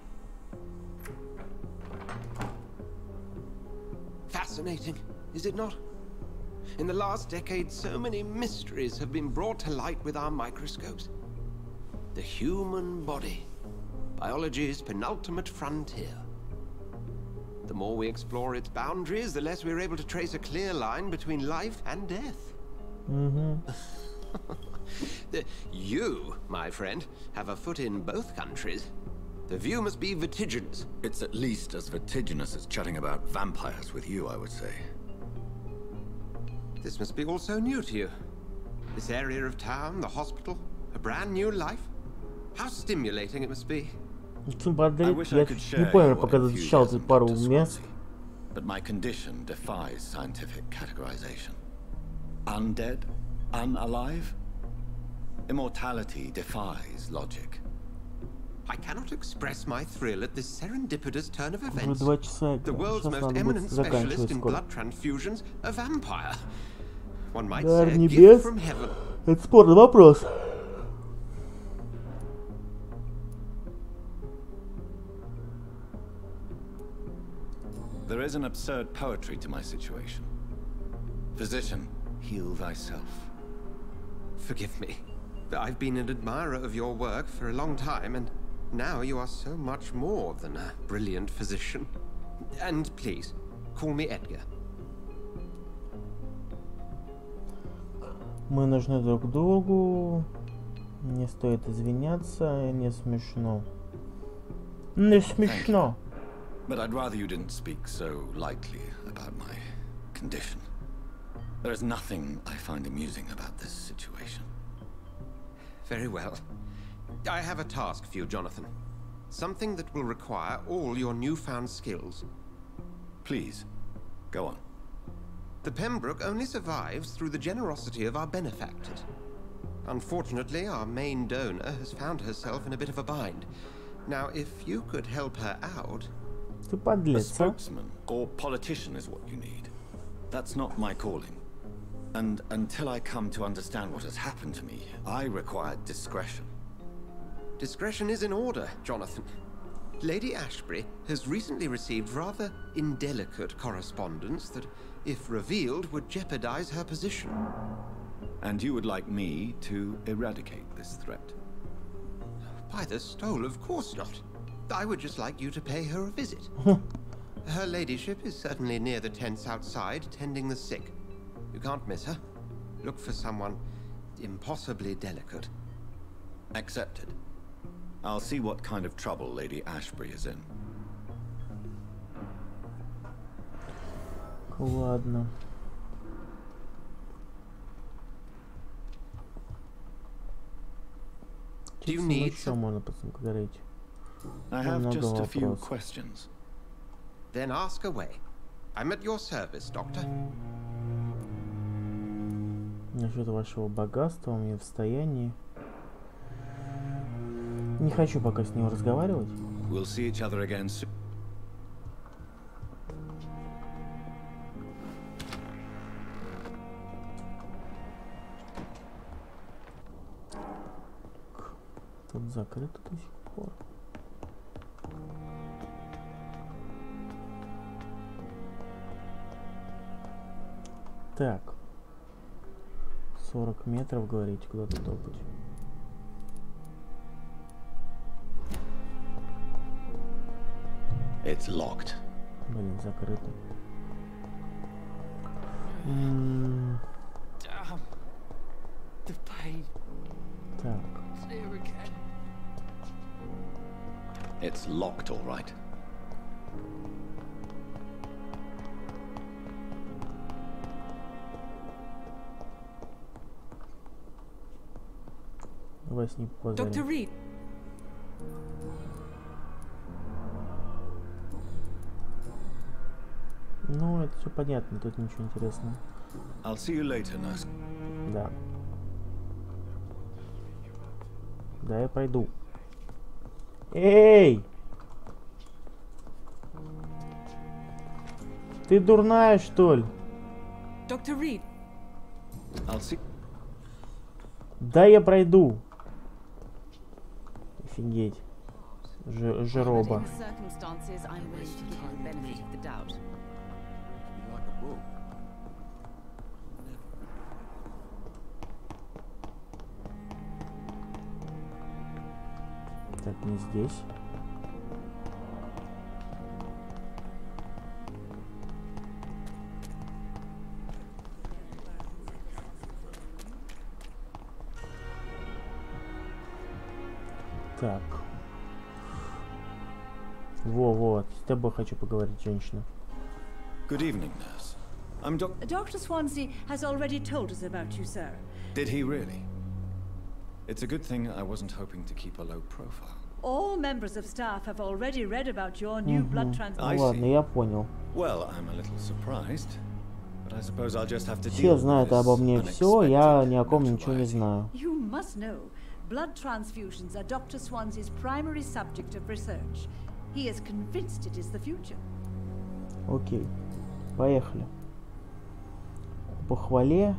Fascinating, is it not? In the last decade, so many mysteries have been brought to light with our microscopes. The human body, biology's penultimate frontier. The more we explore its boundaries, the less we're able to trace a clear line between life and death. You, my friend, have a foot in both countries. The view must be vertiginous. It's at least as vertiginous as chatting about vampires with you, I would say. This must be all so new to you. This area of town, the hospital, a brand new life. How stimulating it must be. I wish I could share your enthusiasm, Dr. Swansea, but my condition defies scientific categorization. Undead? Unalive? Immortality defies logic. I cannot express my thrill at this serendipitous turn of events. Уже 2 часа. The world's most eminent specialist in blood transfusions, a vampire. One might say a gift from heaven. Это спорный вопрос. There is an absurd poetry to my situation. Physician, heal thyself. Forgive me. I've been an admirer of your work for a long time, and now you are so much more than a brilliant physician. And please, call me Edgar. Мы нужны друг другу. Не стоит извиняться, не смешно. Не смешно. But I'd rather you didn't speak so lightly about my condition. There is nothing I find amusing about this situation. Very well. I have a task for you, Jonathan. Something that will require all your newfound skills. Please, go on. The Pembroke only survives through the generosity of our benefactors. Unfortunately, our main donor has found herself in a bit of a bind. Now, if you could help her out... A spokesman or politician is what you need. That's not my calling. And until I come to understand what has happened to me, I require discretion. Discretion is in order, Jonathan. Lady Ashbury has recently received rather indelicate correspondence that, if revealed, would jeopardize her position. And you would like me to eradicate this threat? By the stole, of course not. I would just like you to pay her a visit. Her ladyship is certainly near the tents outside, tending the sick. You can't miss her. Look for someone impossibly delicate. Accepted. I'll see what kind of trouble Lady Ashbury is in. Ладно. Do you need можно посмотреть? I have just a few questions. Then ask away. I'm at your service, Doctor. Насчет вашего богатства у меня в состоянии. Не хочу пока с ним разговаривать. We'll see each other again soon. Тут закрыто до сих пор. Так. 40 метров, говорите, куда-то топать. It's locked. Блин, закрыто. Damn. The pain. Так. It's here again. It's locked, all right. Давай с ним позовем. Dr. Reed. Ну, это все понятно, тут ничего интересного. I'll see you later, nurse. Да. Да, я пойду. Эй! Ты дурная, что ли? Dr. Reed. I'll see. Да, я пройду. Офигеть. Жироба. Так, не здесь. Так. Вот, с тобой хочу поговорить, женщина. Good evening, nurse. I'm Dr. Swansea has already told us about you, sir. Did he really? It's a good thing I wasn't hoping to keep a low profile. All members of staff have already read about your new blood transfusion. Ладно, я понял. Well, I'm a little surprised, but I suppose I'll just have to Все знают обо мне все, я ни о ком ничего не знаю. You must know, blood transfusions are Dr. Swansea's primary subject of research. He is convinced it is the future. Окей, поехали. Похвале.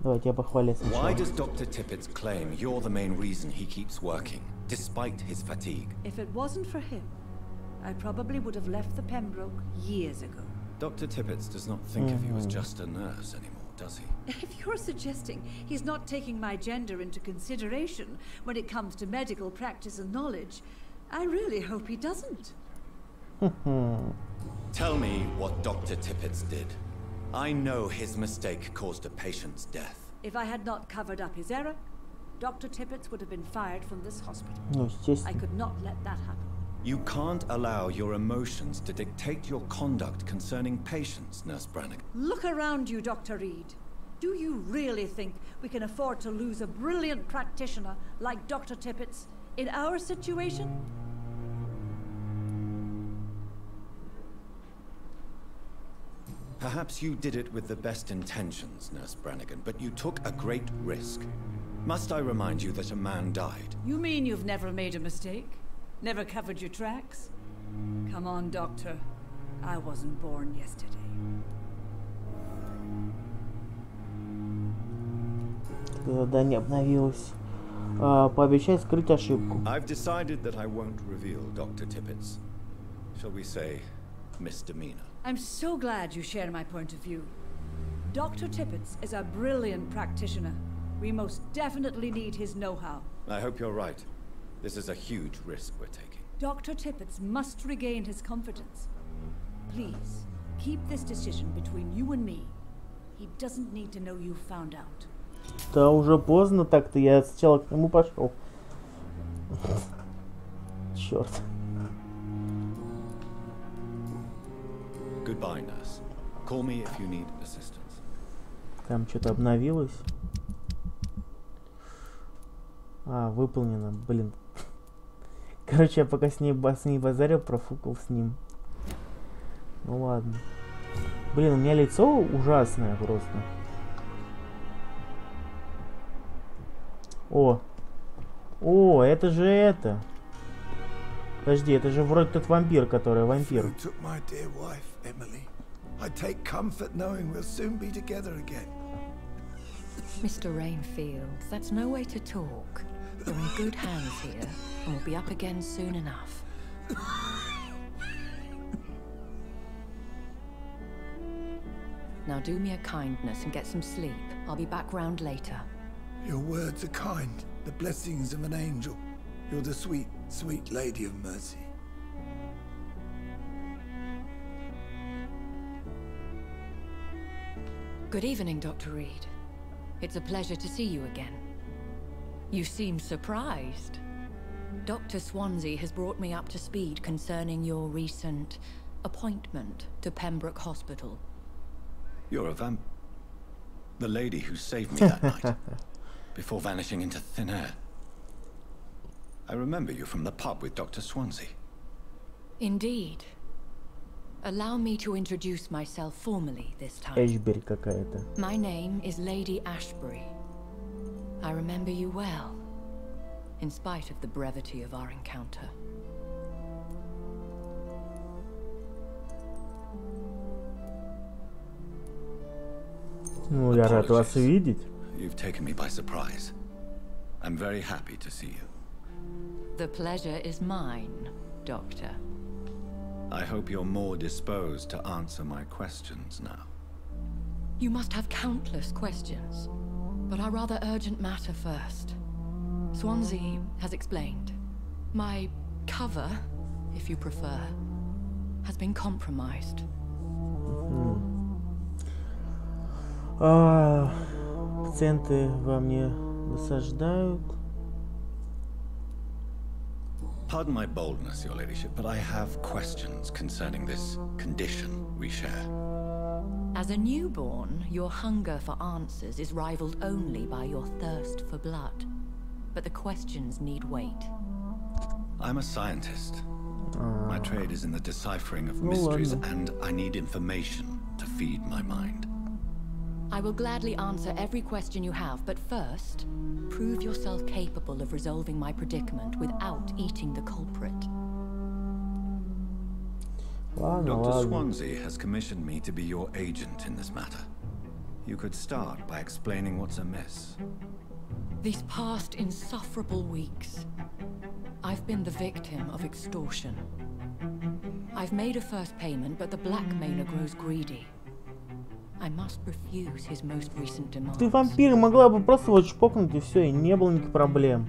Давайте я похвале сначала. Why does Dr. Tippett's claim you're the main reason he keeps working, despite his fatigue? If it wasn't for him, I probably would have left the Pembroke years ago. Dr. Tippett does not think of you as just a nurse anymore, does he? If you're suggesting he's not taking my gender into consideration when it comes to medical practice and knowledge, I really hope he doesn't. Tell me what Dr. Tippett did. I know his mistake caused a patient's death. If I had not covered up his error, Dr. Tippett would have been fired from this hospital. Ну, естественно. I could not let that happen. You can't allow your emotions to dictate your conduct concerning patients, Nurse Brannigan. Look around you, Dr. Reed. Do you really think we can afford to lose a brilliant practitioner like Dr. Tippets in our situation? Perhaps you did it with the best intentions, Nurse Brannigan, but you took a great risk. Must I remind you that a man died? You mean you've never made a mistake? Never covered your tracks? Come on, Doctor. I wasn't born yesterday. Задание обновилось. Пообещай скрыть ошибку. I've decided that I won't reveal Dr. Tippets. Shall we say, misdemeanor? I'm so glad you share my point of view. Dr. Tippets is a brilliant practitioner. We most definitely need his know-how. I hope you're right. This is a huge risk we're taking. Dr. Tippets must regain his confidence. Please, keep this decision between you and me. He doesn't need to know you found out. Да уже поздно так-то, я сначала к нему пошел. Черт. Goodbye, nurse. Call me if you need assistance. Там что-то обновилось. Выполнено, блин. Короче, я пока с ней базарил, профукал с ним. Ну ладно. Блин, у меня лицо ужасное просто. О, это же это. Подожди, это же вроде тот вампир, который вампир. Mr. Rainfield, that's no way to talk. You're in good hands here, and we'll be up again soon enough. Now do me a kindness and get some sleep. I'll be back round later. Your words are kind, the blessings of an angel. You're the sweet, sweet lady of mercy. Good evening, Dr. Reed. It's a pleasure to see you again. You seem surprised. Dr. Swansea has brought me up to speed concerning your recent appointment to Pembroke Hospital. You're a the lady who saved me that night, before vanishing into thin air. I remember you from the pub with Dr. Swansea. Indeed. Allow me to introduce myself formally this time. Ashbury какая-то. My name is Lady Ashbury. I remember you well, in spite of the brevity of our encounter. Ну, я рад вас видеть. You've taken me by surprise. I'm very happy to see you. The pleasure is mine, Doctor. I hope you're more disposed to answer my questions now. You must have countless questions, but our rather urgent matter first. Swansea has explained. My cover, if you prefer, has been compromised. Пациенты во мне досаждают. Pardon my boldness, Your Ladyship, but I have questions concerning this condition we share. As a newborn, your hunger for answers is rivaled only by your thirst for blood. But the questions need wait. I'm a scientist. My trade is in the deciphering of mysteries, and I need information to feed my mind. I will gladly answer every question you have, but first, prove yourself capable of resolving my predicament without eating the culprit. Dr. Swansea has commissioned me to be your agent in this matter. You could start by explaining what's amiss. These past insufferable weeks, I've been the victim of extortion. I've made a first payment, but the blackmailer grows greedy. I must refuse his most recent demands. Ты вампир, могла бы просто вот шпокнуть и все, и не было никаких проблем.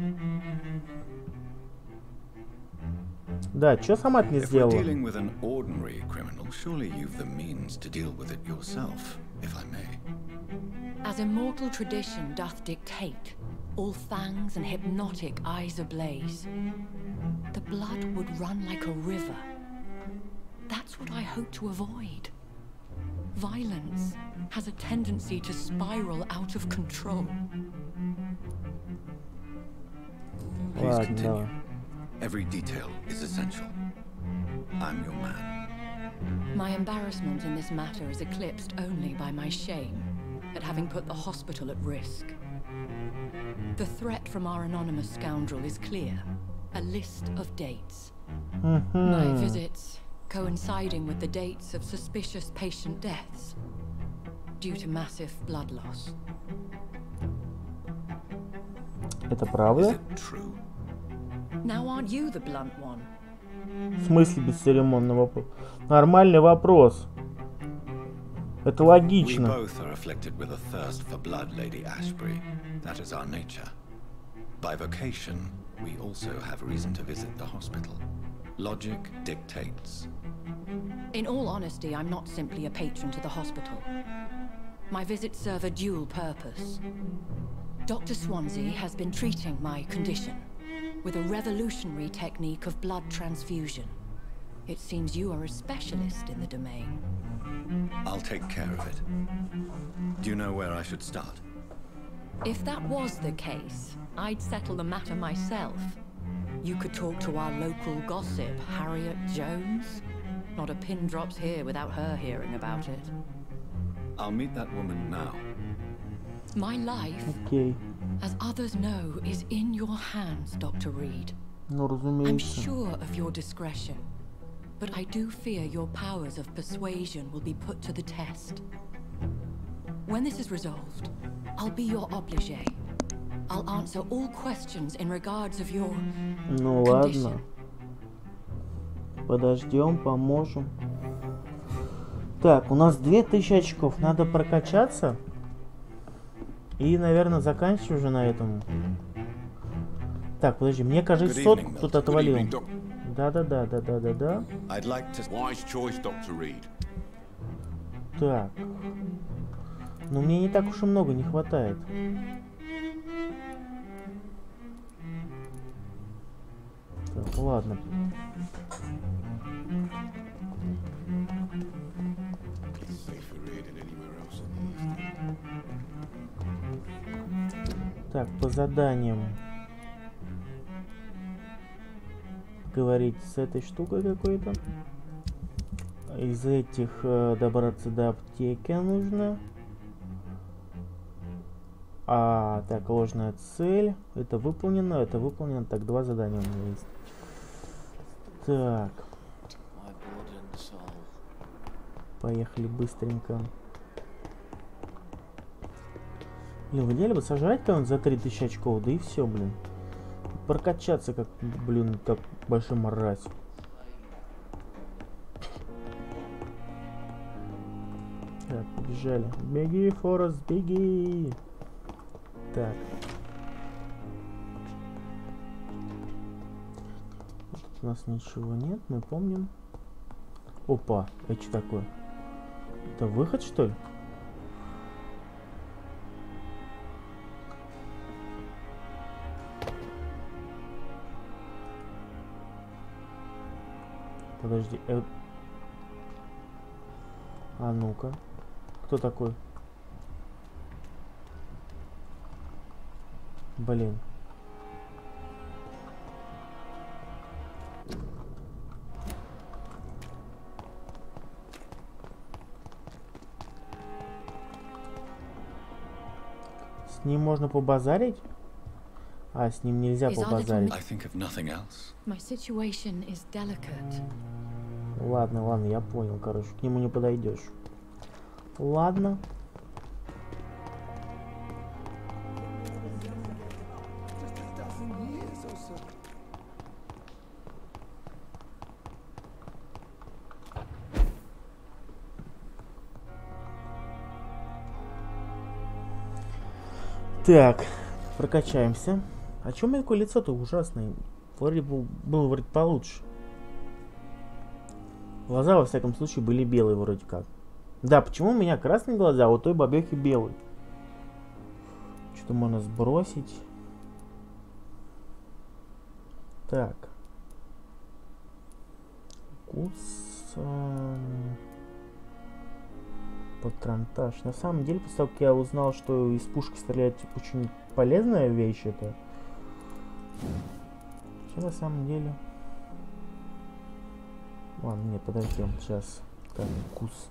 Да, что сама ты не сделала? If we're dealing with an ordinary criminal, surely you've the means to deal with it yourself, if I may. As immortal tradition doth dictate, all fangs and hypnotic eyes ablaze. The blood would run like a river. That's what I hope to avoid. Violence has a tendency to spiral out of control. Please continue. Every detail is essential. I'm your man. My embarrassment in this matter is eclipsed only by my shame at having put the hospital at risk. The threat from our anonymous scoundrel is clear. A list of dates. My visits coinciding with the dates of suspicious patient deaths due to massive blood loss. Это правда? Now aren't you the blunt one? В смысле бесцеремонный вопрос? Нормальный вопрос. Это логично. We both are afflicted with a thirst for blood, Lady Ashbury. That is our nature. By vocation, we also have reason to visit the hospital. Logic dictates. In all honesty, I'm not simply a patron to the hospital. My visits serve a dual purpose. Dr. Swansea has been treating my condition with a revolutionary technique of blood transfusion. It seems you are a specialist in the domain. I'll take care of it. Do you know where I should start? If that was the case, I'd settle the matter myself. You could talk to our local gossip, Harriet Jones. Not a pin drops here without her hearing about it. I'll meet that woman now. My life, as others know, is in your hands, Dr. Reid. I'm sure of your discretion, but I do fear your powers of persuasion will be put to the test. When this is resolved, I'll be your obligé. I'll answer all questions in regards of your Ну ладно. Подождем, поможем. Так, у нас 2000 очков. Надо прокачаться. И, наверное, заканчиваю уже на этом. Так, подожди, мне кажется, сотку кто-то отвалил. Да. Так. Но мне не так уж и много не хватает. Так, ладно. Так, по заданиям. Говорить с этой штукой какой-то. Из этих добраться до аптеки нужно. Так, ложная цель. Это выполнено, Так, 2 задания у меня есть. Так. Поехали быстренько. Блин, в идеале бы сожрать кого-нибудь за 3000 очков, да и все, блин. Прокачаться как, блин, как большой мразь. Так, побежали. Беги, Форест, беги. Так. Тут у нас ничего нет, мы помним. Опа, это что такое? Это выход, что ли? Подожди. А ну-ка. Кто такой? Блин. С ним можно побазарить? А, с ним нельзя побазарить. Ладно, я понял, короче, к нему не подойдешь. Ладно. Так, прокачаемся. А чё у меня такое лицо-то ужасное? Вроде было вроде получше. Глаза, во всяком случае, были белые вроде как. Да, почему у меня красные глаза, а у той бабёхи белые? Что-то можно сбросить. Так. Укус. Патронтаж. На самом деле, после того, как я узнал, что из пушки стрелять очень полезная вещь, это... Все на самом деле... Ладно, нет, подождем. Сейчас. Так, укус.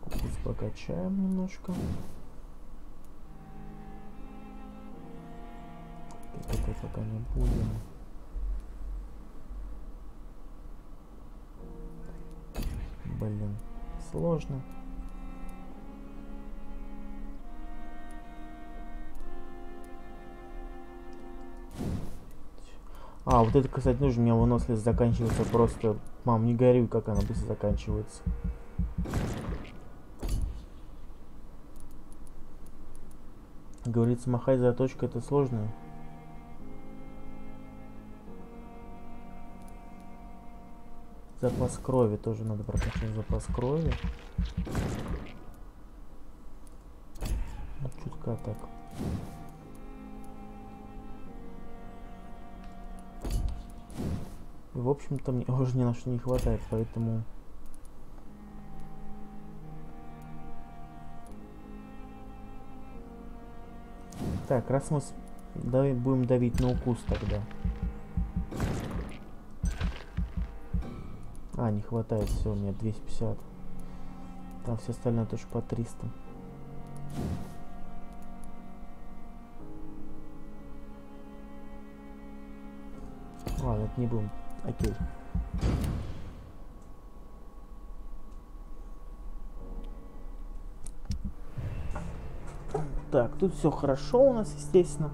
Укус покачаем немножко. Это пока не будем. Блин, сложно. А, вот это, кстати, нужно. У меня выносливость заканчивается просто... Мам, не горюй, как она быстро заканчивается. Говорится, махать заточкой это сложно. Запас крови тоже надо прокачать. Запас крови. Вот чутка так. И, в общем-то, мне уже ни на что не хватает, поэтому... Так, раз мы будем давить на укус тогда. А, не хватает, все, у меня 250. Там все остальное тоже по 300. Ладно, это не будем. Окей. Так, тут все хорошо у нас, естественно.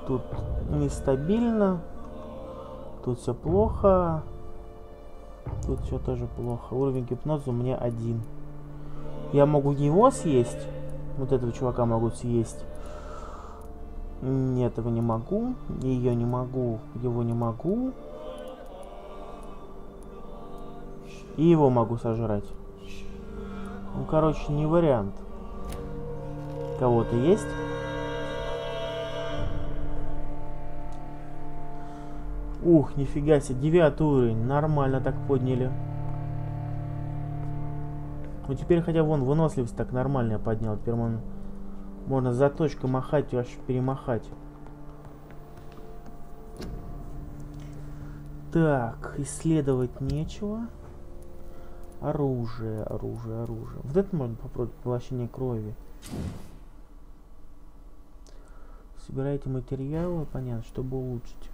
Тут нестабильно. Тут все плохо. Тут все тоже плохо. Уровень гипноза у меня 1. Я могу его съесть. Вот этого чувака могу съесть. Нет, этого не могу. Ее не могу. Его не могу. И его могу сожрать. Ну, короче, не вариант. Кого-то есть? Ух, нифига себе, 9 уровень. Нормально так подняли. Ну, теперь хотя вон выносливость так нормально я поднял. Теперь можно заточкой махать и аж перемахать. Так, исследовать нечего. Оружие, оружие, оружие. Вот это можно попробовать, поглощение крови. Собирайте материалы, понятно, чтобы улучшить.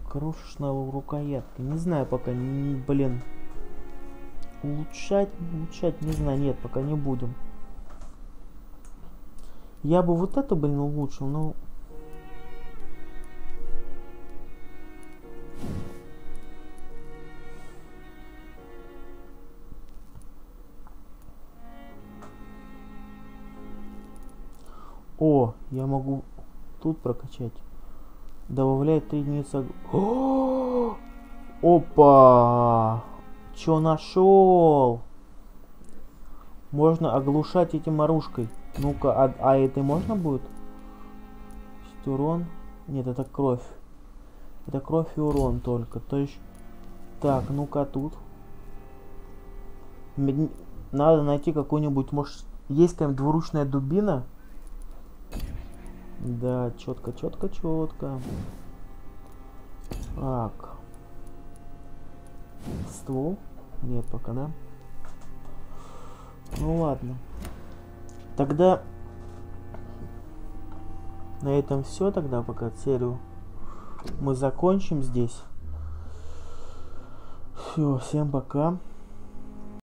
Крошечная рукоятка. Не знаю пока, блин. Улучшать, не знаю, нет, пока не будем. Я бы вот это, блин, улучшил, но... О, я могу тут прокачать. Добавляет 3 единицы. Опа! Чё нашел? Можно оглушать этим оружкой. Ну-ка, а этой можно будет? Урон? Нет, это кровь. Это кровь и урон только. То есть... Так, ну-ка тут. Надо найти какую-нибудь... Может, есть какая-нибудь двуручная дубина? Да, четко, четко, четко. Так. Ствол? Нет, пока, да? Ну ладно. Тогда на этом все тогда, пока серию мы закончим здесь. Все, всем пока.